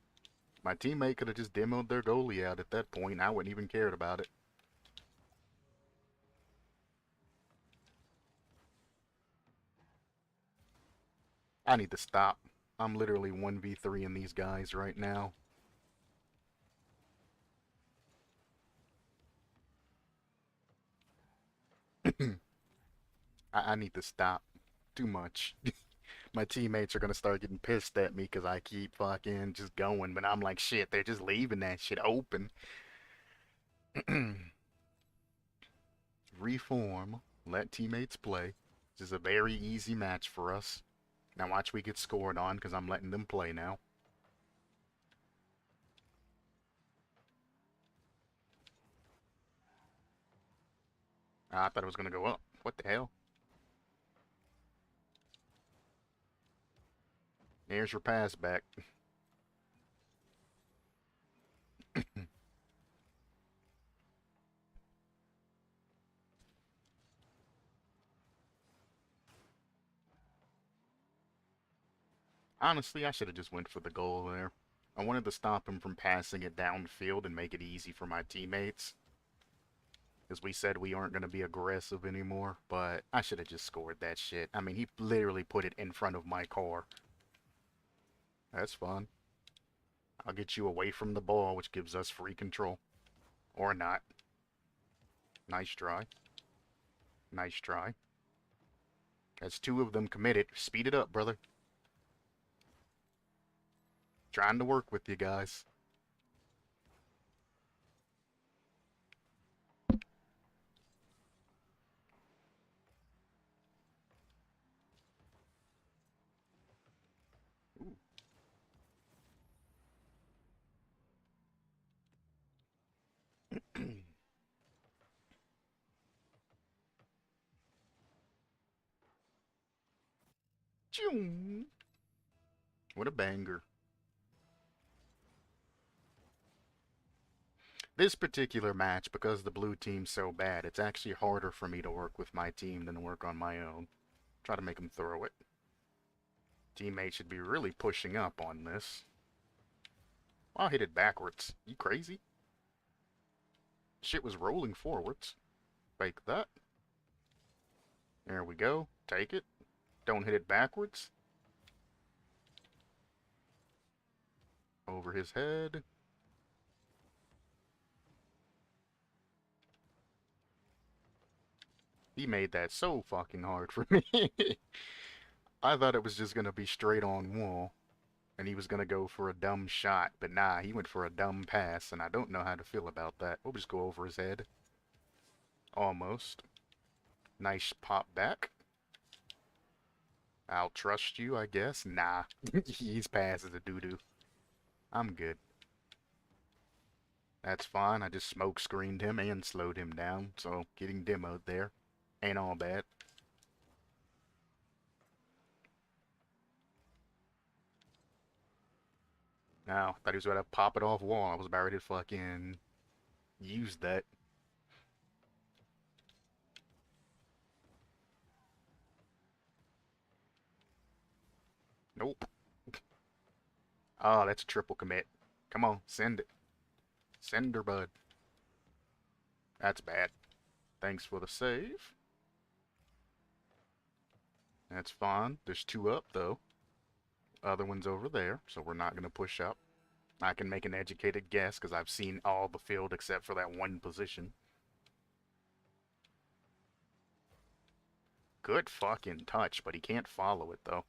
My teammate could have just demoed their goalie out at that point. I wouldn't even cared about it. I need to stop. I'm literally 1v3 in these guys right now. I need to stop. Too much. My teammates are gonna start getting pissed at me because I keep fucking just going, but I'm like, shit, they're just leaving that shit open. Reform. Let teammates play. This is a very easy match for us. Now watch we get scored on because I'm letting them play now. I thought it was gonna go up. What the hell? Here's your pass back. Honestly, I should have just went for the goal there. I wanted to stop him from passing it downfield and make it easy for my teammates. Because we said we aren't going to be aggressive anymore, but I should have just scored that shit. I mean, he literally put it in front of my car. That's fun. I'll get you away from the ball, which gives us free control. Or not. Nice try. Nice try. That's two of them committed. Speed it up, brother. Trying to work with you guys. Ooh. What a banger. This particular match, because the blue team's so bad, it's actually harder for me to work with my team than work on my own. Try to make them throw it. Teammates should be really pushing up on this. I'll hit it backwards. You crazy? Shit was rolling forwards. Fake that. There we go. Take it. Don't hit it backwards. Over his head. He made that so fucking hard for me. I thought it was just gonna be straight on wall. And he was gonna go for a dumb shot. But nah, he went for a dumb pass. And I don't know how to feel about that. We'll just go over his head. Almost. Nice pop back. I'll trust you, I guess. Nah. His pass is a doo-doo. I'm good. That's fine. I just smoke screened him and slowed him down. So getting demoed there ain't all bad. Now, thought he was about to pop it off wall. I was about ready to fucking use that. Nope. Oh, that's a triple commit. Come on, send it. Cinder Bud. That's bad. Thanks for the save. That's fine. There's two up, though. Other one's over there, so we're not going to push up. I can make an educated guess because I've seen all the field except for that one position. Good fucking touch, but he can't follow it, though.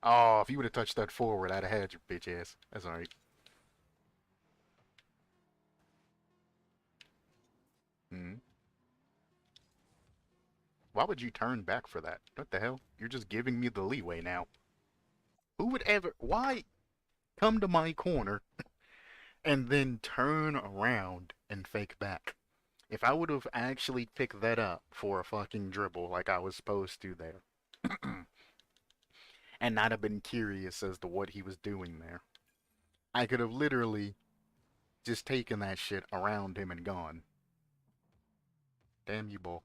Oh, if you would have touched that forward, I'd have had your bitch ass. That's alright. Hmm. Why would you turn back for that? What the hell? You're just giving me the leeway now. Who would ever... Why come to my corner and then turn around and fake back? If I would have actually picked that up for a fucking dribble like I was supposed to there, and not have been curious as to what he was doing there, I could have literally just taken that shit around him and gone. Damn you, bull.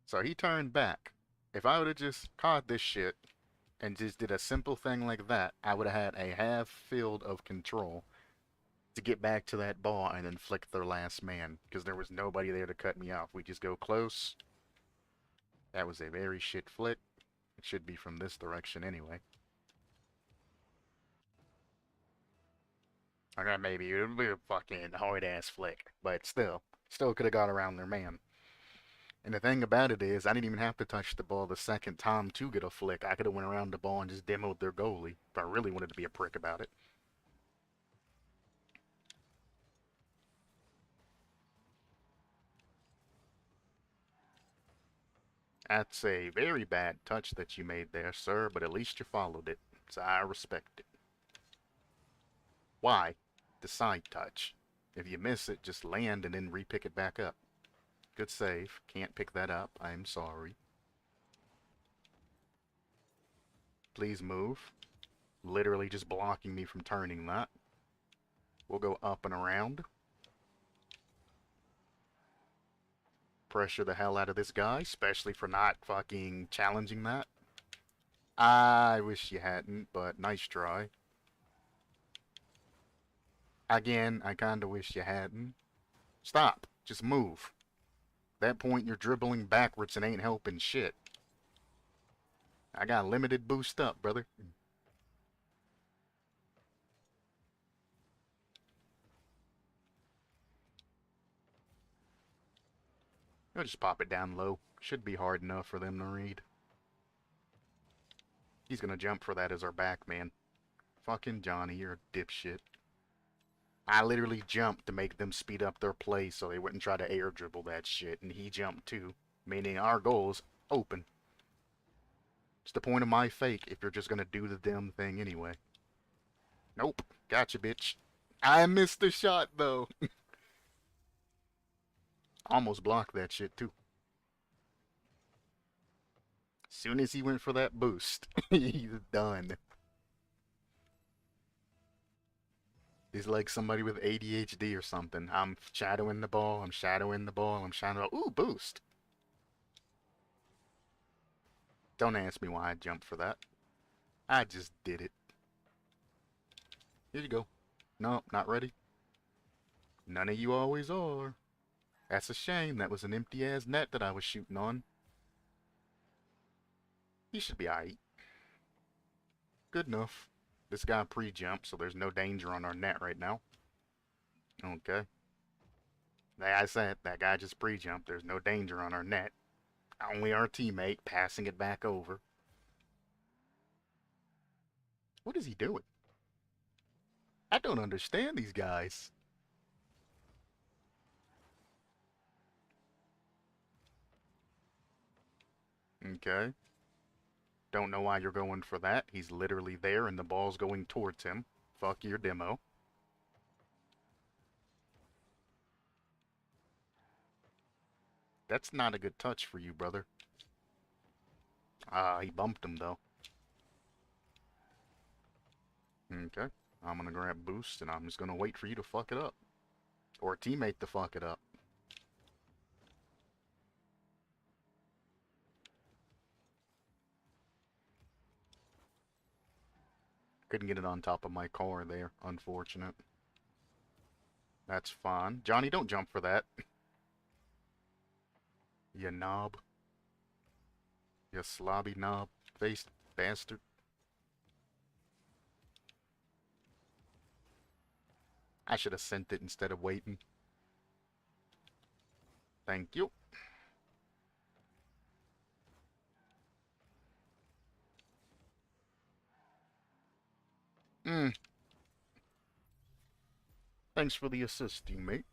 So he turned back. If I would have just caught this shit and just did a simple thing like that, I would have had a half field of control to get back to that ball and then flick their last man, because there was nobody there to cut me off. We just go close. That was a very shit flick. It should be from this direction anyway. Okay, maybe it would be a fucking hard-ass flick, but still could have got around their man. And the thing about it is, I didn't even have to touch the ball the second time to get a flick. I could have went around the ball and just demoed their goalie if I really wanted to be a prick about it. That's a very bad touch that you made there, sir, but at least you followed it, so I respect it. Why? The side touch. If you miss it, just land and then re-pick it back up. Good save. Can't pick that up. I'm sorry. Please move. Literally just blocking me from turning that. We'll go up and around. Pressure the hell out of this guy, especially for not fucking challenging that. I wish you hadn't, but nice try. Again, I kinda wish you hadn't. Stop. Just move. At that point, you're dribbling backwards and ain't helping shit. I got limited boost up, brother. I'll just pop it down low. Should be hard enough for them to read. He's gonna jump for that as our back man. Fucking Johnny, you're a dipshit. I literally jumped to make them speed up their play so they wouldn't try to air dribble that shit, and he jumped too, meaning our goal is open. It's the point of my fake if you're just gonna do the damn thing anyway. Nope. Gotcha, bitch. I missed the shot, though. Almost blocked that shit, too. Soon as he went for that boost, he's done. He's like somebody with ADHD or something. I'm shadowing the ball, I'm shadowing the ball, I'm shadowing... Ooh, boost! Don't ask me why I jumped for that. I just did it. Here you go. Nope, not ready. None of you always are. That's a shame. That was an empty-ass net that I was shooting on. He should be alright. Good enough. This guy pre-jumped, so there's no danger on our net right now. Okay. Like I said, that guy just pre-jumped. There's no danger on our net. Only our teammate passing it back over. What is he doing? I don't understand these guys. Okay. Don't know why you're going for that. He's literally there and the ball's going towards him. Fuck your demo. That's not a good touch for you, brother. Ah, he bumped him, though. Okay. I'm gonna grab boost, and I'm just gonna wait for you to fuck it up. Or a teammate to fuck it up. couldn't get it on top of my car there. Unfortunate. That's fine. Johnny, don't jump for that. You knob. You slobby knob-faced bastard. I should have sent it instead of waiting. Thank you. Hmm. Thanks for the assist, teammate.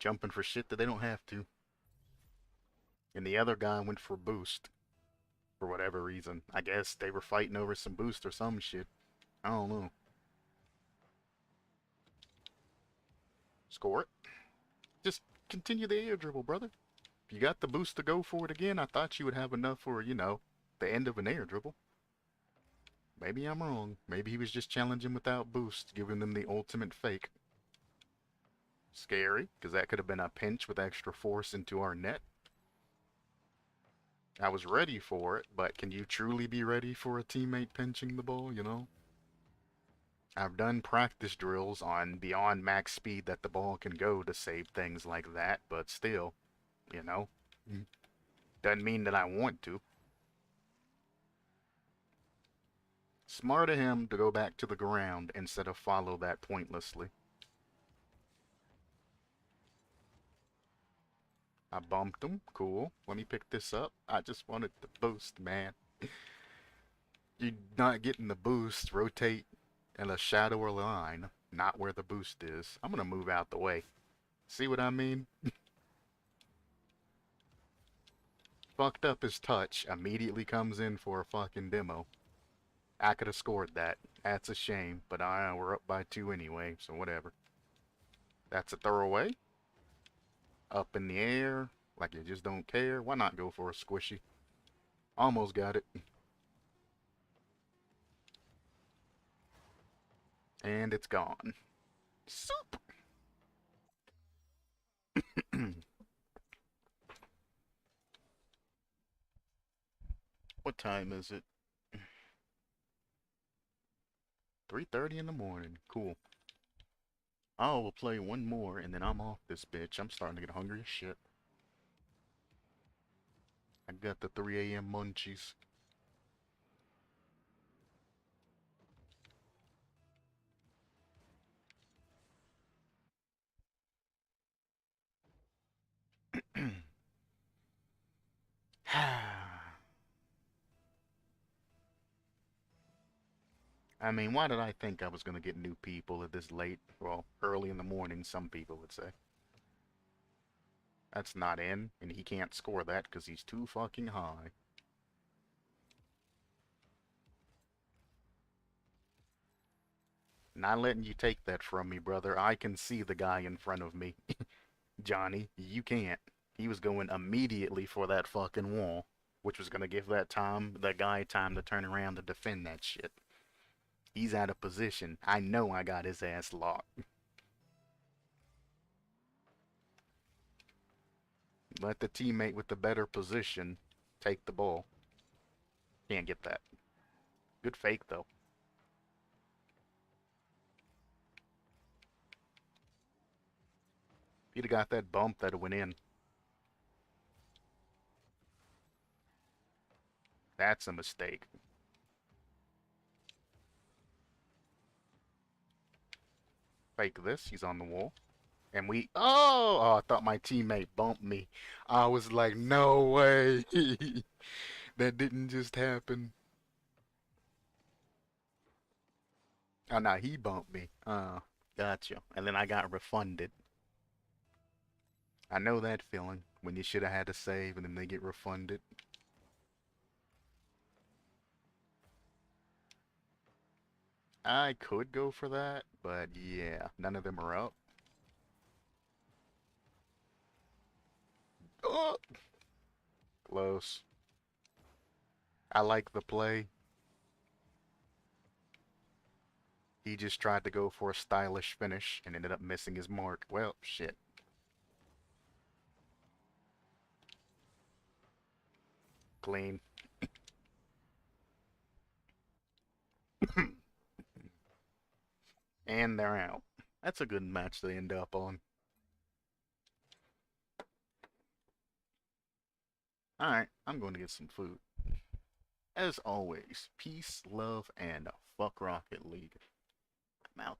Jumping for shit that they don't have to. And the other guy went for boost. For whatever reason. I guess they were fighting over some boost or some shit. I don't know. Score it. Just continue the air dribble, brother. If you got the boost to go for it again, I thought you would have enough for, you know, the end of an air dribble. Maybe I'm wrong. Maybe he was just challenging without boost, giving them the ultimate fake. Scary, because that could have been a pinch with extra force into our net. I was ready for it, but can you truly be ready for a teammate pinching the ball, you know? I've done practice drills on beyond max speed that the ball can go to save things like that, but still, you know, doesn't mean that I want to. Smart of him to go back to the ground instead of follow that pointlessly. I bumped him. Cool. Let me pick this up. I just wanted the boost, man. You're not getting the boost. Rotate in a shadow or line, not where the boost is. I'm gonna move out the way. See what I mean? Fucked up his touch. Immediately comes in for a fucking demo. I could have scored that. That's a shame, but we're up by 2 anyway, so whatever. That's a throwaway. Up in the air, like you just don't care. Why not go for a squishy? Almost got it. And it's gone. Soup! What time is it? 3:30 in the morning. Cool. Oh, we'll play one more and then I'm off this bitch. I'm starting to get hungry as shit. I got the 3 a.m. munchies. I mean, why did I think I was gonna get new people at this late? Well, early in the morning, some people would say. That's not in, and he can't score that because he's too fucking high. Not letting you take that from me, brother. I can see the guy in front of me. Johnny, you can't. He was going immediately for that fucking wall, which was gonna give that guy time to turn around to defend that shit. He's out of position. I know I got his ass locked. Let the teammate with the better position take the ball. Can't get that. Good fake, though. If he'd have got that bump, that'd have went in. That's a mistake. Fake this. He's on the wall. And oh, I thought my teammate bumped me. I was like, no way. That didn't just happen. Oh, no, he bumped me. Gotcha. And then I got refunded. I know that feeling when you should have had to save and then they get refunded. I could go for that, but yeah, none of them are up. Oh, close. I like the play. He just tried to go for a stylish finish and ended up missing his mark. Well, shit. Clean. And they're out. That's a good match to end up on. Alright, I'm going to get some food. As always, peace, love, and fuck Rocket League.